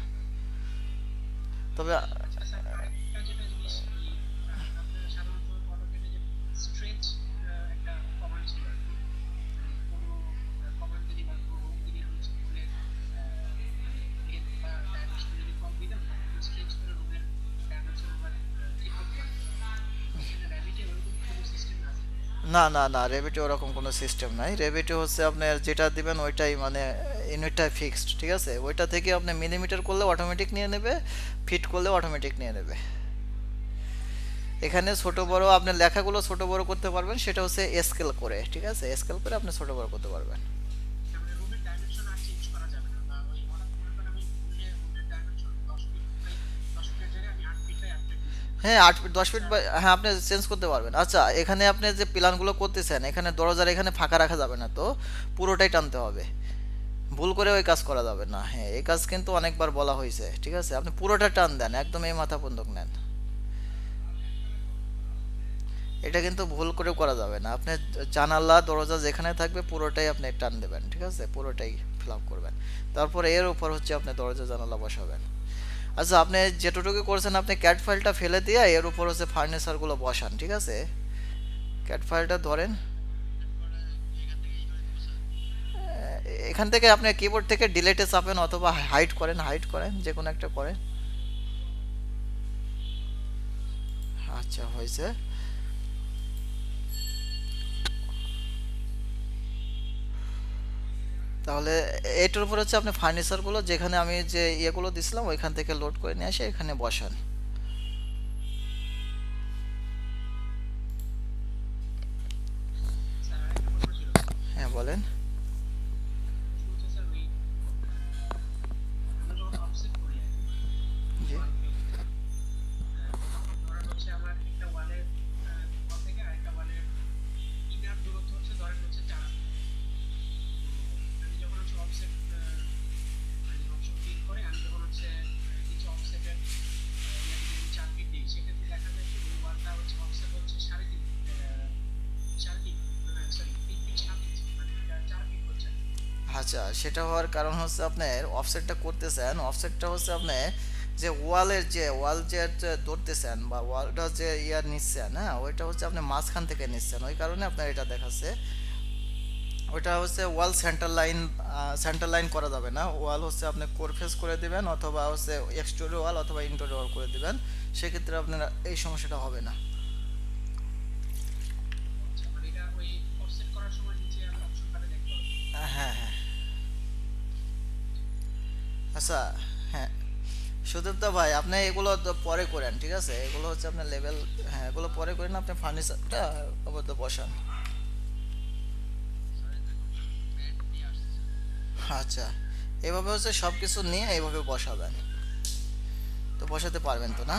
তবে আচ্ছা স্যার আরেকটা যেটা জিনিস কি আপনারা সাধারণত অটোকেটে যে স্ট্রেচ একটা কমান্ড ছিল আর কি মানে কোনো কমান্ড যদি বা কোনো রুম যদি আমি খুলে মানে লেন্থ বা ডাইমেনশন যদি কম দিলাম তখন স্ট্রেচ করে রুমের ডাইমেনশন আবার ঠিক করতে পারতাম। এখানে র্যাবিটে ওরকম কোনো সিস্টেম আছে? না না না, রেভিটে ওরকম কোনো সিস্টেম নাই। রেভিটে হচ্ছে আপনার যেটা দিবেন ওইটাই মানে ইউনিটটাই ফিক্সড, ঠিক আছে? ওইটা থেকে আপনি মিলিমিটার করলে অটোমেটিক নিয়ে নেবে, ফিট করলে অটোমেটিক নিয়ে নেবে। এখানে ছোট বড় আপনি লেখাগুলো ছোট বড় করতে পারবেন, সেটা হচ্ছে স্কেল করে, ঠিক আছে, স্কেল করে আপনি ছোট বড় করতে পারবেন। তার মানে রুমের ডাইমেনশন আর চেঞ্জ করা যাবে না, বা ওই হঠাৎ মনে করেন আমি ভুলে রুমের ডাইমেনশন 10 ফিট বাই 10 ফিটের জায়গায় আমি 8 ফিট বাই 8 ফিট দিয়ে দিলাম, হ্যাঁ 8 ফিট 10 ফিট এটা বা হ্যাঁ আপনি চেঞ্জ করতে পারবেন। আচ্ছা এখানে আপনি যে প্ল্যানগুলো করতেছেন এখানে দরজার এখানে ফাঁকা রাখা যাবে না তো, পুরোটাই টানতে হবে। ভুল করে ওই কাজ করা যাবে না, হ্যাঁ এই কাজ কিন্তু অনেকবার বলা হয়েছে, ঠিক আছে, আপনি পুরোটা টান দেন, একদম এই মাথা বন্ধক নেন, এটা কিন্তু ভুল করে করা যাবে না। আপনি জানালা দরজা যেখানে থাকবে পুরোটাই আপনি টান দেবেন, ঠিক আছে, পুরোটাই ফিল আপ করবেন। তারপরে এর উপর হচ্ছে আপনি দরজা জানালা বসাবেন। আচ্ছা আপনি যেটুকু করছেন আপনি ক্যাট ফাইলটা ফেলে দিয়ে এর উপর হচ্ছে ফার্নিচারগুলো বসান, ঠিক আছে, ক্যাট ফাইলটা ধরেন। এখান থেকে আপনি কিবোর্ড থেকে ডিলেটে চাপেন অথবা হাইড করেন, যে কোনো একটা করেন। আচ্ছা হয়েছে। তাহলে এটার উপর হচ্ছে আপনি ফার্নিচারগুলো যেখানে আমি যে ইয়েগুলো দিছিলাম ওইখান থেকে লোড করে নিয়ে এসে এখানে বসান। স্যার আরেকটা প্রশ্ন ছিল। হ্যাঁ বলেন। প্রশ্ন হচ্ছে স্যার ওই আমরা যখন অফসেট করি আর কি জি। ওয়ালকে, তখন ধরেন হচ্ছে আমার একটা ওয়ালের ওয়াল থেকে আরেকটা ওয়ালের ইনার দূরত্ব হচ্ছে ধরেন হচ্ছে 4 ফিট। তো আমি যখন হচ্ছে অফসেট মানে অপশন ক্লিক করে আমি যখন হচ্ছে নিচে অফসেটের ইয়াতে যদি আমি 4 ফিট দিই, সেক্ষেত্রে দেখা যায় কি ওই ওয়ালটা হচ্ছে অফসেট হচ্ছে 3.5 সরি 3 ফিট 7 ইঞ্চি, মানে এটা 4 ফিট হচ্ছে না। আচ্ছা সেটা হওয়ার কারণ হচ্ছে আপনার অফসেটটা করতেছেন, অফসেটটা হচ্ছে আপনি যে ওয়ালের যে ওয়াল যে ধরতেছেন বা ওয়ালটা যে ইয়ার নিচ্ছেন, হ্যাঁ ওইটা হচ্ছে আপনি মাঝখান থেকে নিচ্ছেন, ওই কারণে আপনার এটা দেখাচ্ছে। ওইটা হচ্ছে ওয়াল সেন্টার লাইন করা যাবে না, ওয়াল হচ্ছে আপনি কোরফেস করে দিবেন অথবা হচ্ছে এক্সটেরিয়র ওয়াল অথবা ইন্টেরিয়র ওয়াল করে দিবেন, সেক্ষেত্রে আপনার এই সমস্যাটা হবে না। আচ্ছা, মানে এটা ওই অফসেট করার সময় নিচে আমি অপশন বারে দেখতে হবে। হ্যাঁ হ্যাঁ। আচ্ছা হ্যাঁ সুদীপ্ত ভাই আপনি এগুলো তো পরে করেন, ঠিক আছে, এগুলো হচ্ছে আপনার লেভেল, হ্যাঁ এগুলো পরে করেন, আপনি ফার্নিচারটা আপাতত বসান। আচ্ছা এভাবে হচ্ছে সব কিছু নিয়ে এইভাবে বসাবেন, তো বসাতে পারবেন তো না?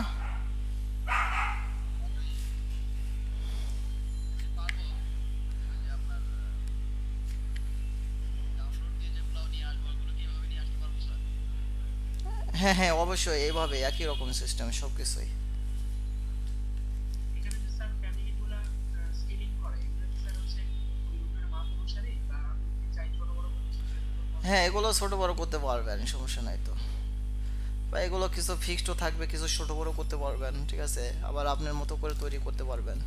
হ্যাঁ হ্যাঁ অবশ্যই এইভাবে একই রকম সিস্টেম সব কিছুই। এখানে যে স্যার ফ্যামিলিগুলা স্কেলিং করে, এগুলো কি স্যার হচ্ছে ওই রুমের মাপ অনুসারে, বা আমি যদি চাই ছোট বড় করতে সেটা কি কোনো হ্যাঁ পসিবল? এগুলো ছোট বড় করতে পারবেন, সমস্যা নাই তো, বা এগুলো কিছু ফিক্সড থাকবে, কিছু ছোট বড় করতে পারবেন, ঠিক আছে, আবার আপনার মতো করে তৈরি করতে পারবেন।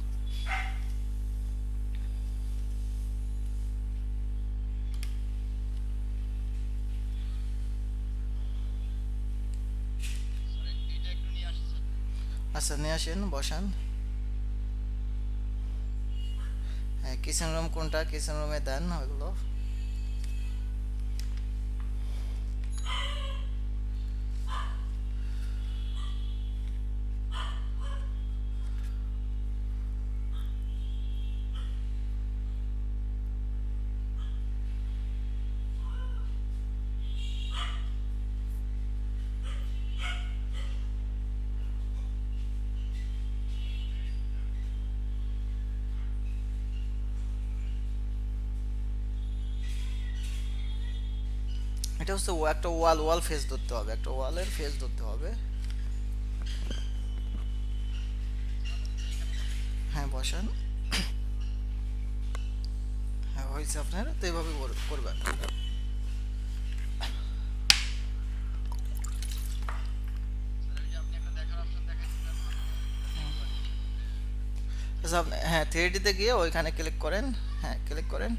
আচ্ছা নিয়ে আসেন বসান। হ্যাঁ কিচেন রুম কোনটা, কিচেন রুমে দেন ওইগুলো। এটা হচ্ছে একটা ওয়াল ফেস ধরতে হবে, একটা ওয়ালের ফেস ধরতে হবে। হ্যাঁ বসান। হ্যাঁ হয়েছে আপনার, তো এইভাবে করবেন। আচ্ছা হ্যাঁ 3D তে গিয়ে ওইখানে ক্লিক করেন, হ্যাঁ ক্লিক করেন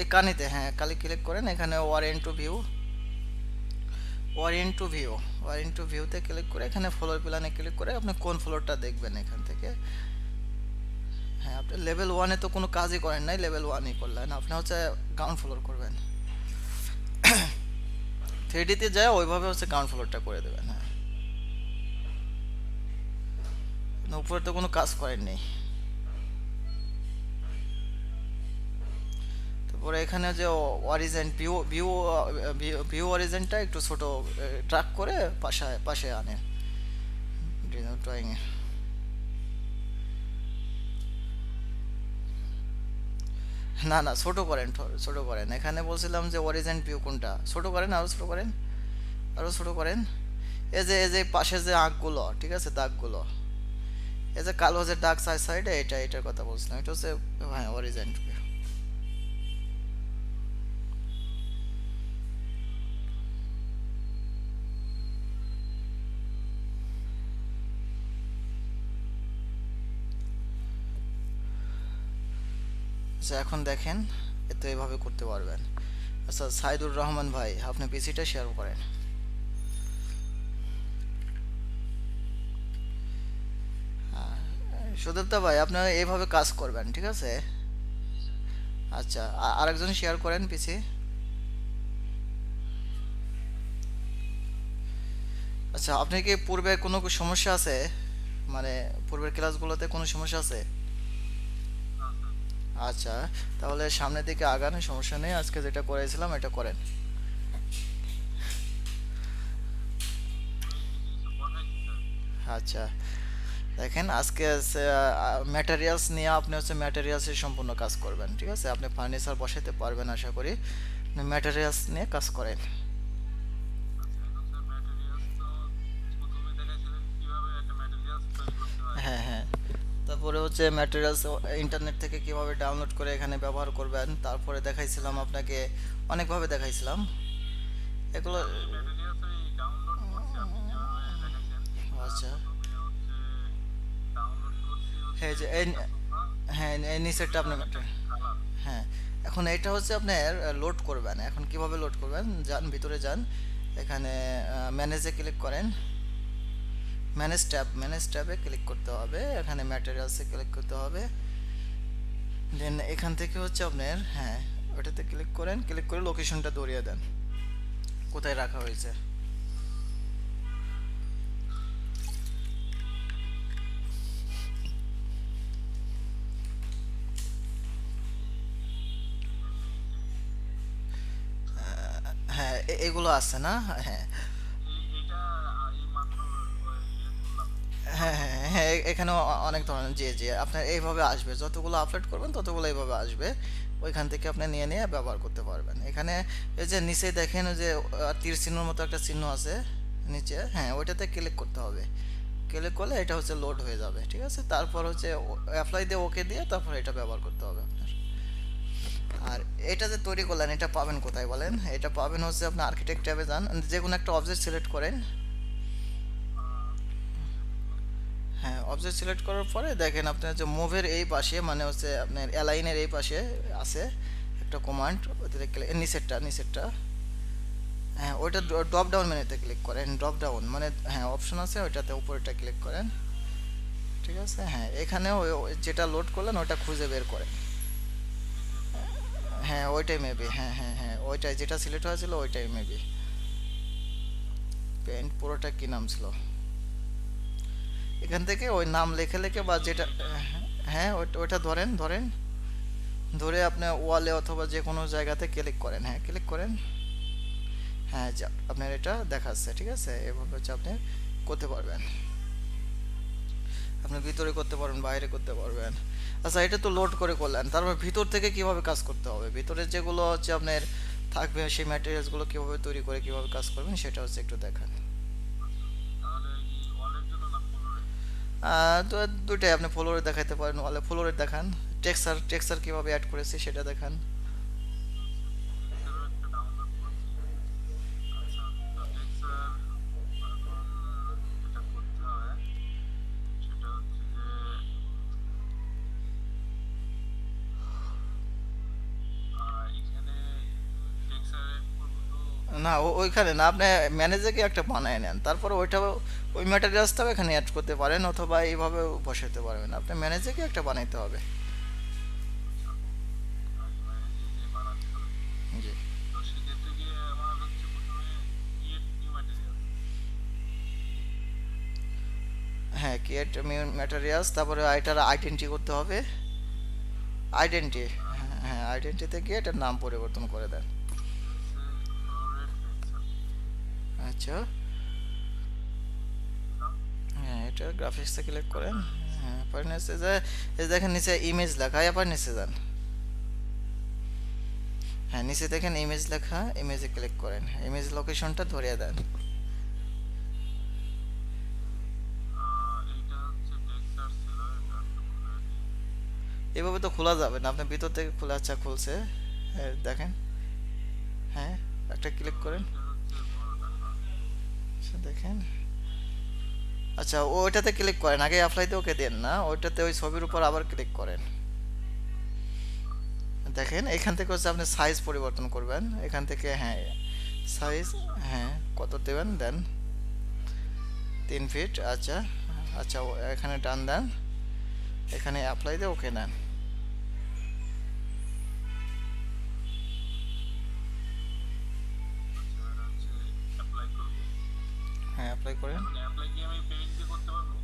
এই কানিতে, হ্যাঁ কালি ক্লিক করেন, এখানে ওয়ার ইনটু ভিউতে ক্লিক করে এখানে ফ্লোর প্ল্যানে ক্লিক করে আপনি কোন ফ্লোরটা দেখবেন এখান থেকে। হ্যাঁ আপনি লেভেল ওয়ানে তো কোনো কাজই করেন নাই, লেভেল ওয়ানই করলেন, আপনি হচ্ছে গ্রাউন্ড ফ্লোর করবেন। 3D তে যায় ওইভাবে হচ্ছে গ্রাউন্ড ফ্লোরটা করে দেবেন। হ্যাঁ না, উপরে তো কোনো কাজ করেননি। তারপরে এখানে যে অরিজিন ভিউ ভিউ ভিউ অরিজিনটা একটু ছোট ট্রাক করে পাশে পাশে আনে ড্রয়িং এ। না না, ছোট করেন, ছোট করেন। এখানে বলছিলাম যে অরিজিন ভিউ কোনটা, ছোট করেন, আরো ছোট করেন, আরো ছোট করেন। এই যে পাশে যে আঁকগুলো, ঠিক আছে, দাগগুলো, এই যে কালো যে দাগ সাইডে, এটার কথা বলছিলাম, এটা হচ্ছে, হ্যাঁ, অরিজিন ভিউ। আচ্ছা, এখন দেখেন, এ তো এইভাবে করতে পারবেন। আচ্ছা, সাইদুর রহমান ভাই, আপনি পিসিটা শেয়ার করেন। সুদীপ্তা ভাই, আপনারা এইভাবে কাজ করবেন, ঠিক আছে? আচ্ছা, আরেকজন শেয়ার করেন পিসি। আচ্ছা, আপনি কি পূর্বে কোনো সমস্যা আছে, মানে পূর্বের ক্লাসগুলোতে কোনো সমস্যা আছে? আচ্ছা, তাহলে সামনের দিকে আগান, সমস্যা নেই, আজকে যেটা করেছিলাম এটা করেন। আচ্ছা, দেখেন, আজকে ম্যাটেরিয়ালস নিয়ে আপনি হচ্ছে ম্যাটেরিয়ালসের সম্পূর্ণ কাজ করবেন, ঠিক আছে? আপনি ফার্নিচার বসাতে পারবেন আশা করি। আপনি ম্যাটেরিয়ালস নিয়ে কাজ করেন। হ্যাঁ হ্যাঁ, তারপরে হচ্ছে ম্যাটেরিয়ালস ইন্টারনেট থেকে কিভাবে ডাউনলোড করে এখানে ব্যবহার করবেন, তারপরে দেখাইছিলাম আপনাকে, অনেকভাবে দেখাইছিলাম এগুলো। আচ্ছা, হ্যাঁ, যে এই, হ্যাঁ, এই নিচেরটা আপনি হ্যাঁ, এখন এটা হচ্ছে আপনার লোড করবেন। এখন কিভাবে লোড করবেন, যান ভিতরে যান, এখানে ম্যানেজে ক্লিক করেন, ম্যানেজ ট্যাবে ক্লিক করতে হবে, এখানে ম্যাটেরিয়ালসে ক্লিক করতে হবে, দেন এখান থেকে হচ্ছে আপনার, হ্যাঁ, ওটাতে ক্লিক করেন, ক্লিক করে লোকেশনটা ধরিয়ে দেন কোথায় রাখা হয়েছে। হ্যাঁ, এগুলো আছে না? হ্যাঁ হ্যাঁ হ্যাঁ হ্যাঁ, এখানেও অনেক ধরনের, জি জি, আপনার এইভাবে আসবে, যতগুলো আপলোড করবেন ততগুলো এইভাবে আসবে, ওইখান থেকে আপনি নিয়ে নিয়ে ব্যবহার করতে পারবেন। এখানে এই যে নিচে দেখেন, ওই যে তীর চিহ্নর মতো একটা চিহ্ন আছে নিচে, হ্যাঁ, ওইটাতে ক্লিক করতে হবে। ক্লিক করলে এটা হচ্ছে লোড হয়ে যাবে, ঠিক আছে? তারপর হচ্ছে অ্যাপ্লাই দিয়ে ওকে দিয়ে তারপর এটা ব্যবহার করতে হবে আপনার। আর এটা যে তৈরি করলেন, এটা পাবেন কোথায় বলেন? এটা পাবেন হচ্ছে আপনি আর্কিটেক্ট ট্যাবে যান, যে কোনো একটা অবজেক্ট সিলেক্ট করেন। হ্যাঁ, অবজেক্ট সিলেক্ট করার পরে দেখেন আপনার যে মুভের এই পাশে, মানে হচ্ছে আপনার অ্যালাইনের এই পাশে আছে একটা কমান্ড, ওটাতে নিচেরটা, হ্যাঁ, ওইটা ড্রপ ডাউন মেনুতে ক্লিক করেন, ড্রপ ডাউন মানে, হ্যাঁ, অপশন আছে, ওইটাতে উপরেটা ক্লিক করেন, ঠিক আছে? হ্যাঁ, এখানে যেটা লোড করলেন ওটা খুঁজে বের করেন। হ্যাঁ, ওইটাই মেবি, হ্যাঁ হ্যাঁ হ্যাঁ, ওইটাই যেটা সিলেক্ট হয়েছিল ওইটাই মেবি। পেন্ট পুরোটা কি নাম ছিল, এখান থেকে ওই নাম লেখে লেখে বা যেটা, হ্যাঁ, ওইটা ধরেন, ধরে আপনি ওয়ালে অথবা যে কোনো জায়গাতে ক্লিক করেন, হ্যাঁ, ক্লিক করেন। হ্যাঁ, যা আপনার এটা দেখাচ্ছে, ঠিক আছে? এভাবে হচ্ছে আপনি করতে পারবেন, আপনি ভিতরে করতে পারবেন, বাইরে করতে পারবেন। আচ্ছা, এটা তো লোড করে করলেন, তারপর ভিতর থেকে কিভাবে কাজ করতে হবে, ভিতরে যেগুলো হচ্ছে আপনার থাকবে সেই ম্যাটেরিয়ালসগুলো কিভাবে তৈরি করে কিভাবে কাজ করবেন সেটা হচ্ছে একটু দেখান। তো দুইটাই আপনি ফ্লোরে দেখাইতে পারেন, ওয়ালে ফ্লোরে দেখান, টেক্সচার কিভাবে অ্যাড করেছি সেটা দেখান। না, ওইখানে না, আপনি ম্যানেজারকে একটা বানায় নেন, তারপরে ওইটাও, ওই ম্যাটেরিয়ালসটাও এখানে অ্যাড করতে পারেন অথবা এইভাবে বসাতে পারবেন, আপনি ম্যানেজারকে একটা বানাইতে হবে। জি, হ্যাঁ, হ্যাঁ ক্রিয়েট ম্যাটেরিয়ালস, তারপরে এটার আইডেন্টি করতে হবে, আইডেন্টি। হ্যাঁ আইডেন্টিতে গিয়ে এটার নাম পরিবর্তন করে দেন। ফ্লোরেট পেন্সিল আচ্ছা, দিলাম। হ্যাঁ এটা গ্রাফিক্সে ক্লিক করেন। হ্যাঁ পরে নিচে যে এই যে দেখেন নিচে ইমেজ লেখা, এবার নিচে যান। হ্যাঁ নিচে দেখেন ইমেজ লেখা, ইমেজে ক্লিক করেন, ইমেজ লোকেশনটা ধরিয়ে দেন। এইটা হচ্ছে টেক্সচার ছিল, এটা একটু খুলে দিই। এভাবে তো খোলা যাবে না, আপনি ভিতর থেকে খোলা, আচ্ছা খুলছে। হ্যাঁ দেখেন, হ্যাঁ একটা ক্লিক করেন। এটা হচ্ছে বড় টাকা। আচ্ছা দেখেন, আচ্ছা ওইটাতে ক্লিক করেন, আগে অ্যাপ্লাইতে ওকে দেন না, ওইটাতে ওই ছবির উপর আবার ক্লিক করেন। দেখেন এখান থেকে হচ্ছে আপনি সাইজ পরিবর্তন করবেন, এখান থেকে হ্যাঁ সাইজ, হ্যাঁ কত দেবেন দেন, 3 ফিট। আচ্ছা, আচ্ছা এখানে টান দেন, এখানে অ্যাপ্লাই দিয়ে ওকে দেন। আচ্ছা এটা হচ্ছে অ্যাপ্লাই করব। হ্যাঁ অ্যাপ্লাই করেন। এখন অ্যাপ্লাই কি আমি পেইন্ট দিয়ে করতে পারবো?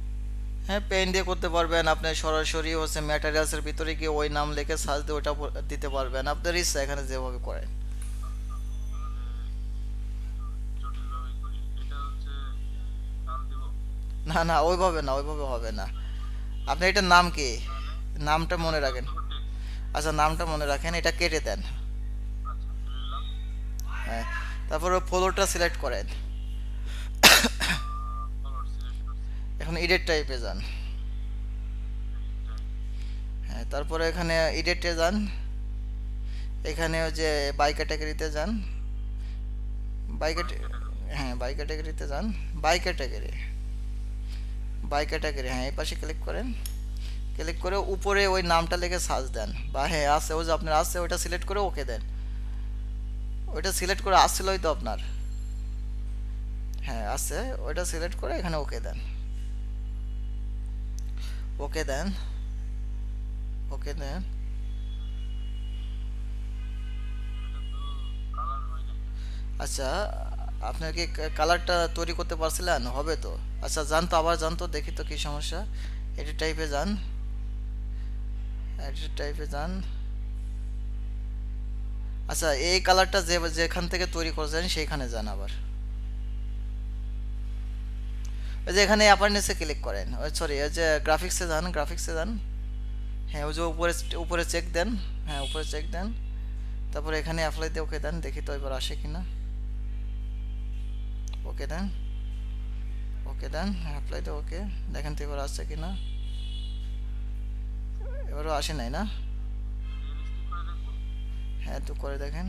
হ্যাঁ পেন দিয়ে করতে পারবেন, আপনি সরাসরি হচ্ছে ম্যাটেরিয়ালসের ভিতরে গিয়ে ওই নাম লিখে সার্চ দিয়ে ওটা দিতে পারবেন, আপনার ইচ্ছা এখানে যেভাবে করেন। তাহলে জটিলভাবে করি। এটা হচ্ছে নাম দিব। না না ওইভাবে না, ওইভাবে হবে না। আপনি এটার নাম কি, তাহলে নামটা মনে রাখেন। অথবা টেক্সট। আচ্ছা নামটা মনে রাখেন, এটা কেটে দেন। আচ্ছা তুলে নিলাম। হ্যাঁ তারপর ওই ফ্লোরটা সিলেক্ট করেন। কালার সিলেক্ট করছি। এখন এডিট টাইপে যান। এইটাই। হ্যাঁ তারপরে এখানে এডিটে যান, এখানে ওই যে বাই ক্যাটাগরিতে যান, বাই হ্যাঁ বাই ক্যাটাগরিতে যান, বাই ক্যাটাগরি, বাই ক্যাটাগরি, হ্যাঁ এই পাশে ক্লিক করেন। ক্লিক করে উপরে ওই নামটা লিখে সার্চ দেন, বা হ্যাঁ আছে ওই যে আপনার আছে ওইটা সিলেক্ট করে ওকে দেন। ওইটা সিলেক্ট করে আসছিলই তো আপনার, হ্যাঁ আছে, ওইটা সিলেক্ট করে এখানে ওকে দেন, ওকে দেন, ওকে দেন। এটা তো কালার হয় নাই। আচ্ছা আপনার কি কালারটা তৈরি করতে পারছিলেন, হবে তো। আচ্ছা যান তো, আবার যান তো, দেখি তো কি সমস্যা। এডিট টাইপে যান, এডিট টাইপে যান। আচ্ছা এই কালারটা যে যেখান থেকে তৈরি করেছেন সেইখানে যান আবার, ওই যে এখানে অ্যাপারনেসে ক্লিক করেন, ওই সরি ওই যে গ্রাফিক্সে যান, গ্রাফিক্সে যান। হ্যাঁ ওই যে উপরে, উপরে চেক দেন, হ্যাঁ উপরে চেক দেন, তারপরে এখানে অ্যাপ্লাইতে ওকে দেন, দেখি তো এবার আসে কিনা। ওকে দেন, ওকে দেন, অ্যাপ্লাইতে ওকে, দেখেন তো এবার আসছে কিনা। এবারও আসে নাই না। রিয়েলিস্টিক করে দেখবো। হ্যাঁ একটু করে দেখেন।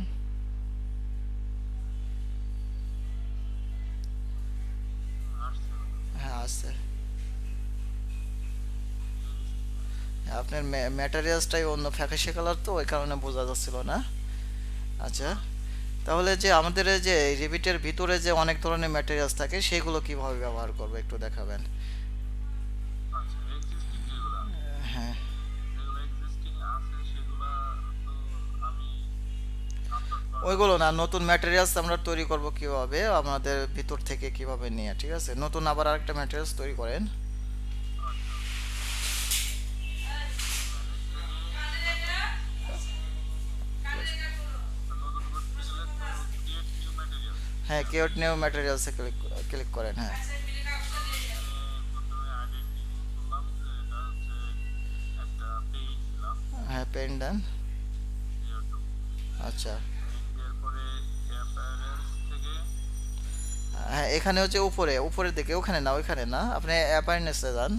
আসছে না। হ্যাঁ আসছে। রিয়েলিস্টিক। হ্যাঁ, আপনার ম্যাটেরিয়ালসটাই অন্য ফ্যাকাশে কালার তো ওই কারণে বোঝা যাচ্ছিল না। আচ্ছা তাহলে যে আমাদের এই যে রিবিটের ভিতরে যে অনেক ধরনের ম্যাটেরিয়ালস থাকে সেগুলো কিভাবে ব্যবহার করবো একটু দেখাবেন। আচ্ছা এক্সিস্টিং যেগুলা, হ্যাঁ যেগুলো এক্সিস্টিং আছে সেগুলা তো আমি আপলোড করা ওইগুলো লাগবে। না, নতুন ম্যাটেরিয়ালস আমরা তৈরি করব কিভাবে আমাদের ভিতর থেকে কিভাবে নিয়ে, ঠিক আছে, নতুন আবার আরেকটা ম্যাটেরিয়ালস তৈরি করেন। আচ্ছা ম্যানেজ থেকে নতুন করতে গেলে তো ক্রিয়েট নিউ ম্যাটেরিয়াল। হ্যাঁ কেওট নিউ ম্যাটেরিয়ালসে ক্লিক, ক্লিক করেন। হ্যাঁ এখানে প্রথমে আইডেন্টিটি করলাম যে এটা হচ্ছে একটা পেইন দিলাম। হ্যাঁ পেন দেন। জিরো টু আচ্ছা পেইন দেওয়ার পরে অ্যাপারেন্স থেকে হ্যাঁ এখানে হচ্ছে উপরে, উপরের দিকে, ওখানে না ওইখানে না, আপনি অ্যাপারনেসে যান,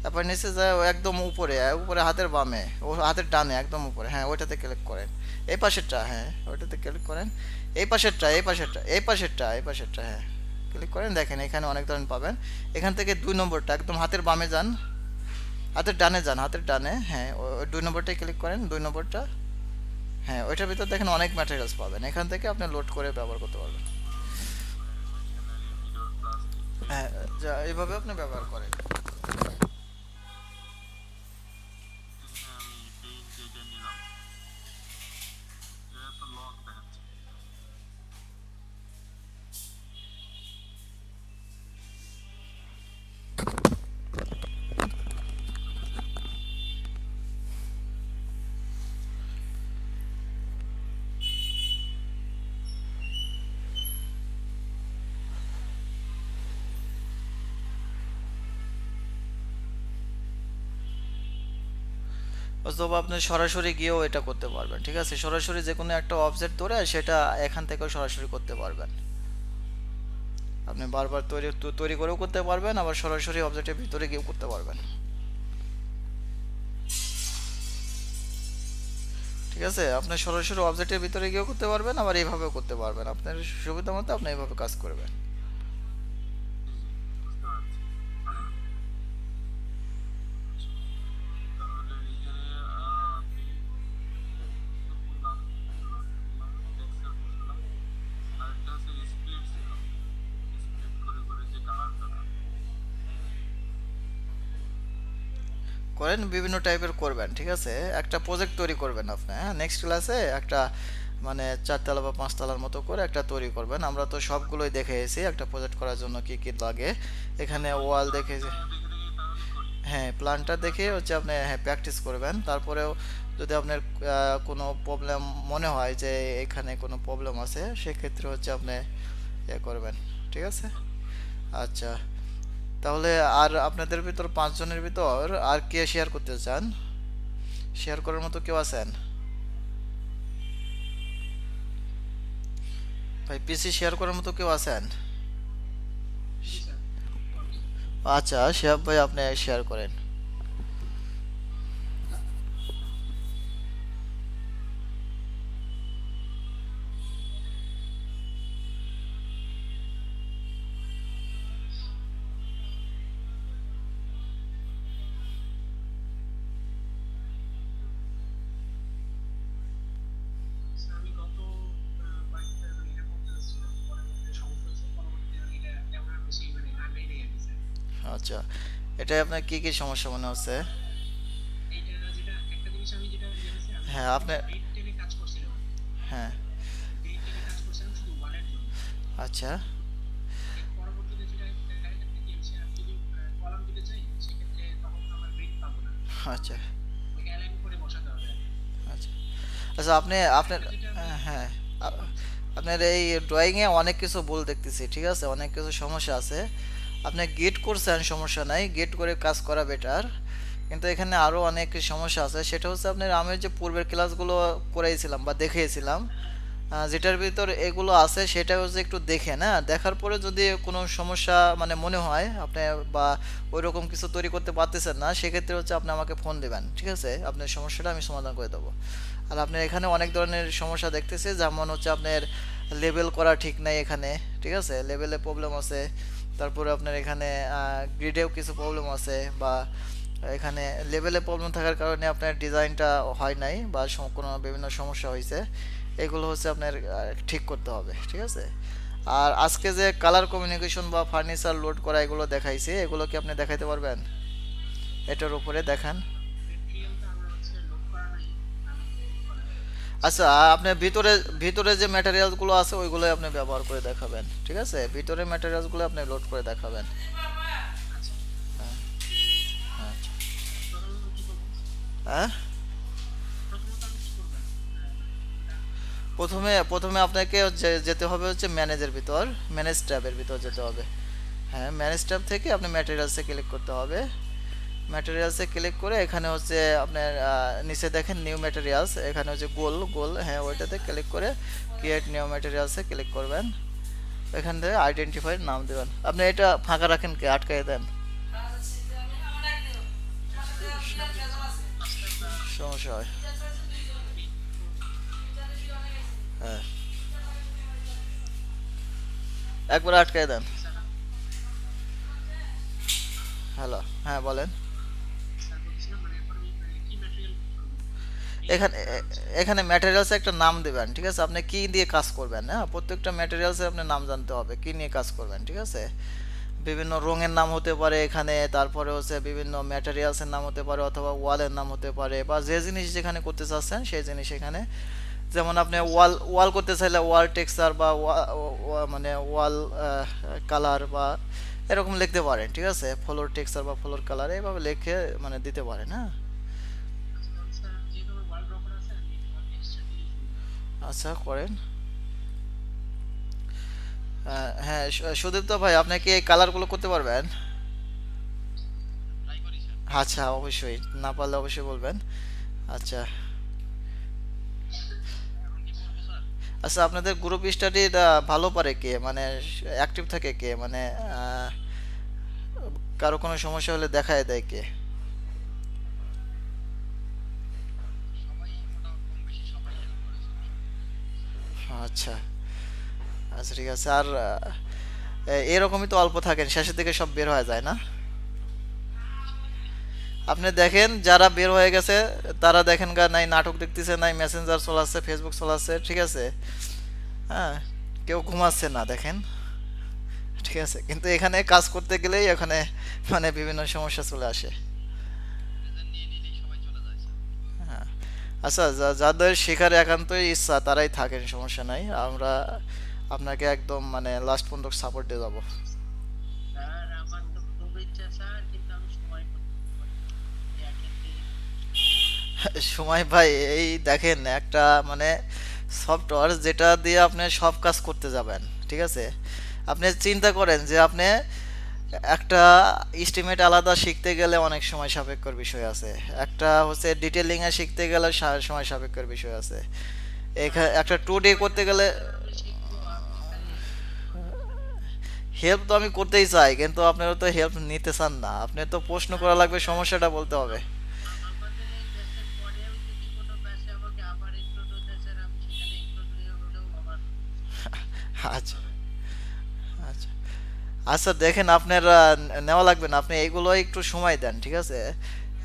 অ্যাপারনেসে যায় ও একদম উপরে, উপরে হাতের বামে, ও হাতের ডানে একদম উপরে, হ্যাঁ ওইটাতে ক্লিক করেন। এই পাশেরটা, হ্যাঁ ওইটাতে ক্লিক করেন। এই পাশেরটা, এই পাশেরটা, এই পাশেরটা, এই পাশেরটা, হ্যাঁ ক্লিক করেন। দেখেন এখানে অনেক ধরনের পাবেন। এখান থেকে 2 নম্বরটা একদম হাতের বামে যান, হাতের ডানে যান, হাতের ডানে, হ্যাঁ ওই 2 নম্বরটাই ক্লিক করেন, 2 নম্বরটা। হ্যাঁ ওইটার ভিতর দেখেন অনেক ম্যাটেরিয়ালস পাবেন, এখান থেকে আপনি লোড করে ব্যবহার করতে পারবেন। Machinery mirror plastic. হ্যাঁ যা এইভাবে আপনি ব্যবহার করেন। এখানে আমি পেইন যেটা নিলাম এটা তো লক দেখাচ্ছে। অথবা আপনি সরাসরি গিয়েও এটা করতে পারবেন, ঠিক আছে? সরাসরি যে কোনো একটা অবজেক্ট ধরে সেটা এখান থেকেও সরাসরি করতে পারবেন। আপনি বারবার তৈরি করেও করতে পারবেন, আবার সরাসরি অবজেক্টের ভিতরে গিয়েও করতে পারবেন, ঠিক আছে? আপনি সরাসরি অবজেক্টের ভিতরে গিয়েও করতে পারবেন, আবার এইভাবেও করতে পারবেন। আপনার সুবিধা মতো আপনি এইভাবে কাজ করবেন। বুঝতে পারছি। তাহলে এইখানে আমি তো করলাম, লোড করলাম, টেক্সচার বসালাম, আরেকটা আছে স্প্লিট ছিল, স্প্লিট করে করে যে কালার করা। করেন, বিভিন্ন টাইপের করবেন, ঠিক আছে? একটা প্রজেক্ট তৈরি করবেন আপনি, হ্যাঁ? নেক্সট ক্লাসে একটা মানে 4 তলা বা 5 তলার মতো করে একটা তৈরি করবেন। আমরা তো সবগুলোই দেখে এসেছি একটা প্রজেক্ট করার জন্য কি কি লাগে। এখানে ওয়াল দেখে, প্ল্যানটা দেখে দেখে তাহলে করি। হ্যাঁ, প্ল্যানটা দেখে হচ্ছে আপনি, হ্যাঁ, প্র্যাকটিস করবেন। তারপরেও যদি আপনার কোনো প্রবলেম মনে হয় যে এখানে কোনো প্রবলেম আছে, সেক্ষেত্রে হচ্ছে আপনি ইয়ে করবেন, ঠিক আছে? আচ্ছা, তাহলে আর আপনাদের ভিতর 5 জনের ভিতর আর কে শেয়ার করতে চান? শেয়ার করার মতো কেউ আছেন? ভাই, পিসি শেয়ার করার মতো কেউ আছেন? জি স্যার। আচ্ছা, শিহাব ভাই, আপনি শেয়ার করেন। স্যার আমি গত কয়েকদিন ধরে এরকম ছিল, পরবর্তীতে সমস্যা হয়েছে, পরবর্তীতে আমি এটা তেমন আর বেশি আগাই নেই আর কি স্যার। আচ্ছা, এটাই আপনার কি কি সমস্যা মনে হচ্ছে? এইটা যেটা একটা জিনিস আমি যেটা ইয়ে হয়েছে, আমি হ্যাঁ, আপনি, গ্রিড টেনে কাজ করছিলাম, হ্যাঁ, গ্রিড টেনে কাজ করছিলাম শুধু ওয়ালের জন্য। আচ্ছা, এর পরবর্তীতে যেটা দেখা যাচ্ছে কি, আমি যদি কলাম দিতে চাই সেক্ষেত্রে তখন তো আমার গ্রিড পাবো না, আচ্ছা, ওই অ্যালাইন করে বসাতে হবে আর কি। আচ্ছা, আচ্ছা, আপনি আপনার, আরেকটা যেটা আমি হ্যাঁ, জি আ- বলুন স্যার। আপনার এই ড্রয়িংয়ে অনেক কিছু ভুল দেখতেছি, ঠিক আছে? অনেক কিছু সমস্যা আছে। আপনি গেট করছেন, সমস্যা নাই, গেট করে কাজ করা বেটার। কিন্তু এখানে আরও অনেক সমস্যা আছে। সেটা হচ্ছে আপনার, আমি যে পূর্বের ক্লাসগুলো করাইছিলাম বা দেখিয়েছিলাম, যেটার ভিতর এগুলো আছে সেটা হচ্ছে একটু দেখে না, দেখার পরে যদি কোনো সমস্যা মানে মনে হয় আপনি, বা ওই রকম কিছু তৈরি করতে পারতেছেন না, সেক্ষেত্রে হচ্ছে আপনি আমাকে ফোন দেবেন, ঠিক আছে? আপনার সমস্যাটা আমি সমাধান করে দেবো। আর আপনার এখানে অনেক ধরনের সমস্যা দেখতেছি, যেমন হচ্ছে আপনার লেবেল করা ঠিক নাই এখানে, ঠিক আছে? লেবেলে প্রবলেম আছে। তারপরে আপনার এখানে গ্রিডেও কিছু প্রবলেম আছে, বা এখানে লেভেলে প্রবলেম থাকার কারণে আপনার ডিজাইনটা হয় নাই, বা কোনো বিভিন্ন সমস্যা হয়েছে। এগুলো হচ্ছে আপনার ঠিক করতে হবে, ঠিক আছে? আর আজকে যে কালার কমিউনিকেশন বা ফার্নিচার লোড করা এগুলো দেখাইছে, এগুলো কি আপনি দেখাইতে পারবেন? এটার উপরে দেখান। মেটেরিয়ালটা আমার হচ্ছে লোড করা নাই, আমি লোড করা। আচ্ছা, আপনার ভিতরে ভিতরে যে ম্যাটেরিয়ালসগুলো আছে ওইগুলোই আপনি ব্যবহার করে দেখাবেন, ঠিক আছে? ভিতরে ম্যাটেরিয়ালসগুলো আপনি লোড করে দেখাবেন। আচ্ছা, হ্যাঁ, আচ্ছা, প্রথমত কি করবো? হ্যাঁ, প্রথমত আমি কি করবো? ওটা প্রথমে প্রথমে আপনাকে যেতে হবে হচ্ছে ম্যানেজের ভিতর, ম্যানেজ ট্যাবের ভিতর যেতে আচ্ছা, হবে। হ্যাঁ, ম্যানেজ ট্যাব থেকে আপনি ম্যাটেরিয়ালসে ক্লিক করতে হবে। ম্যাটেরিয়ালসে ক্লিক করে এখানে হচ্ছে আপনার নিচে দেখেন নিউ ম্যাটেরিয়ালস, এখানে হচ্ছে গোল গোল, হ্যাঁ, ওইটাতে ক্লিক করে ক্রিয়েট নিউ ম্যাটেরিয়ালসে ক্লিক করবেন। এখান থেকে আইডেন্টিফাই নাম দেবেন। আপনি এটা ফাঁকা রাখেন, কে আটকাই দেন? এটা আসলে কাজটা আমরা সমস্যা হয়। এই তো হ্যাঁ, একবার আটকাই দেন। স্যার, হ্যালো, হ্যাঁ, বলেন। স্যার বলছিলাম এখন আমি কি ম্যাটেরিয়াল করবো? এই যে এখানে হচ্ছে এখানে ম্যাটেরিয়ালসে একটা নাম দেবেন, ঠিক আছে? আপনি কি দিয়ে কাজ করবেন, হ্যাঁ? প্রত্যেকটা ম্যাটেরিয়ালসে আপনি নাম জানতে হবে কি নিয়ে কাজ করবেন, ঠিক আছে? বিভিন্ন রঙের নাম হতে পারে এখানে, তারপরে হচ্ছে বিভিন্ন ম্যাটেরিয়ালসের নাম হতে পারে, অথবা ওয়ালের নাম হতে পারে, বা যে জিনিস যেখানে করতে চাচ্ছেন সেই জিনিস এখানে। যেমন আপনি স্যার ওয়াল ওয়াল করতে চাইলে ওয়াল টেক্সচার, বা মানে ওয়াল কালার, বা এরকম লিখতে পারেন, ঠিক আছে? ফ্লোর টেক্সচার বা ফ্লোর কালার, এইভাবে লিখে মানে দিতে পারেন, হ্যাঁ? আচ্ছা, তাহলে স্যার যেহেতু আমার ওয়াল ড্র করা আছে, আমি ওয়াল টেক্সচার দিয়ে শুরু করবো। আচ্ছা, করেন। হ্যাঁ, সুদীপ্ত ভাই, আপনি কি এই কালারগুলো করতে পারবেন? ট্রাই করি স্যার। আচ্ছা, অবশ্যই, না পারলে অবশ্যই বলবেন। আচ্ছা এখন কি বলবো স্যার? আচ্ছা, আপনাদের গ্রুপ স্টাডি ভালো পারে কে, মানে অ্যাক্টিভ থাকে কে, মানে আহ, কারো কোনো সমস্যা হলে দেখায় দেয় কে? সবাই মোটামুটি কম বেশি সবাই হেল্প করে আচ্ছা আচ্ছা, ঠিক আছে। আর এরকমই তো অল্প থাকেন, শেষের দিকে সব বের হয়ে যায় না? আপনি দেখেন যারা বের হয়ে গেছে তারা দেখেন গা নাই নাটক দেখতেছে, নাই মেসেঞ্জার চলাচ্ছে, ফেসবুক চলাচ্ছে, ঠিক আছে? হ্যাঁ, কেউ ঘুমাচ্ছে না দেখেন, ঠিক আছে? কিন্তু এখানে কাজ করতে গেলেই এখানে মানে বিভিন্ন সমস্যা চলে আসে। প্রেজেন্ট নিয়ে নিলেই সবাই চলে যায় স্যার। হ্যাঁ, আচ্ছা, যাদের শেখার একান্তই ইচ্ছা তারাই থাকেন, সমস্যা নাই। আমরা আপনাকে একদম মানে লাস্ট পর্যন্ত সাপোর্ট দিয়ে যাবো। স্যার আমার তো খুব ইচ্ছা স্যার, কিন্তু আমি সময় করতে পারি না। অ্যাটেন্ডে সময় ভাই, এই দেখেন একটা মানে সফটওয়্যার যেটা দিয়ে আপনি সব কাজ করতে যাবেন, ঠিক আছে? আপনি চিন্তা করেন যে আপনি একটা এস্টিমেট আলাদা শিখতে গেলে অনেক সময় সাপেক্ষর বিষয় আছে, একটা হচ্ছে ডিটেলিং এ শিখতে গেলে সময় সাপেক্ষর বিষয় আছে, একটা 2D করতে গেলে আমি শিখবো, আপনি খালি হেল্প করবেন। হেল্প তো আমি করতেই চাই, কিন্তু আপনারা তো হেল্প নিতে চান না। আপনি তো প্রশ্ন করা লাগবে, সমস্যাটা বলতে হবে। আমাদের এই ব্যাচের পরেও যদি কোনো ব্যাচে আমাকে আবার ইন্ট্রোডিউস দেয় স্যার, আমি সেখানে ইন্ট্রোডিউস হলেও আবার আচ্ছা আচ্ছা আচ্ছা, দেখেন আপনার নেওয়া লাগবে না, আপনি এইগুলো একটু সময় দেন, ঠিক আছে?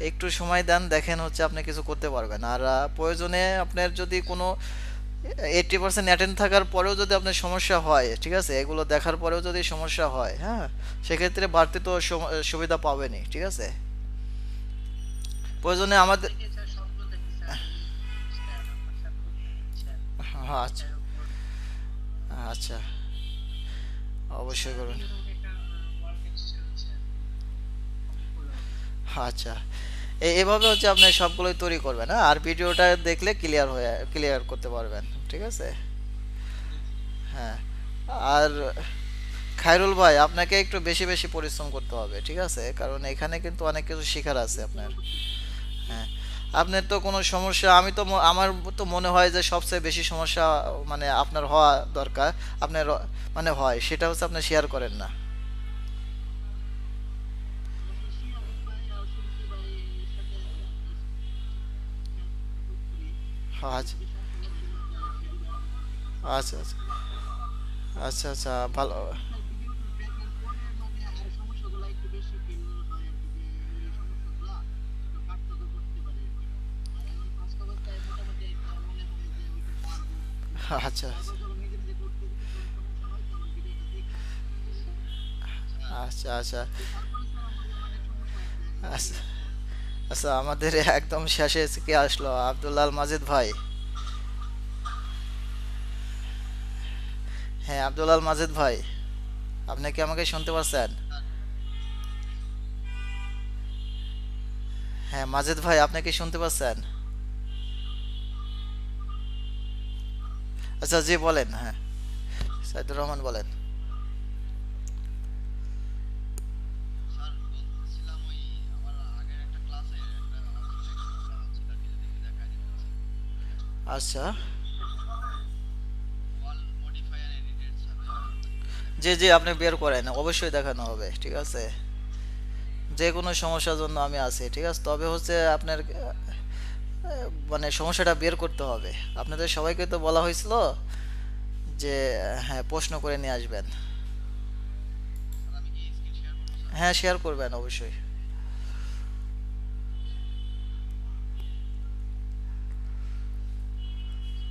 একটু সময় দেন, দেখেন হচ্ছে আপনি কিছু করতে পারবেন। আর প্রয়োজনে আপনার যদি কোনো 80% অ্যাটেন্ড থাকার পরেও যদি আপনার সমস্যা হয়, ঠিক আছে, এগুলো দেখার পরেও যদি সমস্যা হয়, হ্যাঁ, সেক্ষেত্রে বাড়তি তো সুবিধা পাবেনই, ঠিক আছে? প্রয়োজনে আমাদের থেকে স্যার স্বপ্ন দেখি স্যার, এই জিনিসটা আমার স্যার খুব ইচ্ছা, হ্যাঁ, আচ্ছা এটার উপর আচ্ছা, অবশ্যই স্যার করবেন। এরকম একটা ওয়ার্ক এক্সচেঞ্জ হলো। আচ্ছা, এভাবে হচ্ছে আপনি সবগুলোই তৈরি করবেন, হ্যাঁ? আর ভিডিওটা দেখলে ক্লিয়ার করতে পারবেন, ঠিক আছে? হ্যাঁ। আর খায়রুল ভাই, আপনাকে একটু বেশি বেশি পরিশ্রম করতে হবে, ঠিক আছে? কারণ এখানে কিন্তু অনেক কিছু শেখার আছে আপনার। হ্যাঁ, আপনার তো কোনো সমস্যা, আমি তো আমার তো মনে হয় যে সবচেয়ে বেশি সমস্যা মানে আপনার হওয়া দরকার, আপনার মানে হয়, সেটা হচ্ছে আপনি শেয়ার করেন না। আচ্ছা আচ্ছা আচ্ছা আচ্ছা আচ্ছা, ভালো। আচ্ছা আচ্ছা আচ্ছা আচ্ছা আচ্ছা, আমাদের একদম শেষে কে আসলো? আব্দুল্লাহ আল মাজেদ ভাই। হ্যাঁ, আব্দুল্লাহ আল মাজেদ ভাই, আপনি কি আমাকে শুনতে পাচ্ছেন? হ্যাঁ মাজেদ ভাই, আপনি কি শুনতে পাচ্ছেন? আচ্ছা, জি বলেন। হ্যাঁ, সাইদুর রহমান বলেন। স্যার বলছিলাম ওই আমার আগের একটা ক্লাসে একটা অংশ সেকশন হচ্ছে, তাকে যদি একটু দেখায় দিতেন আচ্ছা, ওয়াল মডিফাই অ্যান্ড এডিটেড স্যার, জি জি, আপনি বের করেন, অবশ্যই দেখানো হবে, ঠিক আছে? যে কোনো সমস্যার জন্য আমি আছি, ঠিক আছে? তবে হচ্ছে আপনার মানে সমস্যাটা বের করতে হবে। আপনাদের সবাইকে তো বলা হয়েছিল যে হ্যাঁ, প্রশ্ন করে নিয়ে আসবেন। স্যার আমি কি স্ক্রিন শেয়ার করবো স্যার? হ্যাঁ, শেয়ার করবেন অবশ্যই।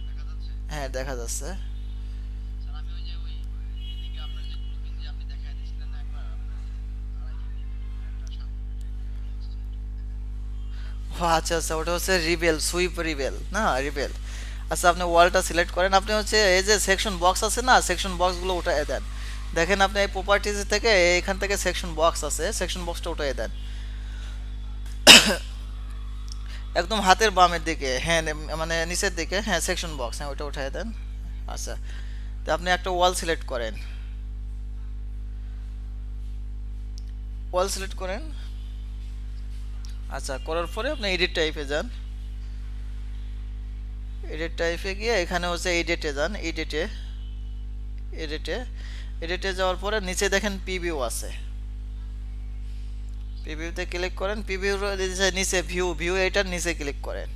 দেখা যাচ্ছে? হ্যাঁ, দেখা যাচ্ছে। স্যার আমি ওই যে এদিকে আপনার যে গ্রুপিং যে আপনি দেখাই দিয়েছিলেন না একবার, আপনার যে আড়াই জিবি একটা সামগ্রী টাইপের একটা আসছে, এটা একটু দেখাই দিন। ও আচ্ছা আচ্ছা, ওটা হচ্ছে রিবেল, সুইপ রিবেল না, রিবেল। আচ্ছা, আপনি ওয়ালটা সিলেক্ট করেন, আপনি হচ্ছে এই যে সেকশন বক্স আছে না, সেকশন বক্সগুলো উঠায় দেন। দেখেন আপনি এই প্রপার্টিজ থেকে এখান থেকে সেকশন বক্স আছে, সেকশন বক্সটা উঠায় দেন একদম হাতের বামের দিকে, হ্যাঁ, মানে নিচের দিকে, হ্যাঁ, সেকশন বক্স, হ্যাঁ, ওটা উঠায় দেন। আচ্ছা, তো আপনি একটা ওয়াল সিলেক্ট করেন, ওয়াল সিলেক্ট করেন। আচ্ছা, করার পরে আপনি এডিট টাইপে যান। এডিট টাইপে গিয়ে এখানে হচ্ছে এডিটে যান, এডিটে এডিটে যাওয়ার পরে নিচে দেখেন প্রিভিউ আছে, প্রিভিউতে ক্লিক করেন, প্রিভিউর নিচে ভিউ এটার নিচে ক্লিক করেন,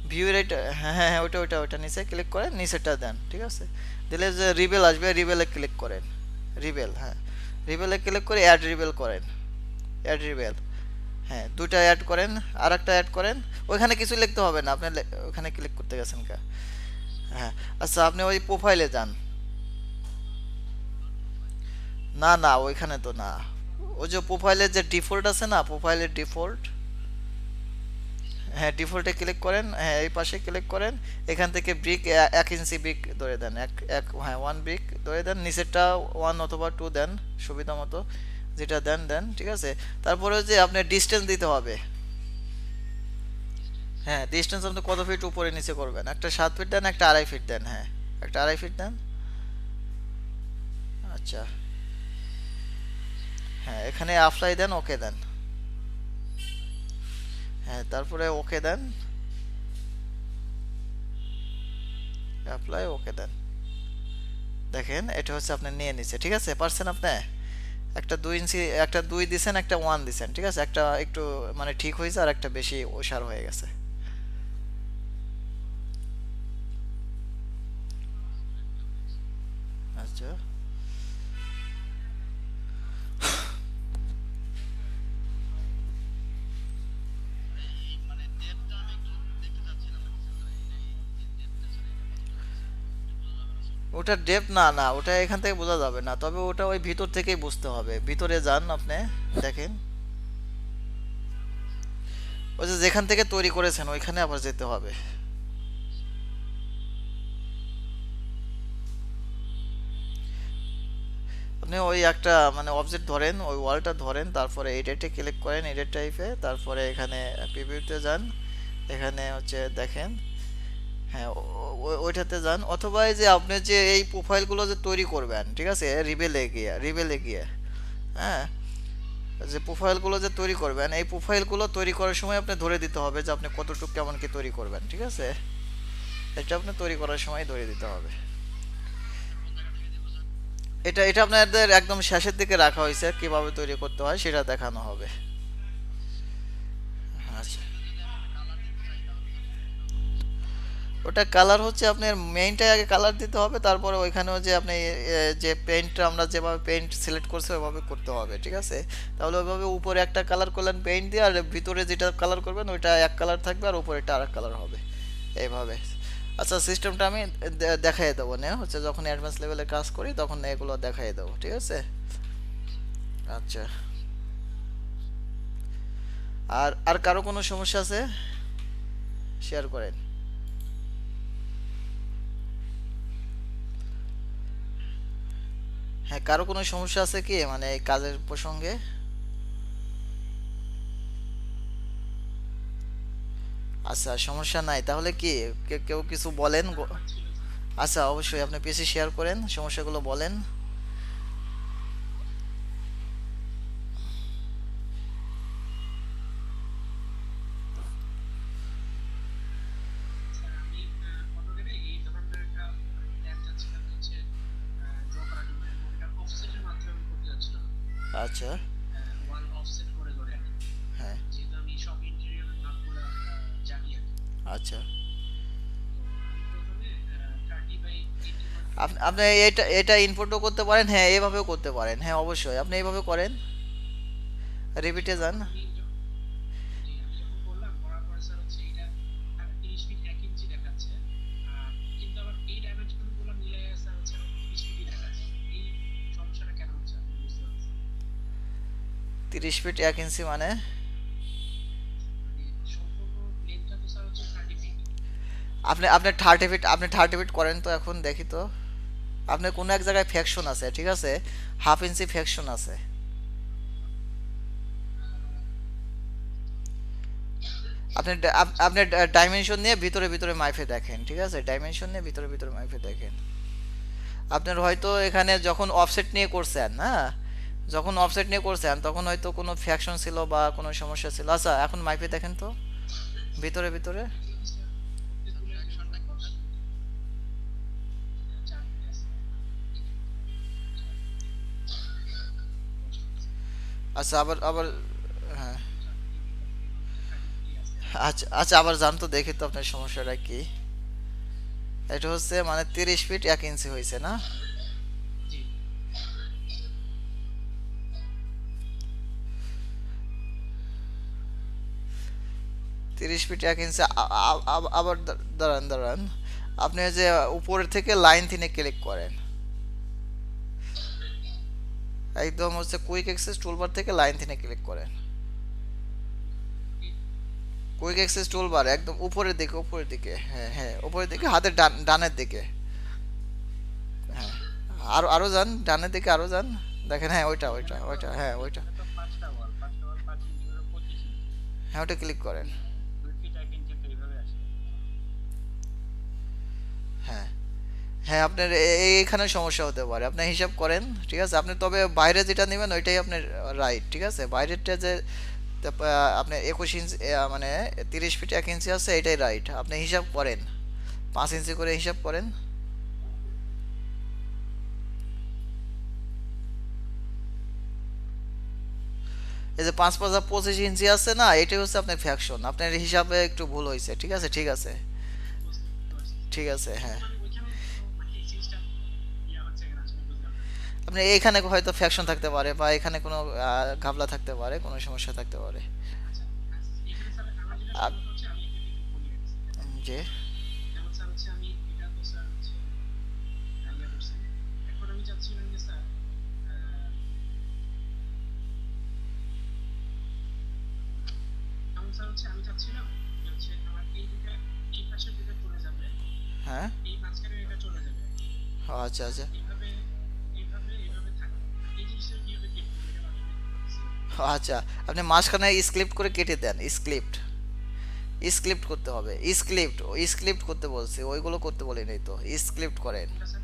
ভিউ এটা, হ্যাঁ হ্যাঁ হ্যাঁ, ওটা নিচে ক্লিক করেন, নিচেটা দেন, ঠিক আছে। দিলে যে রিবেল আসবে, রিবেলে ক্লিক করেন, রিবেল, হ্যাঁ রিবেলে ক্লিক করে অ্যাড রিবেল করেন, অ্যাড রিবেল, হ্যাঁ দুটা অ্যাড করেন, আর একটা অ্যাড করেন। ওইখানে কিছু লিখতে হবে না, আপনি ওখানে ক্লিক করতে গেছেন কা, হ্যাঁ। আচ্ছা আপনি ওই প্রোফাইলে যান, না না ওইখানে তো না, ওই যে প্রোফাইলের যে ডিফল্ট আছে না, প্রোফাইলের ডিফল্ট, হ্যাঁ ডিফল্টে ক্লিক করেন, হ্যাঁ এই পাশে ক্লিক করেন, এখান থেকে ব্রিক 1 ইঞ্চি ব্রিক ধরে দেন, হ্যাঁ 1 ব্রিক ধরে দেন, নিচেরটা 1 অথবা 2 দেন সুবিধা মতো, যেটা দেন দেন, ঠিক আছে। তারপরে যে আপনার ডিস্টেন্স দিতে হবে, হ্যাঁ ডিস্টেন্স আপনি কত ফিট উপরে নিচে করবেন, একটা 7 ফিট দেন, একটা 2.5 ফিট দেন, হ্যাঁ একটা 2.5 ফিট দেন। আচ্ছা হ্যাঁ এখানে অ্যাপ্লাই দেন, ওকে দেন, হ্যাঁ তারপরে ওকে দেন, অ্যাপ্লাই ওকে দেন, দেখেন এটা হচ্ছে আপনি নিয়ে নিচ্ছে, ঠিক আছে পারছেন আপনি। একটা 2 ইঞ্চি, একটা 2 দিছেন, একটা 1 দিছেন, ঠিক আছে, একটা একটু মানে ঠিক হয়েছে আর একটা বেশি ওসার হয়ে গেছে। আচ্ছা ওটা ডেপ না, না ওটা এখান থেকে বোঝা যাবে না, তবে ওটা ওই ভিতর থেকেই বুঝতে হবে, ভিতরে যান আপনি, দেখেন ওই যে যেখান থেকে তৈরি করেছেন ওইখানে আবার যেতে হবে। আপনি ওই একটা মানে অবজেক্ট ধরেন, ওই ওয়ালটা ধরেন, তারপরে এডিটে ক্লিক করেন, এডিট টাইপে, তারপরে এখানে প্রিভিউতে যান, এখানে হচ্ছে দেখেন, হ্যাঁ ওইটাতে যান, অথবা এই যে আপনি যে এই প্রোফাইলগুলো যে তৈরি করবেন, ঠিক আছে, রিবেলে গিয়ে, হ্যাঁ যে প্রোফাইলগুলো যে তৈরি করবেন, এই প্রোফাইলগুলো তৈরি করার সময় আপনি ধরে দিতে হবে যে আপনি কতটুকু কেমন কি তৈরি করবেন, ঠিক আছে, এটা আপনি তৈরি করার সময় ধরে দিতে হবে। এটা এটা আপনাদের একদম শেষের দিকে রাখা হয়েছে, কিভাবে তৈরি করতে হয় সেটা দেখানো হবে। আচ্ছা ওটা কালার হচ্ছে আপনার মেইনটাই আগে কালার দিতে হবে, তারপরে ওইখানেও যে আপনি যে পেইন্টটা আমরা যেভাবে পেইন্ট সিলেক্ট করছি ওইভাবে করতে হবে, ঠিক আছে। তাহলে ওইভাবে উপরে একটা কালার করলেন পেইন্ট দিয়ে, আর ভিতরে যেটা কালার করবেন ওইটা এক কালার থাকবে, আর উপরেটা আর এক কালার হবে, এইভাবে। আচ্ছা সিস্টেমটা আমি দেখাই দেবো না, হচ্ছে যখন অ্যাডভান্স লেভেলে কাজ করি তখন এগুলো দেখাই দেবো, ঠিক আছে। আচ্ছা আর আর কারো কোনো সমস্যা আছে শেয়ার করেন। হ্যাঁ কারো কোনো সমস্যা আছে কি মানে এই কাজের প্রসঙ্গে? আচ্ছা সমস্যা নাই, তাহলে কি কেউ কিছু বলেন ছিল আচ্ছা অবশ্যই আপনি পিসি শেয়ার করেন, সমস্যাগুলো বলেন। স্যার আমি অটোক্যাডে এই ধরনের একটা প্ল্যান চাচ্ছিলাম হচ্ছে ড্র করার জন্য, এবং এটা অফসেটের মাধ্যমে আমি করতে যাচ্ছিলাম, আচ্ছা ওয়াল অফসেট করে করে আর কি। হ্যাঁ যেহেতু আমি সব ইন্টেরিয়র মাপগুলো জানি আর কি। আচ্ছা তো আমি প্রথমে 30 বাই 80 মার্কের আপনি আপনি এটা এটা ইনপুটও করতে পারেন, হ্যাঁ এভাবেও করতে পারেন, হ্যাঁ অবশ্যই আপনি এইভাবে করেন, রিপিটে যান। আমি যখন করলাম করার পরে স্যার হচ্ছে এটা 30 ফিট 1 ইঞ্চি দেখাচ্ছে, আর কিন্তু আবার এই ডাইমেনশন গুলো মিলে স্যার হচ্ছে 30 ফিটই দেখাচ্ছে। এই সমস্যাটা কেন হচ্ছে আপনি বুঝতে পারছেন? 30 ফিট 1 ইঞ্চি মানে মানে সম্পূর্ণ লেন্থটা তো স্যার হচ্ছে 30 ফিট। আপনি আপনি 30 ফিট, আপনি 30 ফিট করেন তো, এখন দেখি তো আপনার কোনো এক জায়গায় ফ্যাকশন আছে, ঠিক আছে, 1/2 ইঞ্চি ফ্যাকশন আছে, আপনি ডাইমেনশন নিয়ে ভিতরে ভিতরে মাইফে দেখেন, ঠিক আছে, ডাইমেনশন নিয়ে ভিতরে ভিতরে মাইফে দেখেন। আপনার হয়তো এখানে যখন অফসেট নিয়ে করছেন, হ্যাঁ যখন অফসেট নিয়ে করছেন তখন হয়তো কোনো ফ্যাকশন ছিল বা কোনো সমস্যা ছিল। আচ্ছা এখন মাইফে দেখেন তো ভিতরে ভিতরে, এগুলো তো স্যার করতে তুলে আচ্ছা আবার আবার হ্যাঁ, 33 আছে। আচ্ছা আচ্ছা আবার জান তো দেখি তো আপনার সমস্যাটা কি। এটা হচ্ছে মানে 30 ফিট 1 ইঞ্চি হয়েছে না? জি 30 ফিট 1 ইঞ্চি আবার দাঁড়ান দাঁড়ান, আপনি ওই যে উপরের থেকে লাইন থিনে ক্লিক করেন, একদম হচ্ছে কুইক অ্যাক্সেস টুলবার থেকে লাইন থিনে ক্লিক করেন। কুইক অ্যাক্সেস টুলবার একদম উপরের দিকে, উপরের দিকে, হ্যাঁ হ্যাঁ উপরের দিকে, হাতের ডানের দিকে। হ্যাঁ, আরো আরো যান ডানের দিকে, আরো যান, দেখেন, হ্যাঁ ওইটা ওইটা এখানে তো ওইটা, হ্যাঁ ওইটা, এখানে তো 5টা ওয়াল 5 ইঞ্চি করে 25 ইঞ্চি, হ্যাঁ ওটা ক্লিক করেন। 2 ফিট 1 ইঞ্চি তো এইভাবে আসে। হ্যাঁ হ্যাঁ, আপনার এইখানে সমস্যা হতে পারে, আপনি হিসাব করেন, ঠিক আছে, আপনি তবে বাইরে যেটা নেবেন ওইটাই আপনার রাইট, ঠিক আছে, বাইরেরটা যে আপনার 21 ইঞ্চি মানে 30 ফিট 1 ইঞ্চি আছে, এটাই রাইট, আপনি হিসাব করেন, 5 ইঞ্চি করে হিসাব করেন। এই যে 5 5 25 ইঞ্চি আছে না, এটাই হচ্ছে আপনার ফ্যাকশন, আপনার হিসাবে একটু ভুল হয়েছে, ঠিক আছে ঠিক আছে বুঝতে পারছি। ঠিক আছে। কিন্তু হ্যাঁ, মানে ওইখানে তো মানে এই জিনিসটা ইয়া হচ্ছে কিনা আসলে বুঝলাম না। আপনি এইখানে হয়তো ফ্যাকশন থাকতে পারে, বা এখানে কোনো ঘাবলা থাকতে পারে, কোনো সমস্যা থাকতে পারে। আচ্ছা আচ্ছা, এখানে স্যার আমার যেটা আপ- সমস্যা হচ্ছে আমি এখানে একটু বলি আর কি, হ্যাঁ? যে যেমন স্যার হচ্ছে আমি এটা তো স্যার হচ্ছে ইয়ে করছি। এখন আমি চাচ্ছিলাম যে স্যার যেমন স্যার হচ্ছে আমি চাচ্ছিলাম যে হচ্ছে আমার এই দুটা, এই পাশের দুটো চলে যাবে, হ্যাঁ, এই মাঝখানে এটা চলে যাবে, আচ্ছা আচ্ছা এইভাবে এইভাবে এইভাবে থাকবে। এই জিনিসটা কিভাবে কেটে দেবো এটা আসলে বুঝতে পারছি না। আচ্ছা, আপনি মাঝখানে স্ক্রিপ্ট করে কেটে দেন, স্ক্রিপ্ট স্ক্রিপ্ট করতে হবে, স্ক্রিপ্ট স্ক্রিপ্ট করতে বলছি, ওইগুলো করতে বলি নাই তো, স্ক্রিপ্ট করেন। কোনটা স্যার?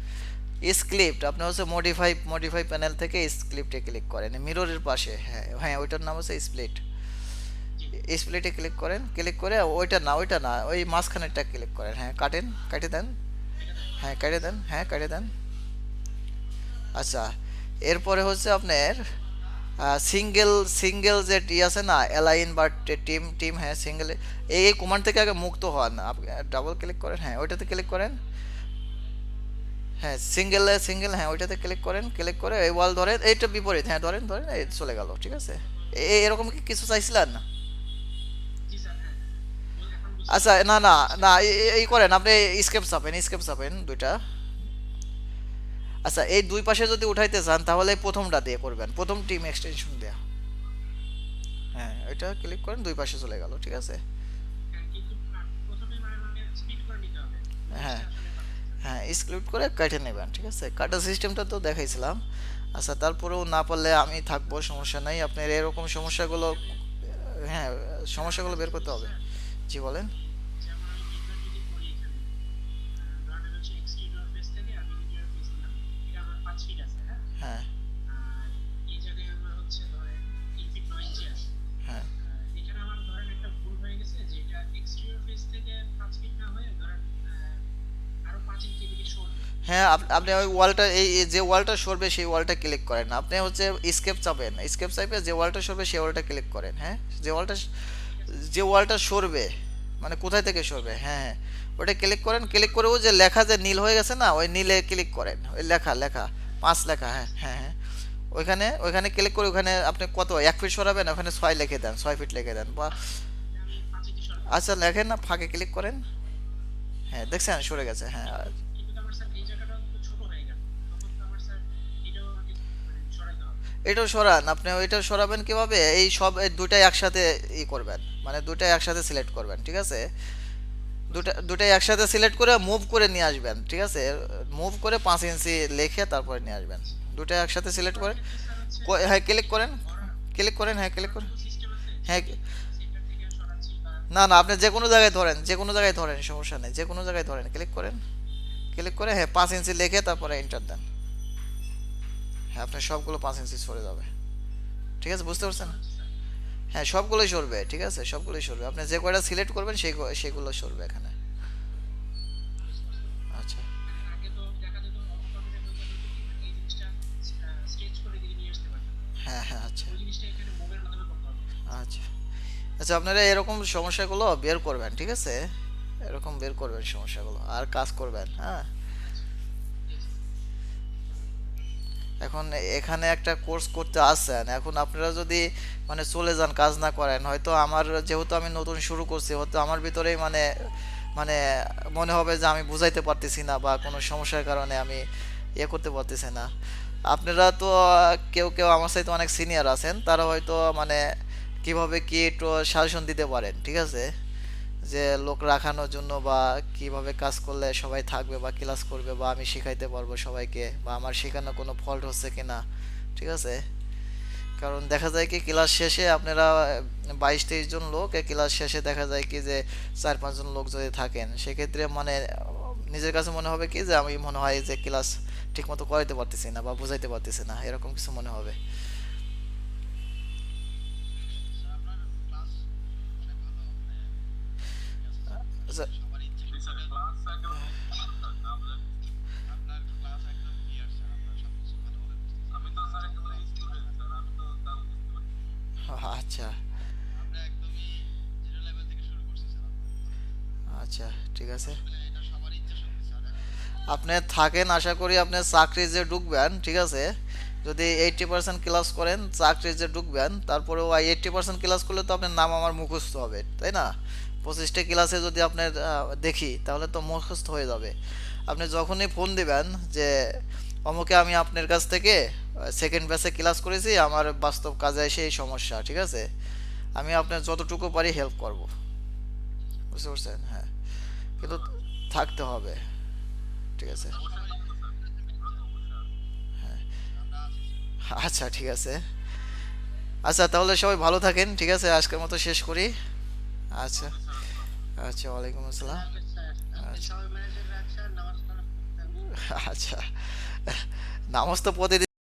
স্ক্রিপ্ট আপনি হচ্ছে মডিফাই প্যানেল থেকে স্ক্রিপ্টে ক্লিক করেন, মিররের পাশে, হ্যাঁ হ্যাঁ ওইটার নাম হচ্ছে স্প্লিট। জি স্প্লিটে ক্লিক করেন, ক্লিক করে ওইটা না ওই মাঝখানেরটা ক্লিক করেন, হ্যাঁ কাটেন, কেটে দেন, এটা দেন। হ্যাঁ কেটে দেন, হ্যাঁ কেটে দেন। আচ্ছা, এরপরে হচ্ছে আপনার সিঙ্গেল সিঙ্গেল যে আছে না, অ্যালাইন বা টিম টিম, হ্যাঁ সিঙ্গেল, এই কমান্ড থেকে আগে মুক্ত হন, আপনি ডাবল ক্লিক করেন, হ্যাঁ ওইটাতে ক্লিক করেন, হ্যাঁ সিঙ্গেল, হ্যাঁ ওইটাতে ক্লিক করেন, ক্লিক করে এই ওয়াল ধরেন, এইটা বিপরীত, হ্যাঁ ধরেন ধরেন, এই চলে গেল, ঠিক আছে। এরকম কি কিছু চাইছিলেন না? জি স্যার হ্যাঁ, এখন বুঝতে আচ্ছা, পারছি। না না আচ্ছা না, এই করেন আপনি, স্কেপ চাপেন দুইটা। আচ্ছা, এই দুই পাশে যদি উঠাইতে চান তাহলে প্রথমটা দিয়ে করবেন, প্রথম টিম এক্সটেনশন দেয়া, হ্যাঁ এটা ক্লিক করেন, দুই পাশে চলে গেল, ঠিক আছে। হ্যাঁ, কিন্তু প্রথমে মানে আমাকে স্পিড করে নিতে হবে, ওই হ্যাঁ জিনিসটা আসলে পারতেছি না। হ্যাঁ, স্ক্রিপ্ট করে কেটে নেবেন, ঠিক আছে, কাটার সিস্টেমটা তো দেখাইছিলাম। আচ্ছা, তারপরেও না পারলে আমি থাকবো, সমস্যা নাই, আপনার এরকম সমস্যাগুলো, হ্যাঁ আরেকটা সমস্যাগুলো বের জিনিস করতে বলছি হবে। স্যার, জি বলেন। যেমন আমি নির্মাণ যদি করি এখানে, ধরেন হচ্ছে এক্সটেরিয়র ফেস থেকে আমি ইন্টেরিয়র ফেস নিলাম, এটা আমার 5 ফিট আছে, হ্যাঁ? হ্যাঁ আর এই জায়গায় আমার হচ্ছে ধরেন 3 ফিট 9 ইঞ্চি আছে। হ্যাঁ এখানে আমার ধরেন একটা ভুল হয়ে গেছে যে এটা এক্সটেরিয়র ফেস থেকে 5 ফিট না হয়ে ধরেন আরো 5 ইঞ্চি এদিকে সরবে। হ্যাঁ, আপনি ওই ওয়ালটা, এই যে ওয়ালটা সরবে সেই ওয়ালটা ক্লিক করেন, আপনি হচ্ছে স্কেপ চাপেন, স্কেপ চাপে যে ওয়ালটা সরবে সেই ওয়ালটা ক্লিক করেন, হ্যাঁ যে ওয়ালটা, ঠিক আছে? যে ওয়ালটা সরবে, মানে কোথায় থেকে সরবে, হ্যাঁ হ্যাঁ ওটা ক্লিক করেন, ক্লিক করে ও যে লেখা যে নীল হয়ে গেছে না, ওই নীলে ক্লিক করেন, ওই লেখা লেখা 5 লেখা, হ্যাঁ হ্যাঁ হ্যাঁ ওইখানে ওইখানে ক্লিক করে ওখানে আপনি কত 1 ফিট সরাবেন, ওখানে 6 লিখে দেন, 6 ফিট লিখে দেন, বা এটা আমি 5 ইঞ্চি সরাবো। আচ্ছা লেখেন না, ফাঁকে ক্লিক করেন, হ্যাঁ দেখছেন সরে গেছে, হ্যাঁ কিন্তু তো আমার স্যার এই জায়গাটা তো ছোট হয়ে গেল, তখন তো আমার স্যার এটাও আমাকে মানে সরাইতে হবে। এটাও সরান, আপনি ওইটাও সরাবেন কিভাবে, এই সব এই দুটাই একসাথে করবেন, মানে দুটাই একসাথে সিলেক্ট করবেন, ঠিক আছে, দুটাই একসাথে সিলেক্ট করে মুভ করে নিয়ে আসবেন, ঠিক আছে, মুভ করে 5 ইঞ্চি লিখে তারপরে নিয়ে আসবেন, দুটাই একসাথে সিলেক্ট করার করে, ক্ষেত্রে স্যার হচ্ছে হ্যাঁ ক্লিক করেন, ধরা ক্লিক করেন, হ্যাঁ ক্লিক ধরার করেন, কোনো সিস্টেম আছে যে হ্যাঁ আমি সেন্টার থেকে সরাচ্ছি বা না না, আপনি যে কোনো জায়গায় ধরেন, যে কোনো জায়গায় ধরেন, সমস্যা নেই, যে কোনো জায়গায় ধরেন, ক্লিক করেন, ক্লিক করে হ্যাঁ 5 ইঞ্চি লিখে তারপরে এন্টার দেন, হ্যাঁ আপনার সবগুলো 5 ইঞ্চি সরে যাবে, ঠিক আছে, বুঝতে বুঝতে পারছেন? পারছি স্যার। হ্যাঁ সবগুলোই সরবে, ঠিক আছে, সবগুলোই সরবে, আপনি যে কয়টা সিলেক্ট করবেন সেগুলো সরবে এখানে। বুঝতে পারছি। আচ্ছা, মানে আগে তো দেখা যেত অটোমেটিক হইতো কি মানে এই জিনিসটা স্ট্রেচ করে দিকে নিয়ে আসতে পারতাম। হ্যাঁ হ্যাঁ আচ্ছা, ওই জিনিসটা এখানে আচ্ছা, আপনারা এরকম সমস্যাগুলো বের করবেন, ঠিক আছে? এরকম বের করবেন সমস্যাগুলো আর কাজ করবেন, হ্যাঁ। জি স্যার। এখন এখানে একটা কোর্স করতে আসছেন, এখন আপনারা যদি মানে চলে যান কাজ না করেন, হয়তো আমার যেহেতু আমি নতুন শুরু করছি, হয়তো আমার ভিতরেই মানে মানে মনে হবে যে আমি বুঝাইতে পারতেছি না বা কোনো সমস্যার কারণে আমি ইয়ে করতে পারতেছি না। আপনারা তো কেউ কেউ আমার সাথে অনেক সিনিয়র আছেন, তারা হয়তো মানে কিভাবে কি একটু সাজেশন দিতে পারেন, ঠিক আছে? যে লোক রাখানোর জন্য বা কিভাবে কাজ করলে সবাই থাকবে বা ক্লাস করবে বা আমি শিখাইতে পারবো সবাইকে, বা আমার শেখানো কোনো ফল্ট হচ্ছে কিনা, ঠিক আছে? কারণ দেখা যায় কি ক্লাস শেষে আপনারা 22-23 জন লোক, ক্লাস শেষে দেখা যায় কি যে 4-5 জন লোক যদি থাকেন, সেক্ষেত্রে মানে নিজের কাছে মনে হবে কি যে আমি মনে হয় যে ক্লাস ঠিক মতো করাইতে পারতেছি না বা বুঝাইতে পারতেছি না, এরকম কিছু মনে হবে। আচ্ছা, জি স্যার, ক্লাস একেবারে ঠিকঠাক না বুঝলে। আমি তো স্যার একেবারে স্টুডেন্ট স্যার, আমি তো তাও বুঝতে পারি। আচ্ছা আচ্ছা, ঠিক আছে। আপনি থাকেন, আশা করি আপনি চাকরি যে ঢুকবেন, ঠিক আছে, যদি 80% ক্লাস করেন চাকরি যে ঢুকবেন, তারপরেও 80% ক্লাস করলে তো আপনার নাম আমার মুখস্থ হবে, তাই না? 25টা ক্লাসে যদি আপনার দেখি তাহলে তো মুখস্থ হয়ে যাবে। আপনি যখনই ফোন দিবেন যে অমুকে আমি আপনার কাছ থেকে সেকেন্ড ব্যাচে ক্লাস করেছি, আমার বাস্তব কাজে এসে এই সমস্যা, ঠিক আছে, আমি আপনার যতটুকু পারি হেল্প করব। বুঝতে পারছেন? হ্যাঁ, কিন্তু থাকতে হবে, ঠিক আছে। অবশ্যই থাকতো স্যার, ওরা তো অবশ্যই আছে। আচ্ছা, ঠিক আছে। আচ্ছা, তাহলে সবাই ভালো থাকেন, ঠিক আছে, আজকের মতো শেষ করি। আচ্ছা। ওকে স্যার, আসসালাম। আচ্ছা, ওয়ালাইকুম আল্লাহ আসসালাম। হাফেজ স্যার, আপনি আচ্ছা সবাই ম্যানেজার রাখছেন, নামাজ কালাম করতেন। আচ্ছা, নামাজ তো প্রতিদিন